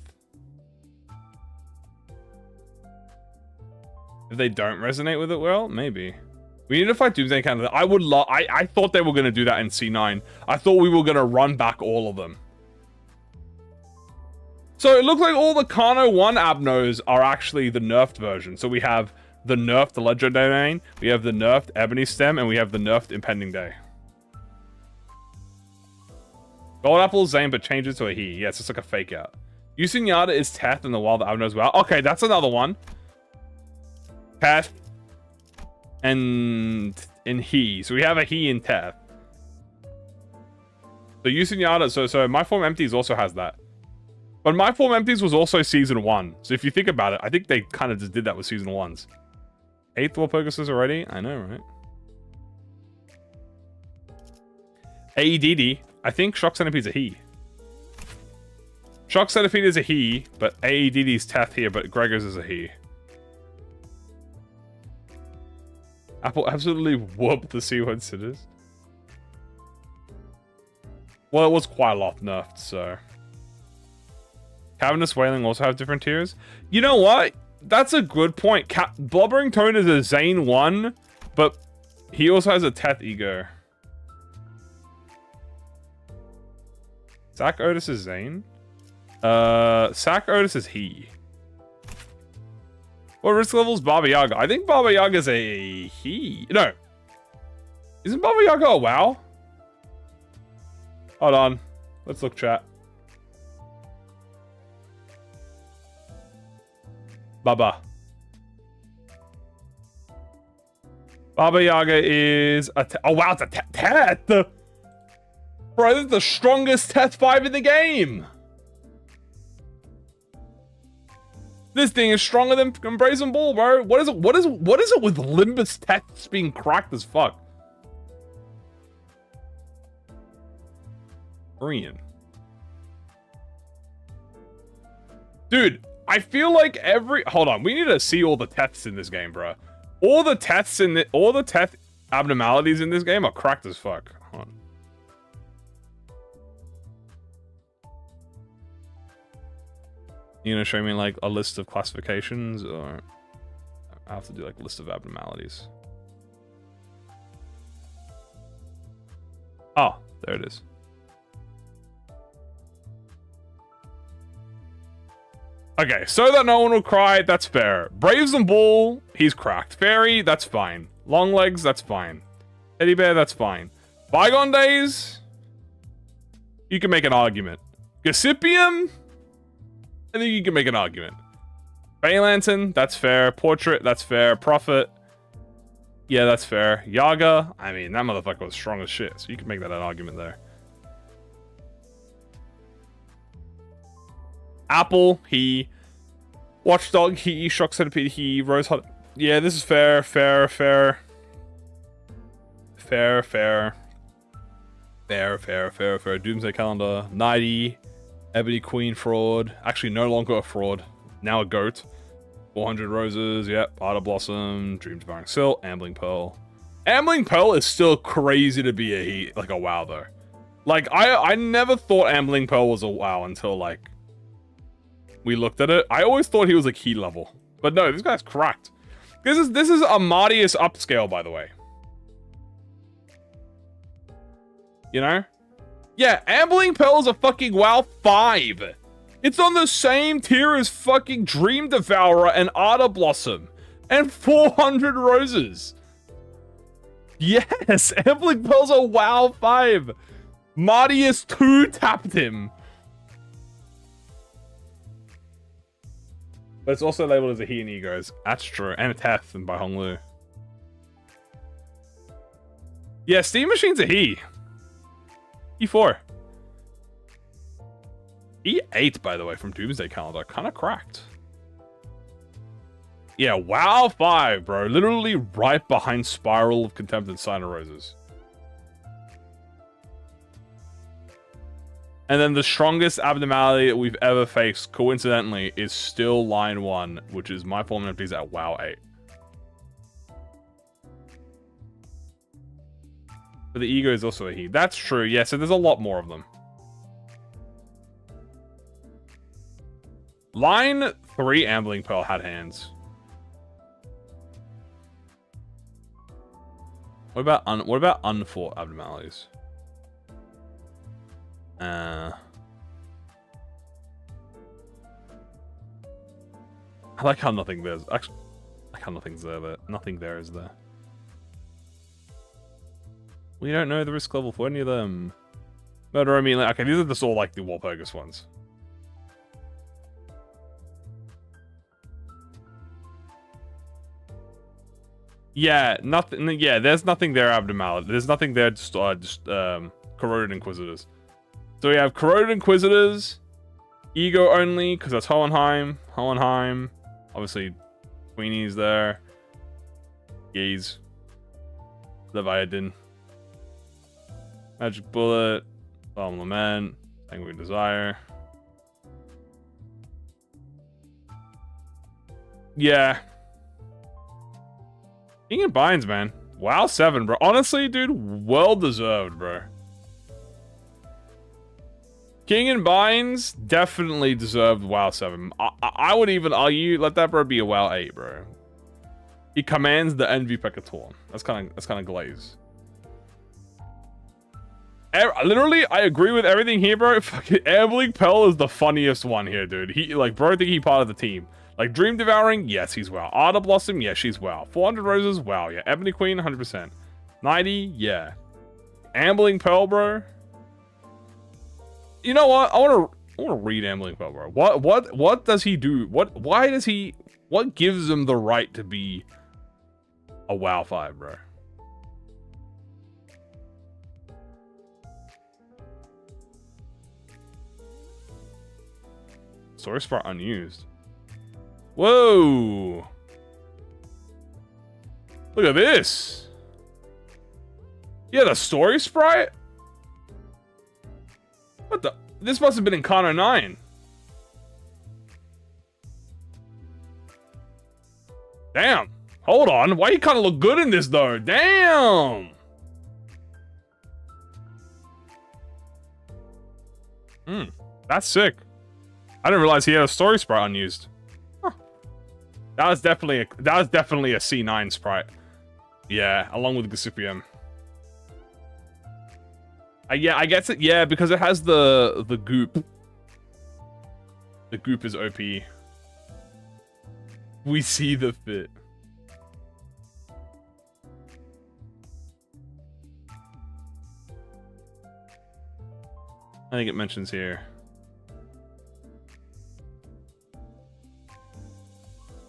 If they don't resonate with it well, maybe. We need to fight Doomsday Canada. I would love... I thought they were going to do that in C9. I thought we were going to run back all of them. So it looks like all the Kano 1 Abnos are actually the nerfed version. So we have the nerfed Ledger Domain, we have the nerfed Ebony Stem, and we have the nerfed Impending Day. Gold Apple is Zane, but changes to a he. Yeah, it's just like a fake out. Yusin Yada is Teth and the Wild Abnos well. Okay, that's another one. Teth and he. So we have a he in Teth. So Yusin Yada, so My Form Empties also has that. But My Form Empties was also Season 1. So if you think about it, I think they kind of just did that with Season 1s. 8th Walpurgis already? I know, right? AEDD. I think Shock Centipede's a he. Shock Centipede is a he, but AEDD's Teth here, but Gregor's is a he. Apple absolutely whooped the C1 sitters. Well, it was quite a lot nerfed, so... Cavernous Wailing also have different tiers? You know what? That's a good point. Blubbering Tone is a Zane 1, but he also has a Teth E.G.O. Zach Otis is Zane? Zach Otis is he. What risk level is Baba Yaga? I think Baba Yaga is a he. No. Isn't Baba Yaga a WoW? Hold on. Let's look, chat. Baba. Baba Yaga is a... Oh, wow, it's a Teth! Bro, this is the strongest Teth 5 in the game! This thing is stronger than Brazen Bull, bro. What is it with Limbus Teths being cracked as fuck? Korean. Dude, I feel like hold on, we need to see all the Teths in this game, bro. All the Teth abnormalities in this game are cracked as fuck. Hold on. You gonna show me like a list of classifications, or I have to do like a list of abnormalities? Oh, there it is. Okay, so that no one will cry, that's fair. Braves and Bull, he's cracked. Fairy, that's fine. Long Legs, that's fine. Teddy Bear, that's fine. Bygone Days, you can make an argument. Gossipium, I think you can make an argument. Bay Lantern, that's fair. Portrait, that's fair. Prophet, yeah, that's fair. Yaga, I mean, that motherfucker was strong as shit, so you can make that an argument there. Apple, he. Watchdog, he. Shock Centipede, he. Rose Hot. Yeah, this is fair. Doomsday Calendar, Nighty, Ebony Queen fraud. Actually, no longer a fraud. Now a goat. 400 Roses, yep. Ardor Blossom, Dream Devouring Silt, Ambling Pearl. Ambling Pearl is still crazy to be a WoW though. Like, I never thought Ambling Pearl was a WoW until like we looked at it. I always thought he was a key level. But no, this guy's cracked. This is a Martius upscale, by the way. You know? Yeah, Ambling Pearl is a fucking WoW 5. It's on the same tier as fucking Dream Devourer and Ardor Blossom. And 400 Roses. Yes, Ambling Pearl's a WoW 5. Martius 2 tapped him. But it's also labeled as a he and E.G.Os. That's true. And a Teth and by Honglu. Yeah, Steam Machine's a he. E4. E8, by the way, from Doomsday Calendar. Kind of cracked. Yeah, WoW 5, bro. Literally right behind Spiral of Contempt and Sign of Roses. And then the strongest abnormality that we've ever faced, coincidentally, is still line 1, which is my form empties at WoW 8. But the E.G.O is also a he. That's true, yeah, so there's a lot more of them. Line 3 Ambling Pearl had hands. What about unfought abnormalities? I like how nothing there's actually I like how nothing's there, but nothing there is there. We don't know the risk level for any of them. Murder, I mean, like, okay, these are just all like the Walpurgis ones. Yeah, nothing. Yeah, there's nothing there abnormality. There's nothing there. Just corroded inquisitors. So we have corroded inquisitors, E.G.O only because that's Hohenheim. Hohenheim, obviously, Queenie's there. Gaze, Leviathan, Magic Bullet, Solemn Lament, Sanguine Desire. Yeah. King and Binds, man. WoW 7, bro. Honestly, dude, well deserved, bro. King and Binds definitely deserved WoW 7. I would even argue, let that bro be a WoW 8, bro. He commands the Envy Peccatorn. That's kind of glaze. Literally, I agree with everything here, bro. Fucking Ambling Pearl is the funniest one here, dude. He, like, bro, I think he's part of the team. Like, Dream Devouring, yes, he's WoW. Ardor Blossom, yeah, she's WoW. 400 Roses, WoW, yeah. Ebony Queen, 100%. 90, yeah. Ambling Pearl, bro. You know what? I want to read Ambling Pearl, bro. What does he do? What gives him the right to be a WoW 5, bro? Story Sprite unused. Whoa! Look at this! Yeah, the Story Sprite? What the? This must have been in Kano 9. Damn. Hold on. Why you kind of look good in this, though? Damn! That's sick. I didn't realize he had a Story Sprite unused. Huh. That was definitely a C9 sprite. Yeah, along with Gossipium. Yeah, I guess it. Yeah, because it has the goop. The goop is OP. We see the fit. I think it mentions here.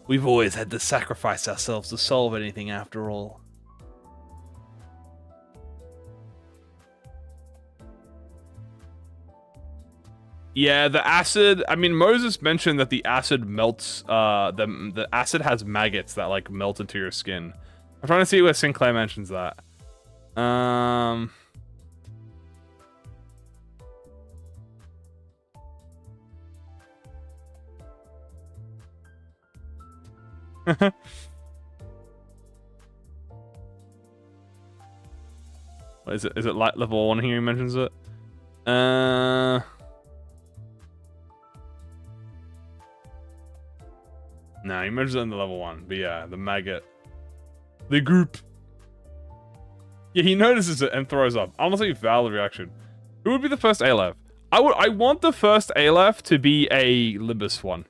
We've always had to sacrifice ourselves to solve anything after all. Yeah, the acid, I mean, Moses mentioned that the acid melts, the acid has maggots that, like, melt into your skin. I'm trying to see where Sinclair mentions that. What is it? Is it light level 1 here? He mentions it. No, he mentions it in the level 1. But yeah, the maggot, the goop. Yeah, he notices it and throws up. Honestly, valid reaction. Who would be the first Aleph? I want the first Aleph to be a Limbus one.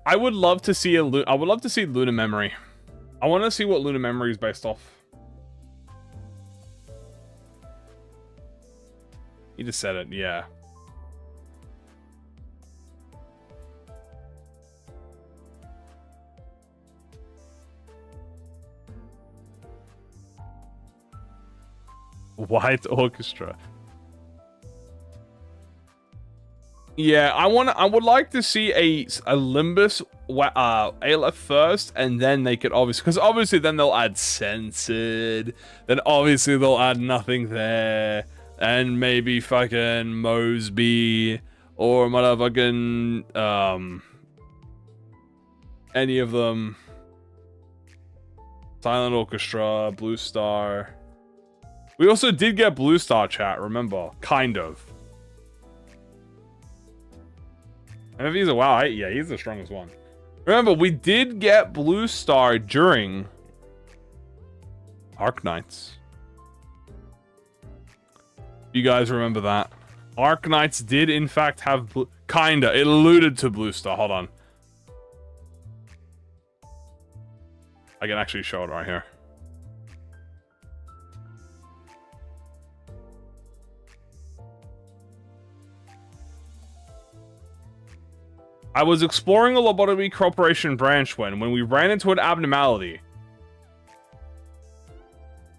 I would love to see Luna Memory. I want to see what Luna Memory is based off. He just said it, yeah. White Orchestra. Yeah, I would like to see a Limbus ALF first, and then they could obviously, because obviously then they'll add Censored, then obviously they'll add Nothing There, and maybe fucking Mosby, or motherfucking, any of them. Silent Orchestra, Blue Star. We also did get Blue Star, chat, remember? Kind of. And if he's a WoW, yeah, he's the strongest one. Remember, we did get Blue Star during Arc Knights. You guys remember that? Arc Knights did, in fact, have kinda. It alluded to Blue Star. Hold on. I can actually show it right here. I was exploring a Lobotomy Corporation branch when we ran into an abnormality.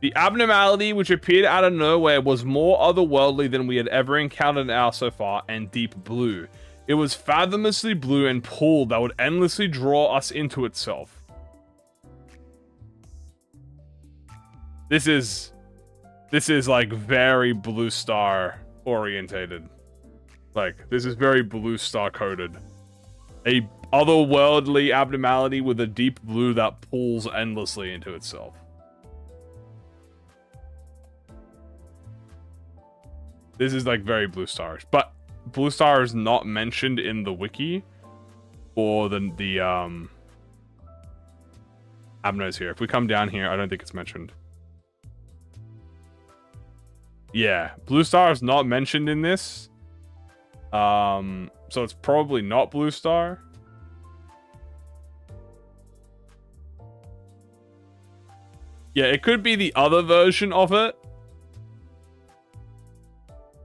The abnormality, which appeared out of nowhere, was more otherworldly than we had ever encountered now so far, and deep blue. It was fathomlessly blue and pulled that would endlessly draw us into itself. This is like very Blue Star orientated. Like, this is very Blue Star coded. A otherworldly abnormality with a deep blue that pulls endlessly into itself. This is like very Blue Starish, but Blue Star is not mentioned in the wiki or the Abnos here. If we come down here, I don't think it's mentioned. Yeah, Blue Star is not mentioned in this. So it's probably not Blue Star. Yeah, it could be the other version of it.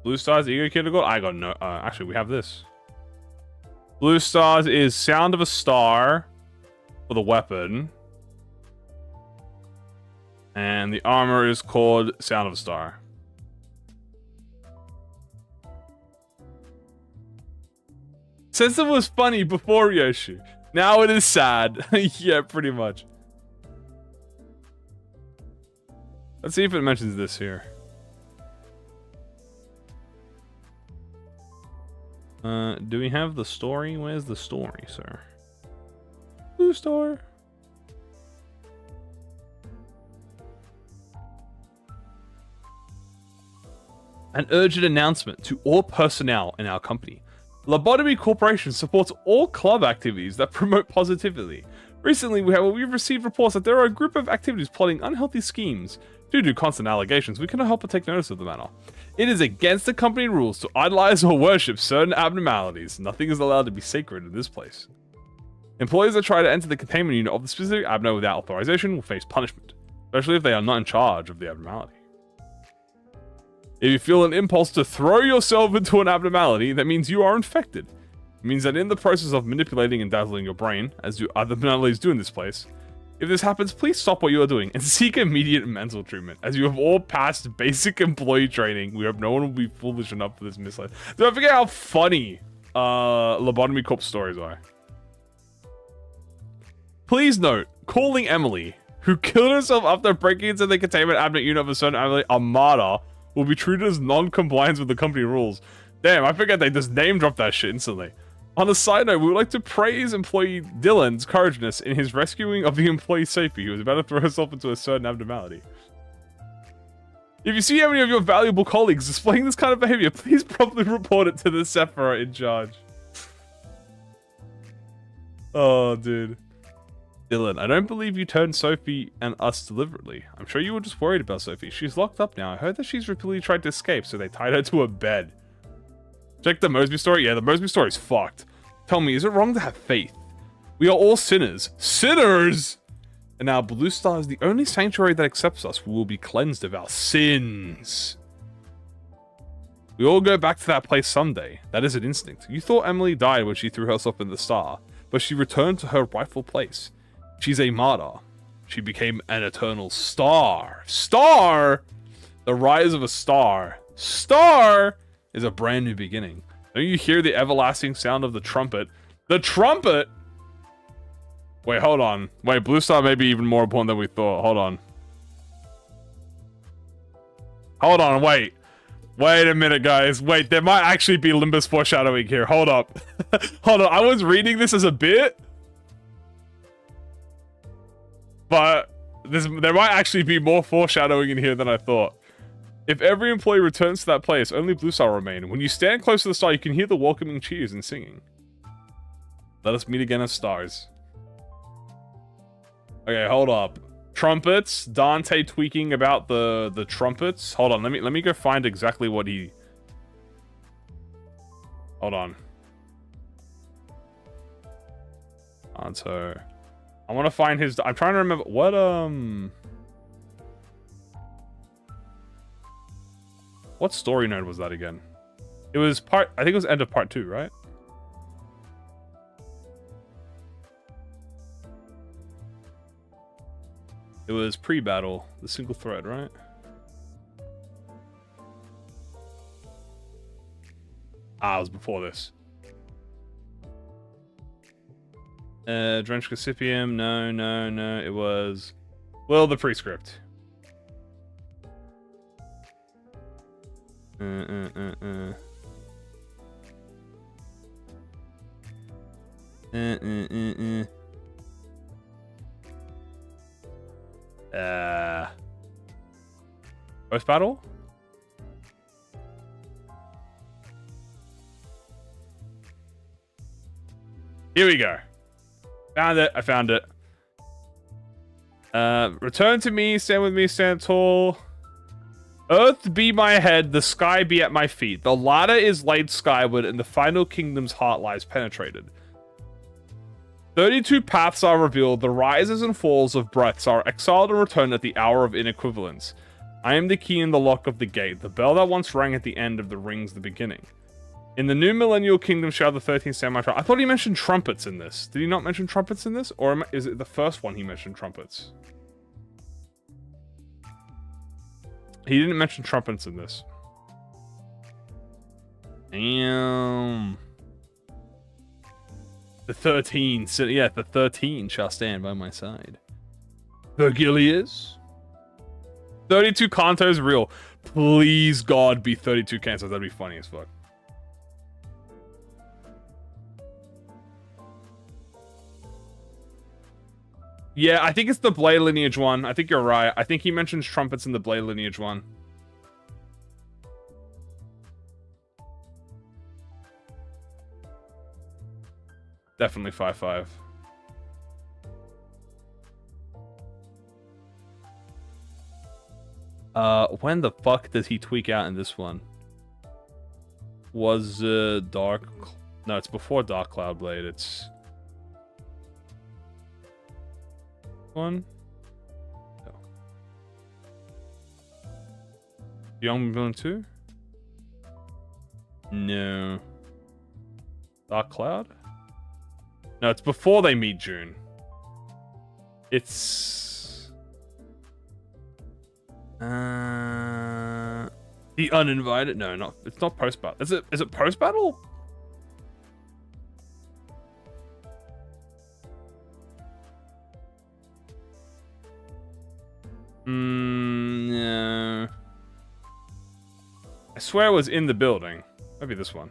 Blue Star's E.G.O Kid of Gold? I got no... actually, we have this. Blue Stars is Sound of a Star for the weapon. And the armor is called Sound of a Star. Since it was funny before Yoshi, now it is sad. Yeah, pretty much. Let's see if it mentions this here. Do we have the story? Where's the story, sir? Blue Star. An urgent announcement to all personnel in our company. Lobotomy Corporation supports all club activities that promote positivity. Recently, we've received reports that there are a group of activities plotting unhealthy schemes. Due to constant allegations, we cannot help but take notice of the matter. It is against the company rules to idolize or worship certain abnormalities. Nothing is allowed to be sacred in this place. Employees that try to enter the containment unit of the specific abno without authorization will face punishment, especially if they are not in charge of the abnormality. If you feel an impulse to throw yourself into an abnormality, that means you are infected. It means that in the process of manipulating and dazzling your brain, as do other abnormalities do in this place, if this happens, please stop what you are doing and seek immediate mental treatment. As you have all passed basic employee training, we hope no one will be foolish enough for this mislead. Don't forget how funny Lobotomy Corp stories are. Please note, calling Emily, who killed herself after breaking into the containment abnet unit of a certain Emily, a martyr, will be treated as non-compliance with the company rules. Damn, I forget they just name-dropped that shit instantly. On a side note, we would like to praise employee Dylan's courageousness in his rescuing of the employee Sophie, who was about to throw herself into a certain abnormality. If you see any of your valuable colleagues displaying this kind of behavior, please promptly report it to the Sephira in charge. Oh, dude. Dylan, I don't believe you turned Sophie and us deliberately. I'm sure you were just worried about Sophie. She's locked up now. I heard that she's repeatedly tried to escape, so they tied her to a bed. Check the Mosby story? Yeah, the Mosby story's fucked. Tell me, is it wrong to have faith? We are all sinners. Sinners! And now Blue Star is the only sanctuary that accepts us. We will be cleansed of our sins. We all go back to that place someday. That is an instinct. You thought Emily died when she threw herself in the star, but she returned to her rightful place. She's a martyr. She became an eternal star. Star? The rise of a star. Star is a brand new beginning. Don't you hear the everlasting sound of the trumpet? The trumpet? Wait, hold on. Wait, Blue Star may be even more important than we thought. Hold on. Hold on, wait. Wait a minute, guys. Wait, there might actually be Limbus foreshadowing here. Hold up. Hold on, I was reading this as a bit. But there might actually be more foreshadowing in here than I thought. If every employee returns to that place, only Blue Star will remain. When you stand close to the star, you can hear the welcoming cheers and singing. Let us meet again as stars. Okay, hold up. Trumpets. Dante tweaking about the trumpets. Hold on, let me go find exactly what he... Hold on. Dante. I want to find his... I'm trying to remember... What, What story node was that again? It was part... I think it was end of part 2, right? It was pre-battle. The single thread, right? Ah, it was before this. Drench Cassipium. No. It was... Well, the prescript. Post battle? Here we go. Found it. I found it. Return to me, stand with me, stand tall. Earth be my head, the sky be at my feet. The ladder is laid skyward, and the final kingdom's heart lies penetrated. 32 paths are revealed, the rises and falls of breaths are exiled and returned at the hour of inequivalence. I am the key in the lock of the gate, the bell that once rang at the end of the rings the beginning. In the new millennial kingdom shall the 13th samurai... I thought he mentioned trumpets in this. Did he not mention trumpets in this? Or is it the first one he mentioned trumpets? He didn't mention trumpets in this. Damn. The 13. So, yeah, the 13 shall stand by my side. Virgilius. 32 Kantos real. Please, God, be 32 Kantos. That'd be funny as fuck. Yeah, I think it's the Blade lineage one. I think you're right. I think he mentions trumpets in the Blade lineage one. Definitely 5-5. When the fuck does he tweak out in this one? Was Dark... No, it's before Dark Cloud Blade. It's... one? No. Young Villain 2? No. Dark Cloud? No, it's before they meet June. It's... The Uninvited? No, not... It's not post-battle. Is it post-battle? No. I swear it was in the building. Maybe this one.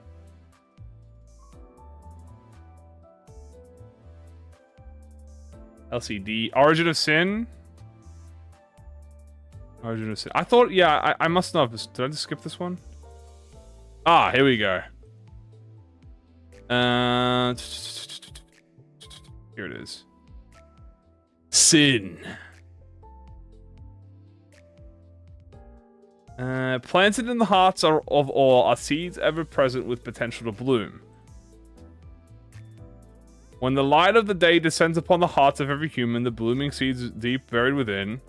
LCD. Origin of Sin? Origin of Sin. I thought, yeah, I must not have... Did I just skip this one? Ah, here we go. Here it is. Sin. Planted in the hearts of all are seeds ever present with potential to bloom. When the light of the day descends upon the hearts of every human, the blooming seeds deep buried within.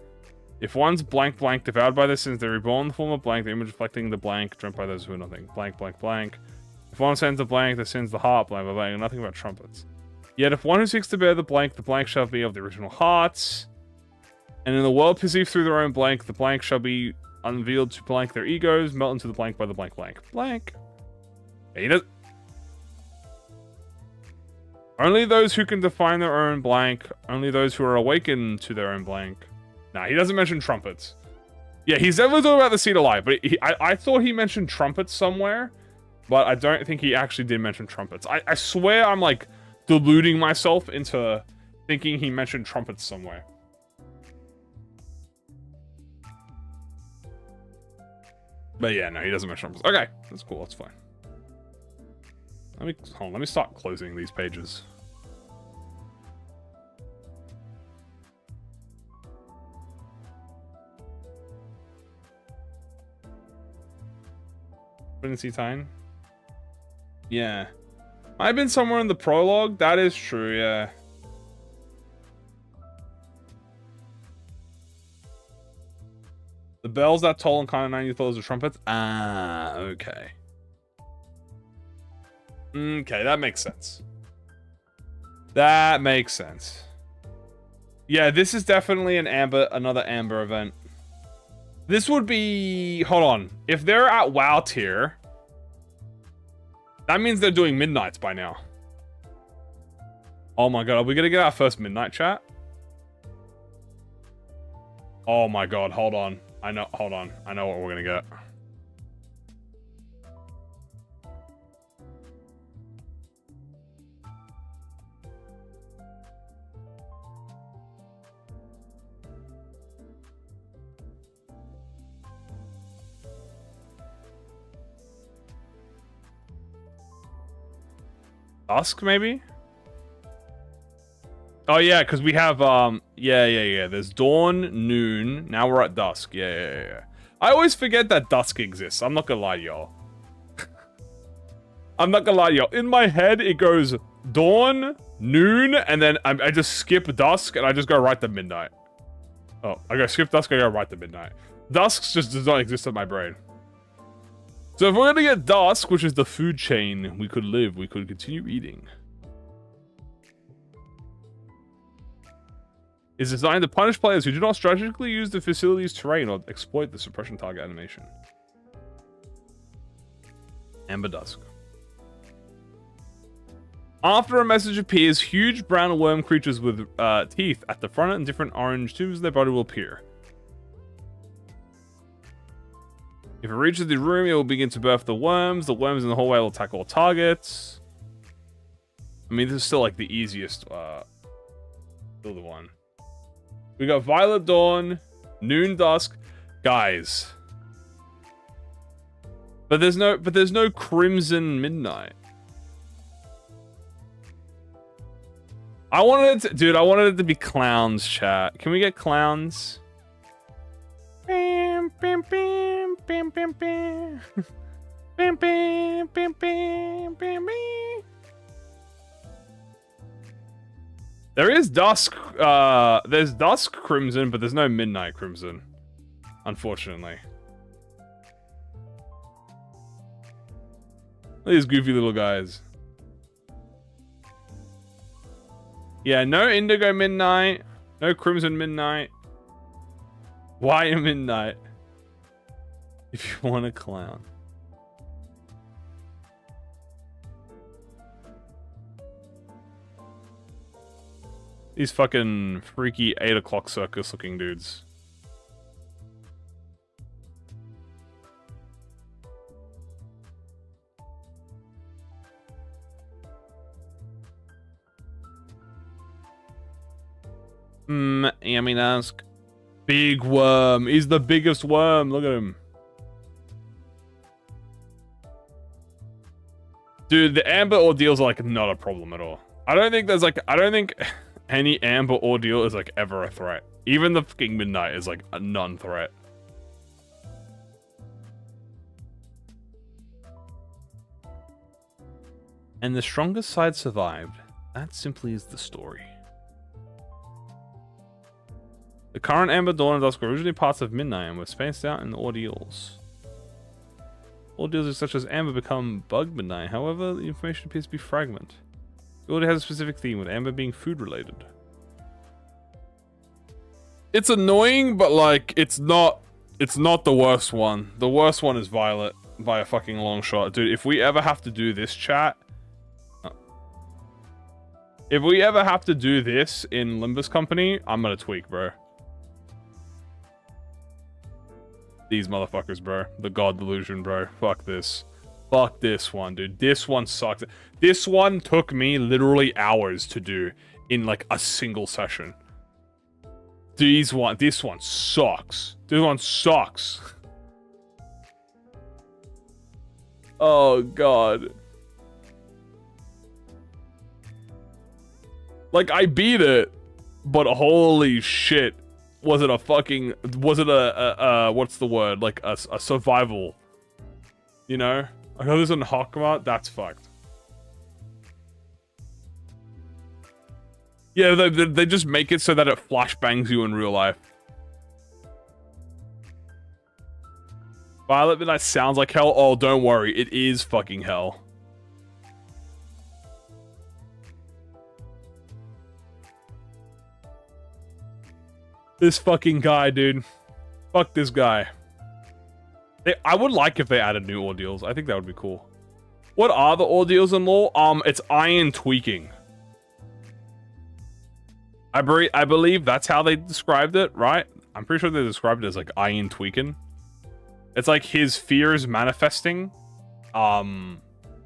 If one's blank devoured by their sins, they're reborn in the form of blank, the image reflecting the blank, dreamt by those who are nothing. Blank. If one sends a blank, their sins the heart, blank, nothing about trumpets. Yet if one who seeks to bear the blank shall be of the original hearts. And in the world perceived through their own blank, the blank shall be unveiled to blank their egos, melt into the blank by the blank blank. Blank. He does. Only those who can define their own blank. Only those who are awakened to their own blank. Nah, he doesn't mention trumpets. Yeah, he's definitely talking about the seed of life, but I thought he mentioned trumpets somewhere, but I don't think he actually did mention trumpets. I swear I'm like deluding myself into thinking he mentioned trumpets somewhere. But yeah, no, he doesn't mention trumpets. Okay, that's cool, that's fine. Let me start closing these pages. Couldn't see time. Yeah. I've been somewhere in the prologue. That is true, yeah. The bells that toll and kind of 90 thoughts of trumpets. Ah, okay. Okay, that makes sense. That makes sense. Yeah, this is definitely another Amber event. This would be... Hold on. If they're at WoW tier, that means they're doing Midnights by now. Oh my god, are we gonna get our first Midnight chat? Oh my god, hold on. Hold on. I know what we're gonna get. Dusk, maybe? Oh, yeah, because we have, yeah. There's dawn, noon. Now we're at dusk. Yeah. I always forget that dusk exists. I'm not gonna lie to y'all. I'm not gonna lie to y'all. In my head, it goes dawn, noon, and then I just skip dusk, and I just go right to midnight. Oh, I go skip dusk, I go right to midnight. Dusk just does not exist in my brain. So if we're gonna get dusk, which is the food chain we could live, we could continue eating. Is designed to punish players who do not strategically use the facility's terrain or exploit the suppression target animation. Amber Dusk. After a message appears, huge brown worm creatures with teeth at the front and different orange tubes in their body will appear. If it reaches the room, it will begin to birth the worms. The worms in the hallway will attack all targets. I mean, this is still like the easiest, still the one. We got Violet Dawn, Noon Dusk, guys. But there's no Crimson Midnight. I wanted it to be clowns, chat. Can we get clowns? Bam, bam, bam, bam, bam, bam. Bam, bam, bam, bam, bam, bam. There is Dusk, there's Dusk Crimson, but there's no Midnight Crimson. Unfortunately. Look at these goofy little guys. Yeah, no Indigo Midnight. No Crimson Midnight. Why a Midnight? If you want a clown. These fucking freaky 8 o'clock circus looking dudes. Yummy Dusk. Big worm. He's the biggest worm. Look at him. Dude, the Amber Ordeals are like not a problem at all. I don't think any Amber Ordeal is like ever a threat. Even the fucking Midnight is like a non-threat. And the strongest side survived. That simply is the story. The current Amber, Dawn, and Dusk were originally parts of Midnight and were spaced out in the Ordeals. Ordeals such as Amber become Bug Midnight, however, the information appears to be fragment. The order has a specific theme, with Amber being food-related. It's annoying, but like, it's not It's not the worst one. The worst one is Violet by a fucking long shot. Dude, if we ever have to do this, chat... If we ever have to do this in Limbus Company, I'm gonna tweak, bro. These motherfuckers, bro. The God Delusion, bro. Fuck this. Fuck this one, dude. This one sucks. This one took me literally hours to do in like a single session. This one sucks. This one sucks. Oh, God. Like, I beat it, but holy shit. Was it a fucking... Was it what's the word? Like, a survival. You know? I know this on Hakama, that's fucked. Yeah, they just make it so that it flashbangs you in real life. Violet Midnight sounds like hell. Oh, don't worry. It is fucking hell. This fucking guy, dude. Fuck this guy. I would like if they added new ordeals. I think that would be cool. What are the ordeals in lore? It's iron tweaking. I believe that's how they described it, right? I'm pretty sure they described it as like iron tweaking. It's like his fears manifesting in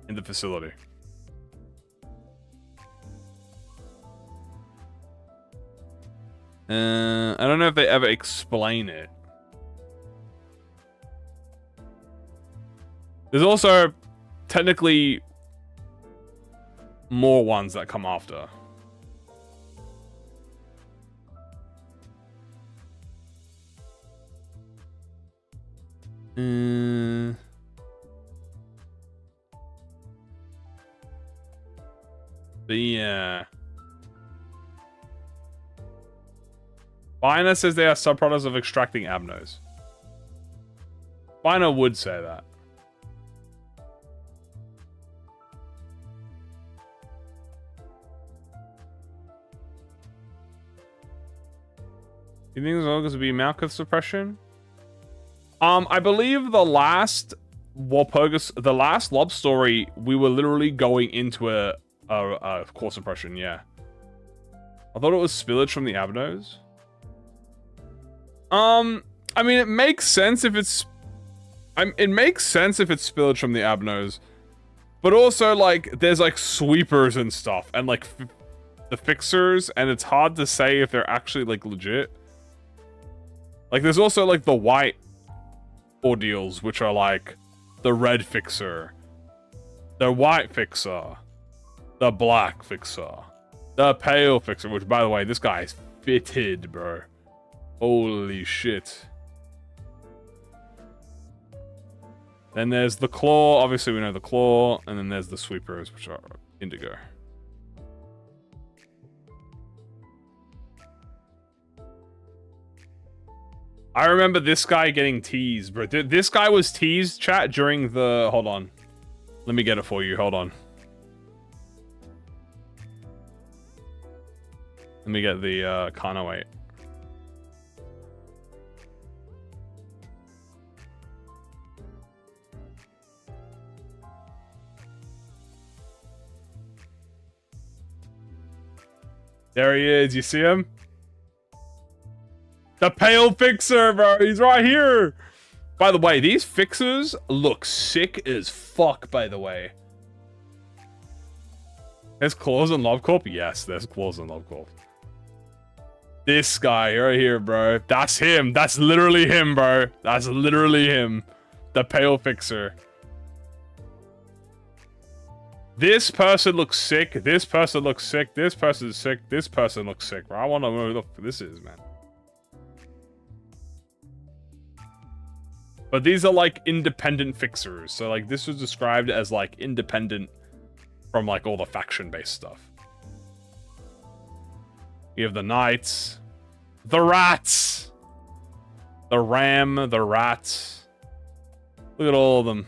the facility. I don't know if they ever explain it. There's also technically more ones that come after. But yeah. Biner says they are subproducts of extracting Abnos. Biner would say that. You think there's going to be Malkuth suppression? I believe the last Walpurgis, the last Lob story, we were literally going into a core suppression, yeah. I thought it was spillage from the Abnos. I mean, it makes sense if it's... it makes sense if it's spillage from the Abnos. But also, like, there's, like, sweepers and stuff. And, like, the fixers. And it's hard to say if they're actually, like, legit. Like, there's also, like, the white ordeals, which are, like, the red fixer. The white fixer. The black fixer. The pale fixer, which, by the way, this guy is fitted, bro. Holy shit. Then there's the claw. Obviously, we know the claw. And then there's the sweepers, which are indigo. I remember this guy getting teased, bro. This guy was teased, chat, during the... Hold on. Let me get it for you. Hold on. Let me get the Kano 8. There he is. You see him? The pale fixer, bro. He's right here. By the way, these fixers look sick as fuck, by the way. There's claws in LobCorp? Yes, there's claws in LobCorp. This guy right here, bro. That's him. That's literally him, bro. That's literally him. The pale fixer. This person looks sick. This person looks sick. This person's sick. This person looks sick, bro. I want to know who the fuck this is, man. But these are like independent fixers. So like this was described as like independent from like all the faction-based stuff. You have the knights. The rats! The ram, the rats. Look at all of them.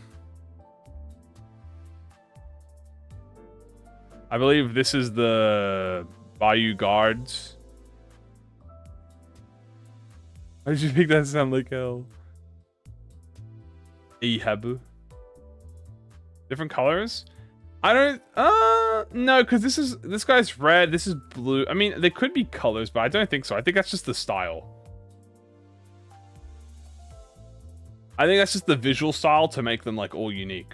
I believe this is the Bayou Guards. Why did you make that sound like hell? E.G.O. Different colors? I don't... no, because this guy's red, this is blue. I mean, they could be colors, but I don't think so. I think that's just the style. I think that's just the visual style to make them, like, all unique.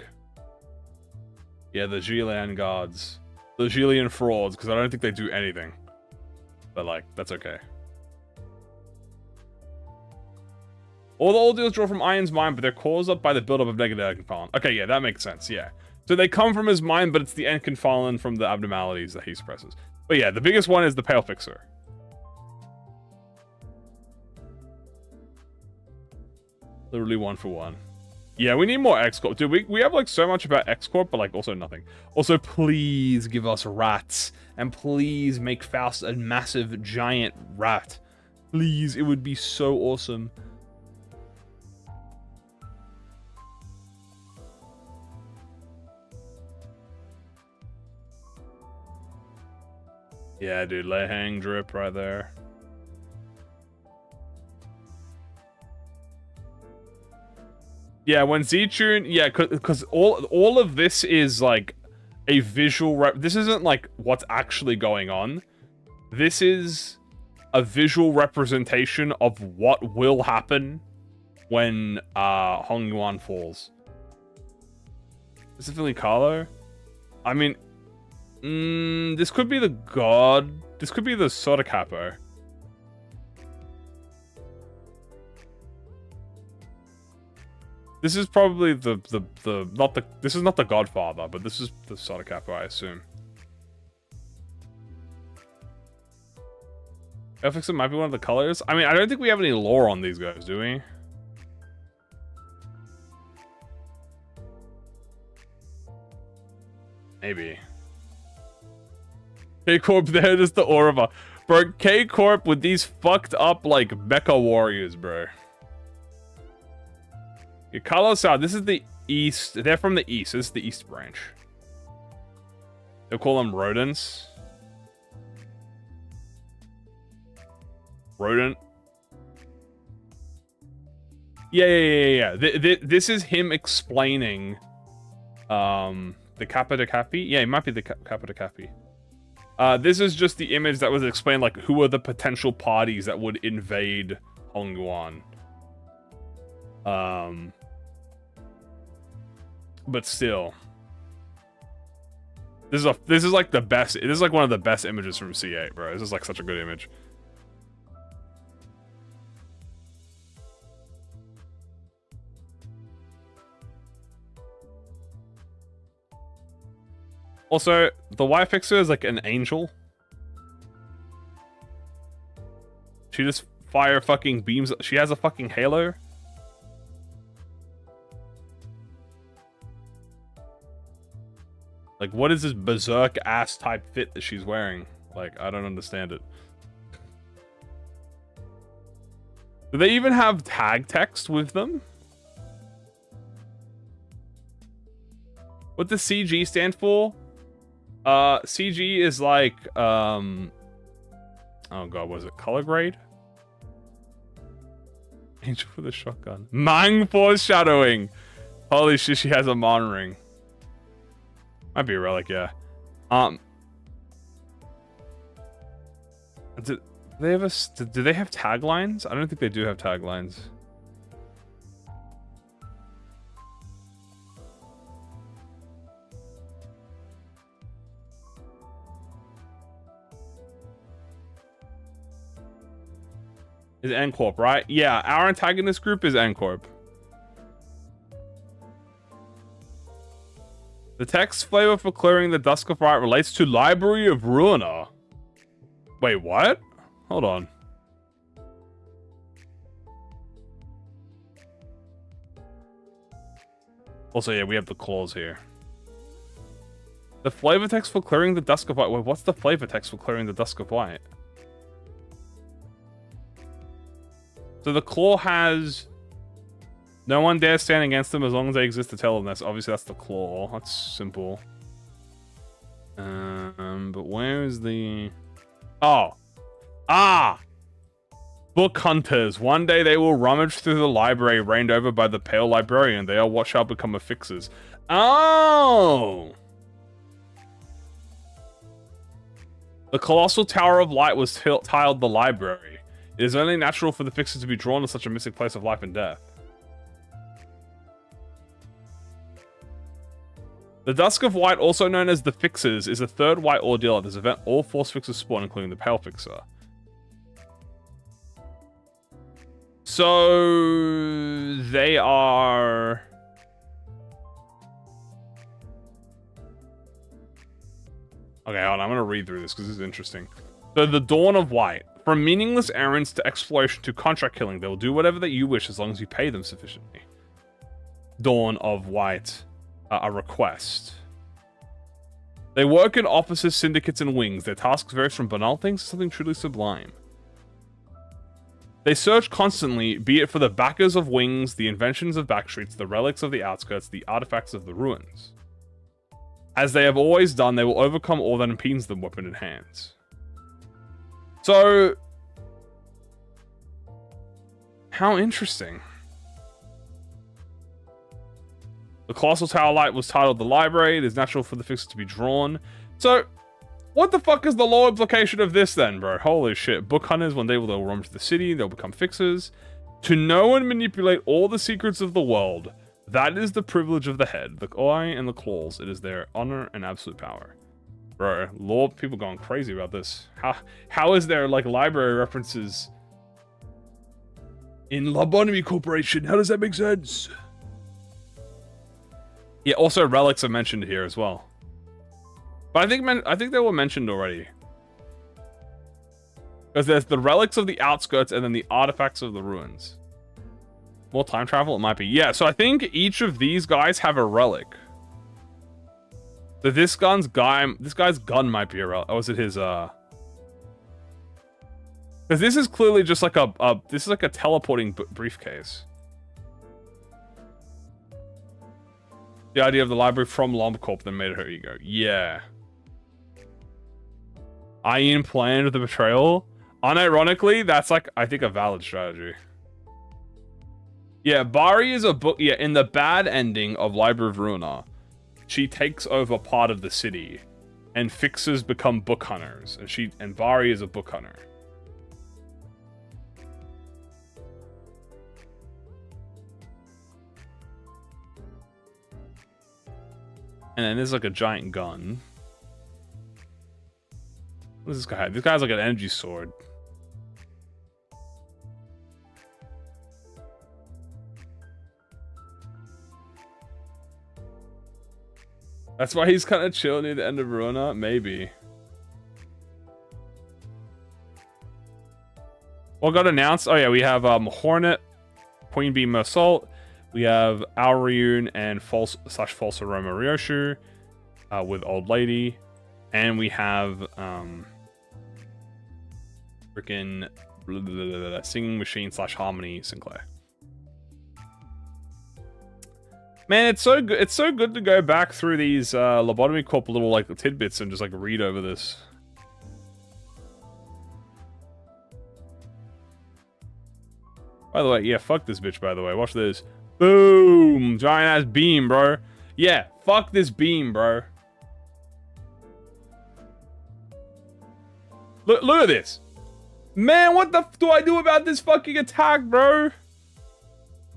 Yeah, the Gilean guards. The Gilean frauds, because I don't think they do anything. But, like, that's okay. All the old deals draw from Iron's mind, but they're caused up by the buildup of negative Enconfallen. Okay, yeah, that makes sense, yeah. So they come from his mind, but it's the Enconfallen from the abnormalities that he suppresses. But yeah, the biggest one is the Pale Fixer. Literally 1 for 1. Yeah, we need more X-Corp. Dude, we have, like, so much about X-Corp, but, like, also nothing. Also, please give us rats. And please make Faust a massive, giant rat. Please, it would be so awesome. Yeah, dude, lay hang drip right there. Yeah, when Z-Tune, yeah, because all of this is like a visual this isn't like what's actually going on. This is a visual representation of what will happen when Hong Yuan falls. Specifically Carlo? I mean, this could be the god. This could be the Soda Capo. This is probably this is not the Godfather, but this is the Soda Capo, I assume. Fixer might be one of the colors. I mean, I don't think we have any lore on these guys, do we? Maybe. K-Corp there, just the Orva. Bro, K-Corp with these fucked up, like, mecha warriors, bro. Yeah, Carlos out. This is the east. They're from the east. This is the east branch. They'll call them rodents. Rodent. Yeah. This is him explaining the Kappa de Capi. Yeah, it might be the Kappa de Capi. This is just the image that was explained, like, who are the potential parties that would invade Hong Yuan. But still. This is like the best. This is like one of the best images from C8, bro. This is like such a good image. Also, the Y-Fixer is like an angel. She just fire fucking beams. She has a fucking halo. Like, what is this berserk ass type fit that she's wearing? Like, I don't understand it. Do they even have tag text with them? What does CG stand for? CG is like, oh god, was it color grade? Angel with a shotgun. Mang foreshadowing! Holy shit, she has a Mon ring. Might be a relic, yeah. Do they have taglines? I don't think they do have taglines. Is N-Corp, right? Yeah, our antagonist group is N-Corp. The text flavor for clearing the Dusk of Light relates to Library of Ruina. Wait, what? Hold on. Also, yeah, we have the claws here. The flavor text for clearing the Dusk of Light. Wait, what's the flavor text for clearing the Dusk of Light? So the claw has... No one dares stand against them as long as they exist to tell them this. Obviously, that's the claw. That's simple. But where is the... Oh. Ah! Book hunters. One day they will rummage through the library reigned over by the pale librarian. They are what shall become affixers. Oh! The colossal tower of light was tiled the library. It is only natural for the fixer to be drawn to such a mystic place of life and death. The Dusk of White, also known as the Fixers, is a third white ordeal at this event. All Force Fixers spawn, including the Pale Fixer. So they are... Okay, hold on, I'm going to read through this because this is interesting. So the Dawn of White. From meaningless errands to exploration to contract killing, they will do whatever that you wish as long as you pay them sufficiently. Dawn of White. A request. They work in offices, syndicates, and wings. Their tasks vary from banal things to something truly sublime. They search constantly, be it for the backers of wings, the inventions of backstreets, the relics of the outskirts, the artifacts of the ruins. As they have always done, they will overcome all that impedes them, weapon in hands. So... how interesting. The Colossal Tower Light was titled The Library. It is natural for the fixer to be drawn. So, what the fuck is the law implication of this then, bro? Holy shit. Book hunters, one day they'll roam to the city. They'll become fixers. To know and manipulate all the secrets of the world. That is the privilege of the head, the eye, and the claws. It is their honor and absolute power. Bro, law people going crazy about this. How is there, like, library references in Lobotomy Corporation? How does that make sense? Yeah, also relics are mentioned here as well. But I think they were mentioned already. Because there's the relics of the outskirts and then the artifacts of the ruins. More time travel? It might be. Yeah, so I think each of these guys have a relic. So this guy's gun might be a relic. Or is it his, Because this is clearly just like this is like a teleporting briefcase. The idea of the library from Lomcorp that made her ego. Yeah. Ian planned the betrayal. Unironically, that's like, I think, a valid strategy. Yeah, Bari is a book. Yeah, in the bad ending of Library of Ruina, she takes over part of the city, and fixers become book hunters, and Bari is a book hunter. And then there's like a giant gun. What does this guy have? This guy's like an energy sword. That's why he's kind of chill near the end of Ruina? Maybe. What got announced? Oh yeah, we have Hornet, Queen Bee Assault. We have Auriune and false Aroma Ryoshu with Old Lady. And we have freaking Singing Machine / Harmony Sinclair. Man, it's so good. It's so good to go back through these Lobotomy Corp little like tidbits and just like read over this. By the way, yeah, fuck this bitch, by the way. Watch this. Boom! Giant ass beam, bro. Yeah, fuck this beam, bro. Look at this. Man, what the f do I do about this fucking attack, bro?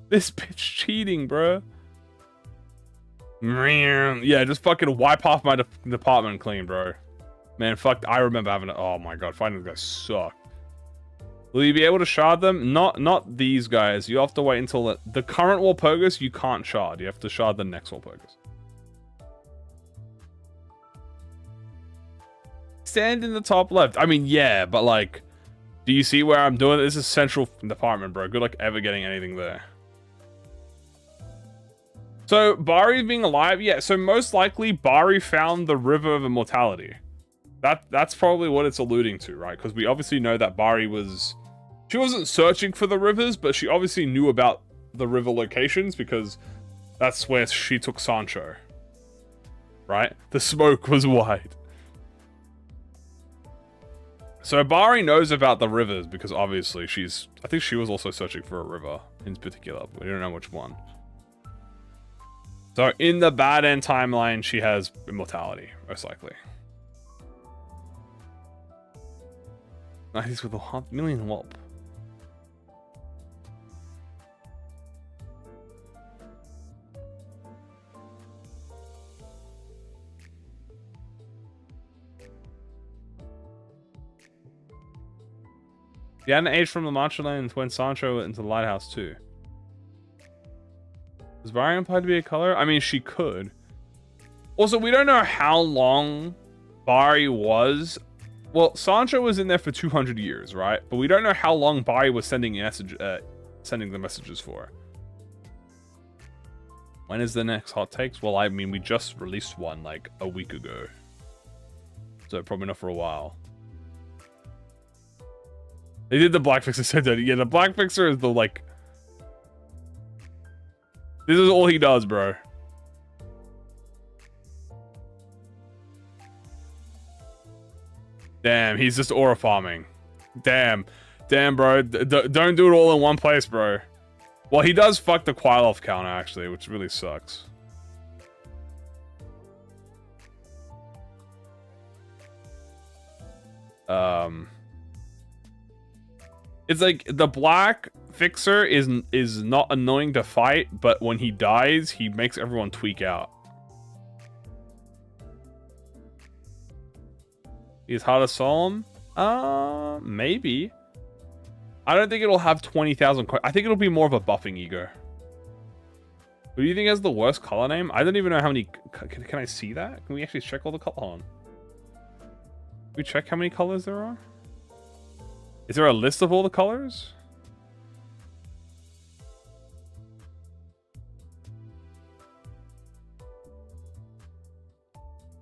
This bitch cheating, bro. Yeah, just fucking wipe off my department clean, bro. Man, fuck, I remember having oh my god, fighting these guys suck. Will you be able to shard them? Not these guys. You have to wait until the current Walpurgis you can't shard. You have to shard the next Walpurgis. Stand in the top left. I mean, yeah, but like, do you see where I'm doing it? This is central department, bro. Good luck ever getting anything there. So, Bari being alive? Yeah, so most likely Bari found the River of Immortality. That's probably what it's alluding to, right? Because we obviously know that Bari was... She wasn't searching for the rivers, but she obviously knew about the river locations because that's where she took Sancho. Right? The smoke was white. So Bari knows about the rivers because obviously I think she was also searching for a river in particular. But we don't know which one. So in the bad end timeline, she has immortality, most likely. Nice with a 500,000 Walp. He hadn't aged from the Marcher Lane when Sancho went into the lighthouse too. Does Bari imply to be a color? I mean, she could. Also, we don't know how long Bari was. Well, Sancho was in there for 200 years, right? But we don't know how long Bari was sending the messages for. When is the next hot takes? Well, I mean, we just released one like a week ago. So probably not for a while. They did the Black Fixer so dirty. Yeah, the Black Fixer is the like... This is all he does, bro. Damn, he's just aura farming. Damn, bro. Don't do it all in one place, bro. Well, he does fuck the Quailoff counter, actually, which really sucks. It's like the Black Fixer is not annoying to fight, but when he dies, he makes everyone tweak out. Is hard to solve him? Maybe. I don't think it'll have 20,000. I think it'll be more of a buffing E.G.O. Who do you think has the worst color name? I don't even know how many. Can I see that? Can we actually check all the color? Hold on. Can we check how many colors there are? Is there a list of all the colors?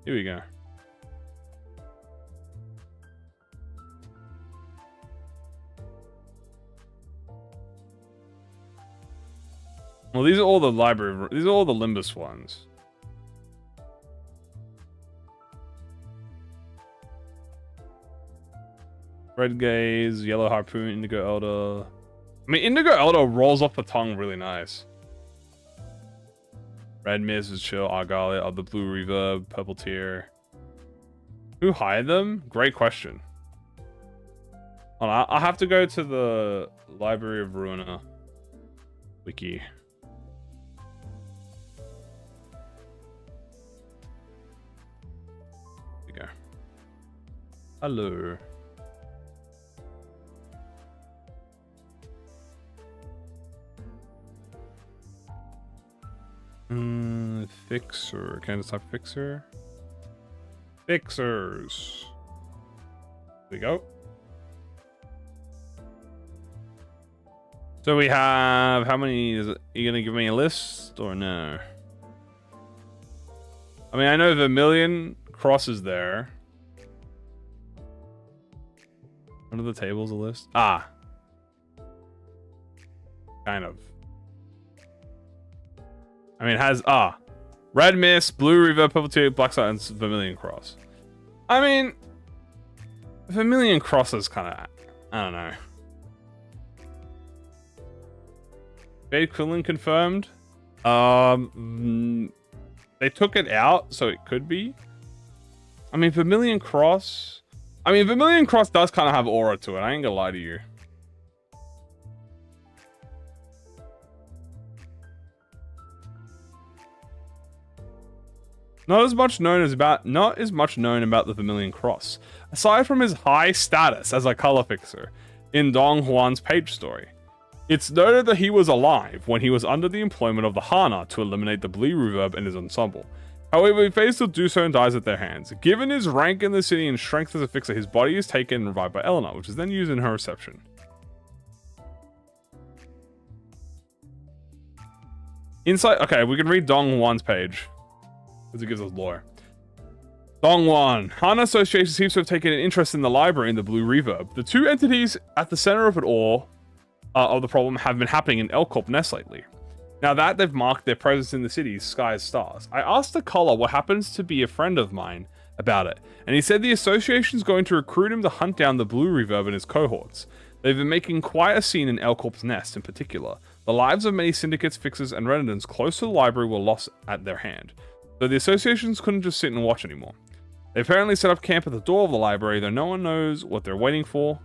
Here we go. Well, these are all the library. These are all the Limbus ones. Red Gaze, Yellow Harpoon, Indigo Elder. I mean, Indigo Elder rolls off the tongue really nice. Red Mist is chill. Argyle, of the Blue Reverb, Purple Tear. Who hired them? Great question. I'll have to go to the Library of Ruina wiki. There we go. Hello. Fixer. Can I just type Fixer? Fixers. There we go. So we have how many? Are you gonna give me a list or no? I mean, I know Vermilion crosses there. Under the table's a list. Ah, kind of. I mean, it has Red Mist, Blue Reverb, Purple Tear, Black Silence, Vermilion Cross. I mean, Vermilion Cross is kind of, I don't know. Fade Quillen confirmed. They took it out, so it could be. I mean, Vermilion Cross. I mean, Vermilion Cross does kind of have aura to it. I ain't gonna lie to you. Not as much known about the Vermilion Cross, aside from his high status as a color fixer in Dong Huan's page story. It's noted that he was alive when he was under the employment of the Hana to eliminate the Blue Reverb in his ensemble. However, he fails to do so and dies at their hands. Given his rank in the city and strength as a fixer, his body is taken and revived by Eleanor, which is then used in her reception. Inside, okay, we can read Dong Huan's page. Because it gives us lore. Dongwan. Hana Association seems to have taken an interest in the library and the Blue Reverb. The two entities at the center of it all, of the problem, have been happening in Elcorp Nest lately. Now that they've marked their presence in the city's skies stars. I asked the caller what happens to be a friend of mine about it. And he said the association's going to recruit him to hunt down the Blue Reverb and his cohorts. They've been making quite a scene in L-Corp's nest in particular. The lives of many syndicates, fixers, and residents close to the library were lost at their hand. So the associations couldn't just sit and watch anymore. They apparently set up camp at the door of the library, though no one knows what they're waiting for.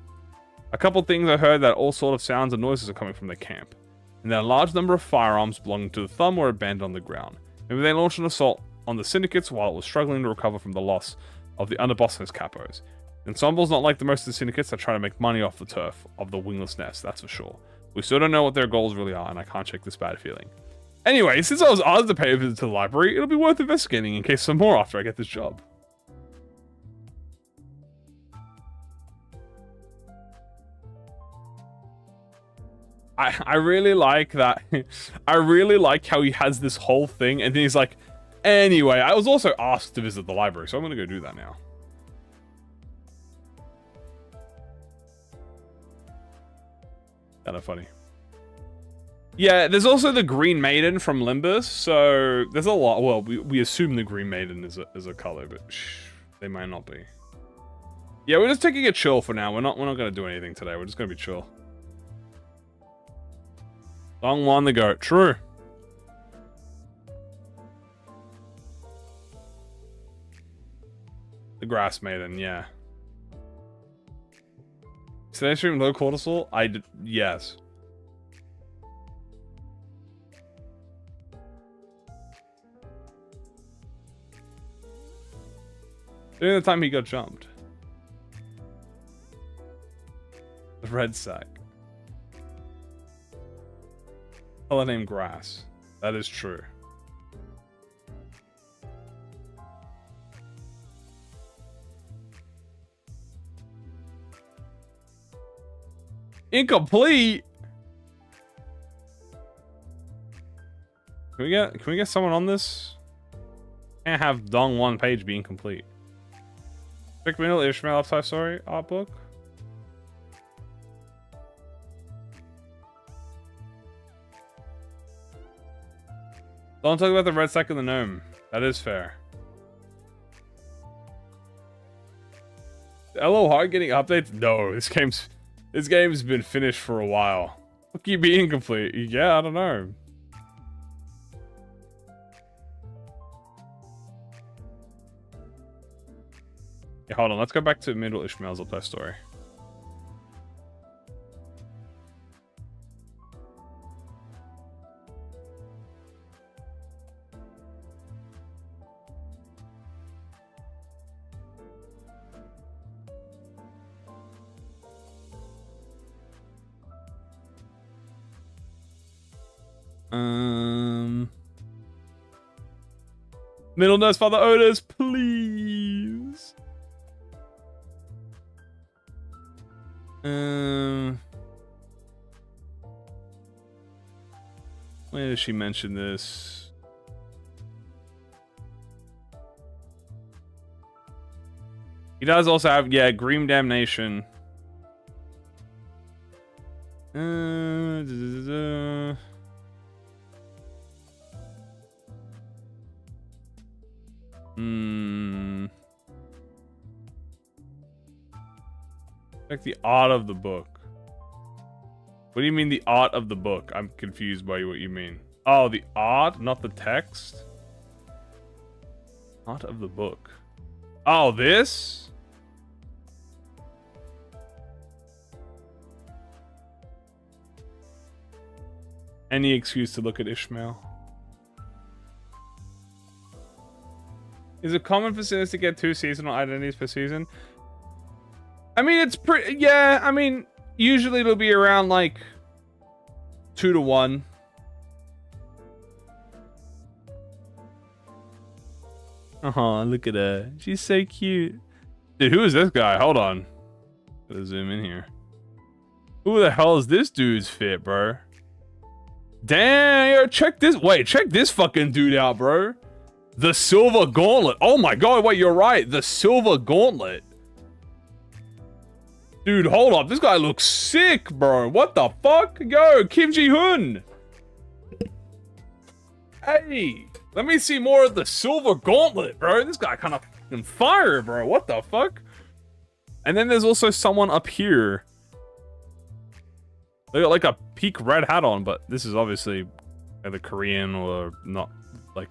A couple things I heard that all sort of sounds and noises are coming from their camp. And that a large number of firearms belonging to the Thumb were abandoned on the ground. Maybe they launched an assault on the syndicates while it was struggling to recover from the loss of the underboss and his capos. The ensemble's not like the most of the syndicates that try to make money off the turf of the wingless nest, that's for sure. We still don't know what their goals really are, and I can't shake this bad feeling. Anyway, since I was asked to pay a visit to the library, it'll be worth investigating in case some more after I get this job. I really like that. I really like how he has this whole thing, and then he's like, anyway, I was also asked to visit the library, so I'm going to go do that now. Kind of funny. Yeah, there's also the Green Maiden from Limbus, so there's a lot. Well, we assume the Green Maiden is a color, but they might not be. Yeah, we're just taking it chill for now. We're not going to do anything today. We're just going to be chill. Long one to go. True. The Grass Maiden, yeah. Today stream low cortisol? Yes. During the time he got jumped. The red sack. Color name Grass. That is true. Incomplete. Can we get someone on this? Can't have Dong one page be incomplete. Quick middle Ishmael upside story art book. Don't talk about the red sack and the gnome. That is fair. LO Hard getting updates? No, this game's been finished for a while. Look, you be incomplete. Yeah, I don't know. Yeah, hold on. Let's go back to Middle Ishmael's update story. Middle Nurse Father Otis, please. Where does she mention this? He does also have, yeah, Grim Damnation. Like the art of the book. What do you mean the art of the book? I'm confused by what you mean. Oh, the art, not the text? Art of the book. Oh, this? Any excuse to look at Ishmael. Is it common for sinners to get 2 seasonal identities per season? I mean, it's pretty... Yeah, I mean, usually it'll be around, like, 2 to 1. Oh, look at her. She's so cute. Dude, who is this guy? Hold on. Gotta zoom in here. Who the hell is this dude's fit, bro? Damn, yo, check this... Wait, check this fucking dude out, bro. The Silver Gauntlet. Oh my god, wait, you're right. The Silver Gauntlet. Dude, hold up. This guy looks sick, bro. What the fuck? Yo, Kim Ji-hoon. Hey, let me see more of the Silver Gauntlet, bro. This guy kind of And fire, bro. What the fuck? And then there's also someone up here. They got like a peak red hat on, but this is obviously either Korean or not, like,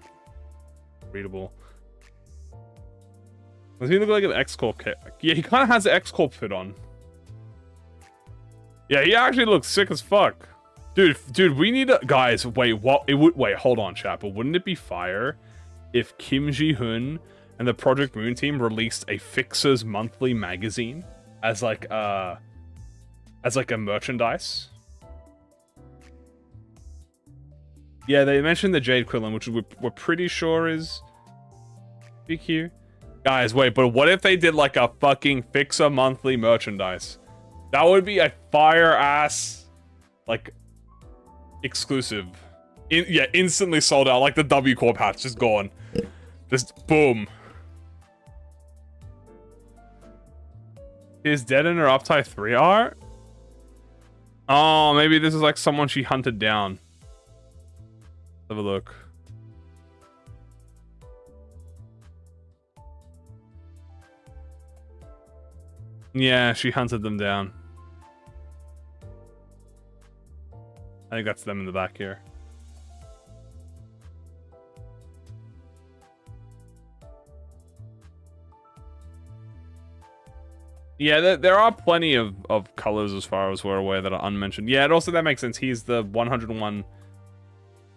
readable. Does he look like an X-Corp kit? Yeah, he kind of has the X-Corp fit on. Yeah, he actually looks sick as fuck. Dude, we need to... Guys, wait, what? Wait, hold on, chat. But wouldn't it be fire if Kim Ji-hoon and the ProjectMoon team released a Fixers monthly magazine as like a merchandise? Yeah, they mentioned the Jade Quillen, which we're pretty sure is BQ. Guys, wait, but what if they did like a fucking Fixer monthly merchandise? That would be a fire ass, like, exclusive. Yeah, instantly sold out. Like the W Corp hats, just gone. Just boom. Is Dead in her Uptie 3 art? Oh, maybe this is like someone she hunted down. Have a look. Yeah, she hunted them down. I think that's them in the back here. Yeah, there are plenty of colors as far as we're aware that are unmentioned. Yeah, and also that makes sense. He's the 101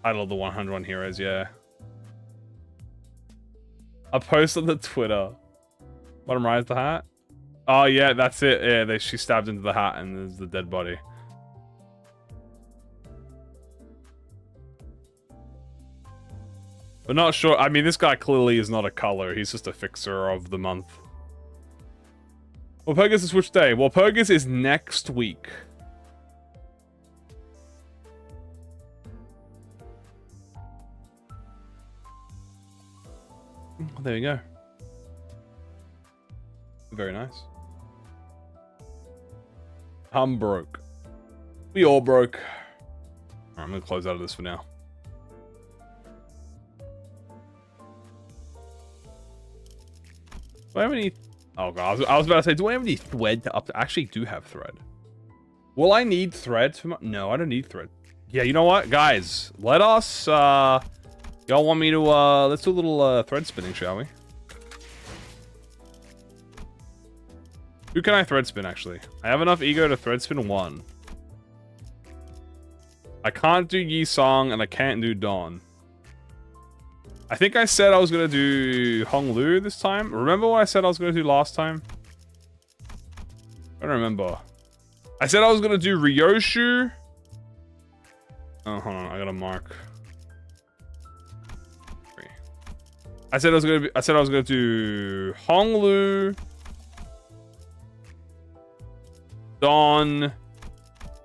title of the 101 heroes, yeah. A post on the Twitter. Bottom right is the hat. Oh yeah, that's it. Yeah, she stabbed into the hat and there's the dead body. But not sure. I mean, this guy clearly is not a color. He's just a fixer of the month. Walpurgis is which day? Walpurgis is next week. There you go. Very nice. I'm broke. We all broke. Alright, I'm gonna close out of this for now. Do I have any... Oh god, I was about to say, do I have any thread to up... I actually do have thread. Will I need thread for my... No, I don't need thread. Yeah, you know what? Guys, let us... Y'all want me to... let's do a little thread spinning, shall we? Who can I thread spin, actually? I have enough ego to thread spin one. I can't do Yi Song, and I can't do Dawn. I think I said I was going to do Hong Lu this time. Remember what I said I was going to do last time? I don't remember. I said I was going to do Ryoshu. Oh, hold on. I got to mark. I said I was going to do Hong Lu, Dawn,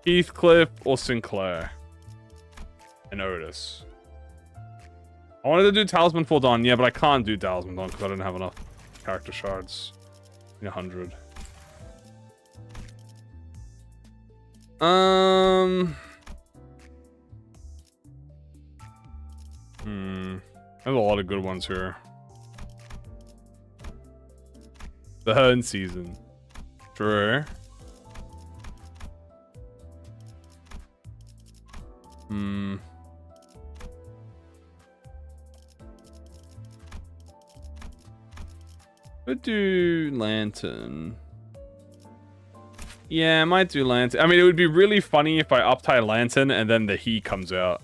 Heathcliff, or Sinclair. And Otis. I wanted to do Talisman for Dawn, yeah, but I can't do Talisman Dawn because I don't have enough character shards. 100. There's a lot of good ones here. The Hern season. True. Could do Lantern. Yeah, I might do Lantern. I mean, it would be really funny if I uptie Lantern and then the He comes out.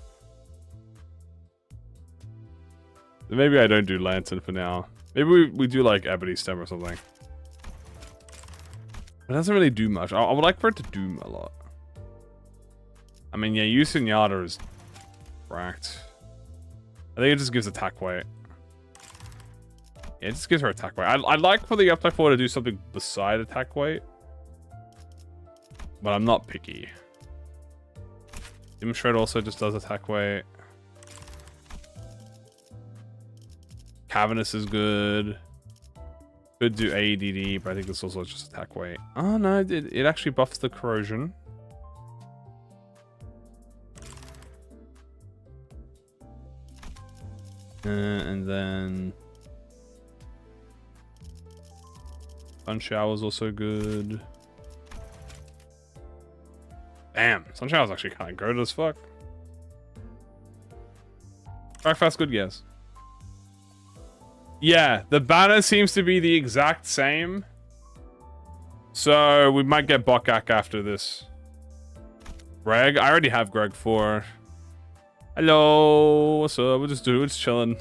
Maybe I don't do Lantern for now. Maybe we do like Ebony Stem or something. It doesn't really do much. I would like for it to do a lot. I mean, yeah, Yu Sunyata is cracked. I think it just gives attack weight. Yeah, it just gives her attack weight. I'd like for the uptie 4 to do something beside attack weight. But I'm not picky. Dim Shred also just does attack weight. Cavernous is good. Could do AEDD, but I think this also is just attack weight. Oh no, it actually buffs the corrosion. And then... Sun Shower's also good. Damn, Sun Shower's actually kind of good as fuck. Crack Fast good, yes. Yeah, the banner seems to be the exact same. So we might get Bokak after this. Greg? I already have Greg 4. Hello, what's up? We're just chilling.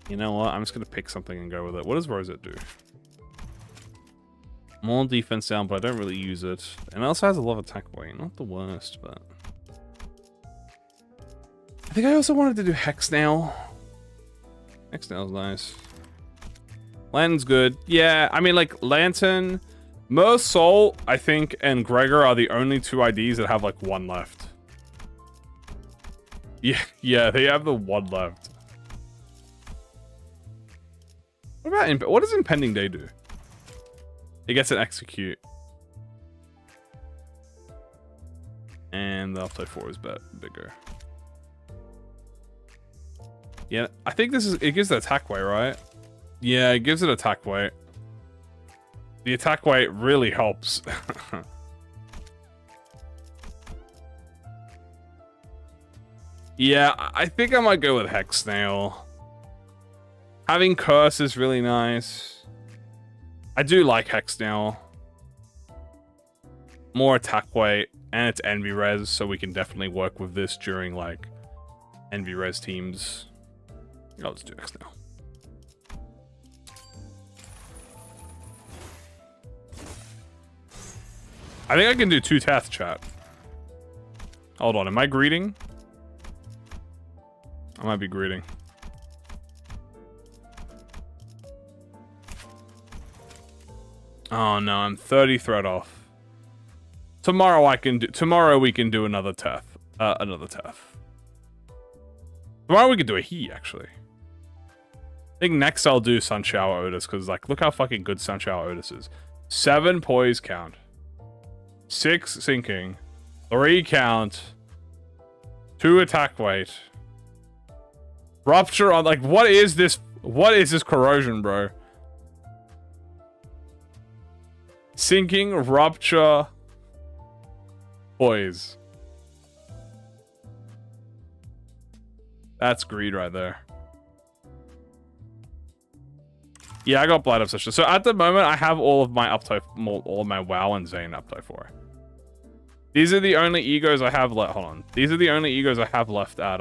You know what? I'm just gonna pick something and go with it. What does Rosette do? More defense down, but I don't really use it. And it also has a lot of attack weight. Not the worst, but... I think I also wanted to do Hexnail. Hexnail's nice. Lantern's good. Yeah, I mean, like, Lantern... Mer Soul, I think, and Gregor are the only 2 IDs that have, like, 1 left. Yeah, they have the 1 left. What does Impending Day do? It gets an execute. And the upside 4 is bigger. Yeah, I think it gives it attack weight, right? Yeah, it gives it attack weight. The attack weight really helps. Yeah, I think I might go with Hexnail. Having Curse is really nice. I do like Hexnail. More attack weight, and it's Envy Res, so we can definitely work with this during, like, Envy Res teams. I'll just do Hexnail. I think I can do 2 Teth, chat. Hold on, am I greeting? I might be greeting. Oh no, I'm 30 thread off. Tomorrow we can do another Teth. Another Teth. Tomorrow we can do a He, actually. I think next I'll do Sun Shower Otis, because, like, look how fucking good Sun Shower Otis is. 7 poise count. 6 sinking. 3 count. 2 attack weight. Rupture on, like, what is this corrosion, bro? Sinking, rupture, poise. That's greed right there. Yeah, I got Blight Obsession. So at the moment, I have all of my all of my WoW and Zane uptime for. These are the only E.G.Os I have left. Hold on. These are the only E.G.Os I have left at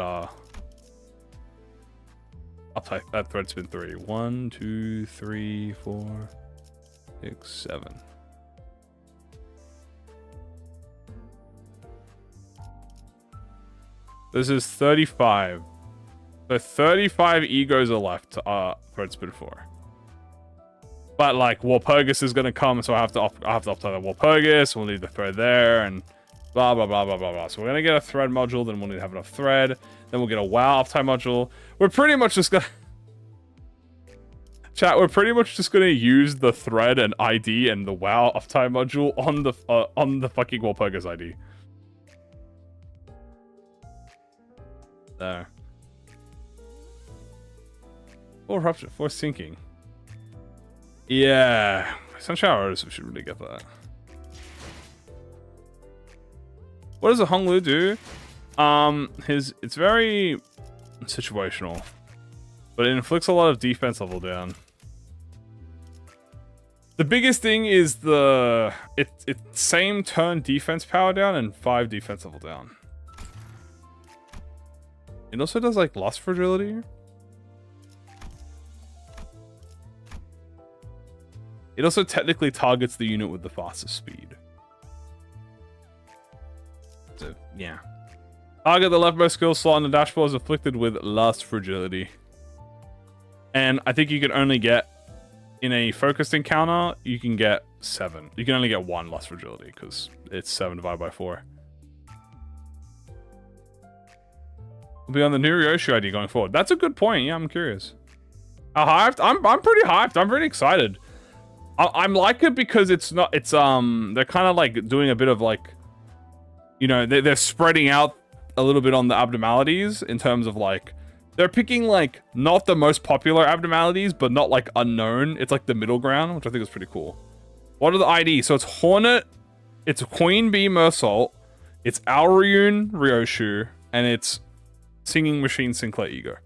uptime at Threadspin 3. 1, 2, 3, 4, 6, 7. This is 35. So 35 E.G.Os are left to Threadspin 4. But, like, Walpurgis is gonna come, so I have to uptime the Walpurgis. We'll need the thread there, and blah blah blah blah blah blah. So we're gonna get a thread module, then we'll need to have enough thread. Then we'll get a WoW uptime module. We're pretty much just gonna chat. We're pretty much just gonna use the thread and ID and the WoW uptime module on the fucking Walpurgis ID. There. 4 rupture, 4 sinking. Yeah, Sun Shower Artist should really get that. What does a Honglu do? It's very situational, but it inflicts a lot of defense level down. The biggest thing is it's same turn defense power down and 5 defense level down. It also does, like, Lust Fragility. It also technically targets the unit with the fastest speed. So, yeah. Target the leftmost skill slot on the dashboard is afflicted with Lust Fragility. And I think you can only get, in a focused encounter, you can get 7. You can only get 1 Lust Fragility, because it's 7 divided by 4. Will be on the new Ryoshi ID going forward. That's a good point. Yeah, I'm curious. How hyped? I'm pretty hyped. I'm pretty excited. I'm like it because it's not. It's they're kind of like doing a bit of, like, you know, they're spreading out a little bit on the abnormalities in terms of, like, They're picking, like, not the most popular abnormalities, but not, like, unknown. It's, like, the middle ground, which I think is pretty cool. What are the IDs? So it's Hornet, it's Queen Bee Mersault, it's Auriyun Ryoshu, and it's Singing Machine Sinclair E.G.O.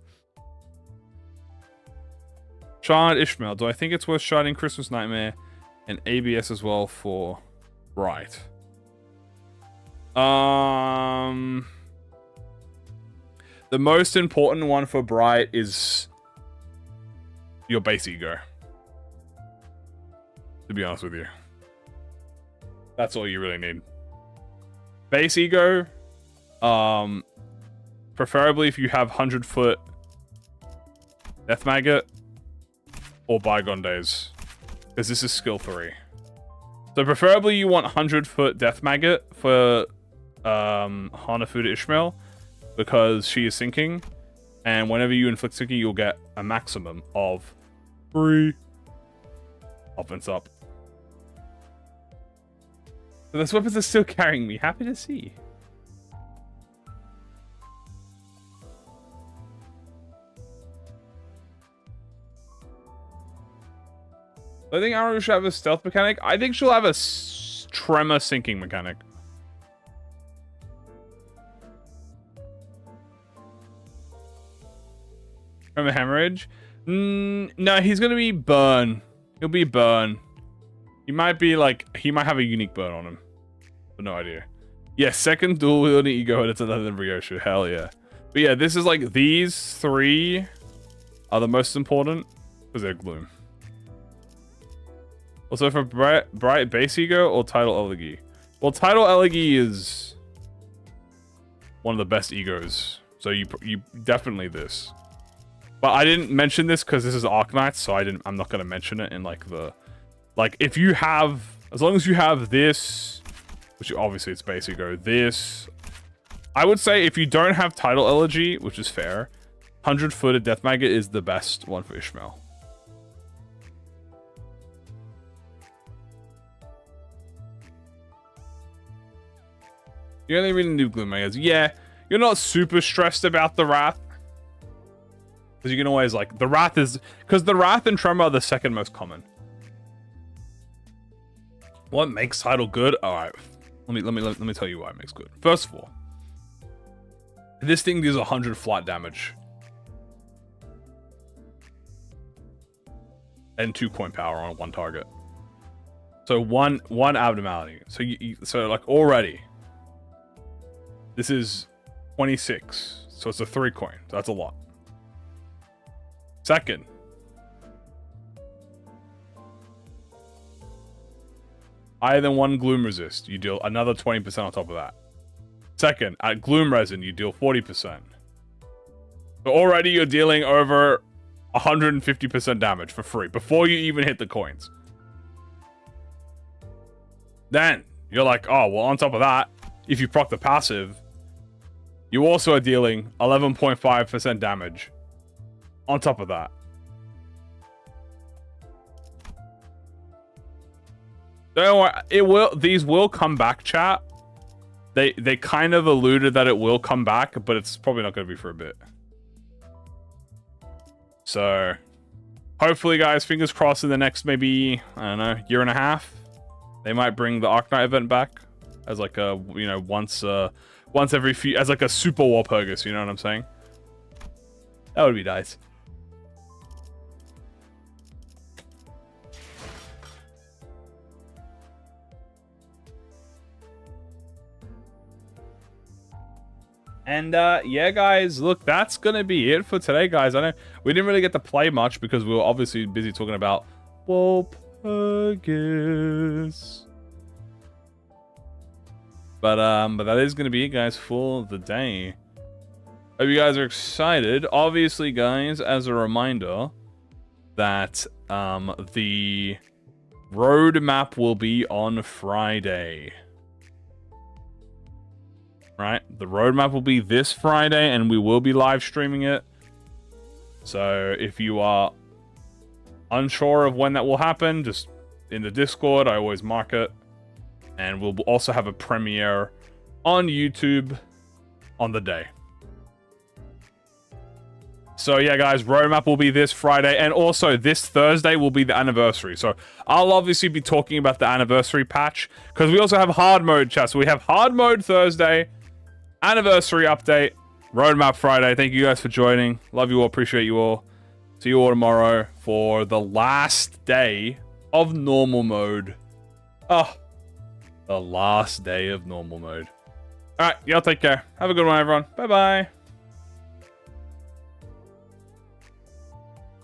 Shard Ishmael. Do I think it's worth sharding Christmas Nightmare and ABS as well for Bright? The most important one for Bright is your base E.G.O. To be honest with you. That's all you really need. Base E.G.O. Preferably if you have 100-foot Death Maggot or Bygone Days. Because this is skill 3. So preferably you want 100-foot Death Maggot for Hanafuda Ishmael. Because she is sinking. And whenever you inflict sinking, you'll get a maximum of 3 offense up. So those weapons are still carrying me. Happy to see. I think Aru should have a stealth mechanic. I think she'll have a tremor sinking mechanic. Tremor hemorrhage? No, he's gonna be burn. He'll be burn. He might be like, he might have a unique burn on him. But no idea. Yeah, second dual wielding E.G.O. and it's another than Ryoshu. Hell yeah. But yeah, this is like, these 3 are the most important because they're Gloom. Also for Bright base E.G.O. or Title Elegy? Well, Title Elegy is one of the best E.G.Os. So you definitely this. But I didn't mention this because this is Arknights, so I'm not gonna mention it in like the, like if you have, as long as you have this, which obviously it's base E.G.O, this, I would say if you don't have Title Elegy, which is fair, 100-footed Death Maggot is the best one for Ishmael. You only really need Gloom Maggots. Yeah, you're not super stressed about the Wrath. Because you can always, like, the Wrath is... Because the Wrath and Tremor are the second most common. What makes Title good? Alright. Let me tell you why it makes good. First of all, this thing deals 100 flat damage. And 2 coin power on 1 target. So one abnormality. So like already... This is 26. So it's a 3 coin. So that's a lot. Second, higher than 1 Gloom Resist, you deal another 20% on top of that. Second, at Gloom Resin, you deal 40%. So already you're dealing over 150% damage for free before you even hit the coins. Then, you're like, oh, well, on top of that, if you proc the passive, you also are dealing 11.5% damage. On top of that. Don't worry, these will come back, chat. They kind of alluded that it will come back, but it's probably not going to be for a bit. So, hopefully, guys, fingers crossed in the next maybe, I don't know, year and a half, they might bring the Arknight event back as like a, you know, once every few, as like a super Walpurgis, you know what I'm saying? That would be nice. And yeah, guys, look, that's gonna be it for today, guys. I know we didn't really get to play much because we were obviously busy talking about Walpurgis. But that is gonna be it, guys, for the day. Hope you guys are excited. Obviously, guys, as a reminder that the roadmap will be on Friday. Right? The roadmap will be this Friday, and we will be live streaming it. So if you are unsure of when that will happen, just in the Discord, I always mark it. And we'll also have a premiere on YouTube on the day. So yeah, guys, roadmap will be this Friday, and also this Thursday will be the anniversary. So I'll obviously be talking about the anniversary patch, because we also have hard mode, chat. So we have hard mode Thursday, anniversary update, roadmap Friday. Thank you guys for joining. Love you all, appreciate you all. See you all tomorrow for the last day of normal mode. Oh, the last day of normal mode. All right, y'all take care. Have a good one, everyone. Bye-bye.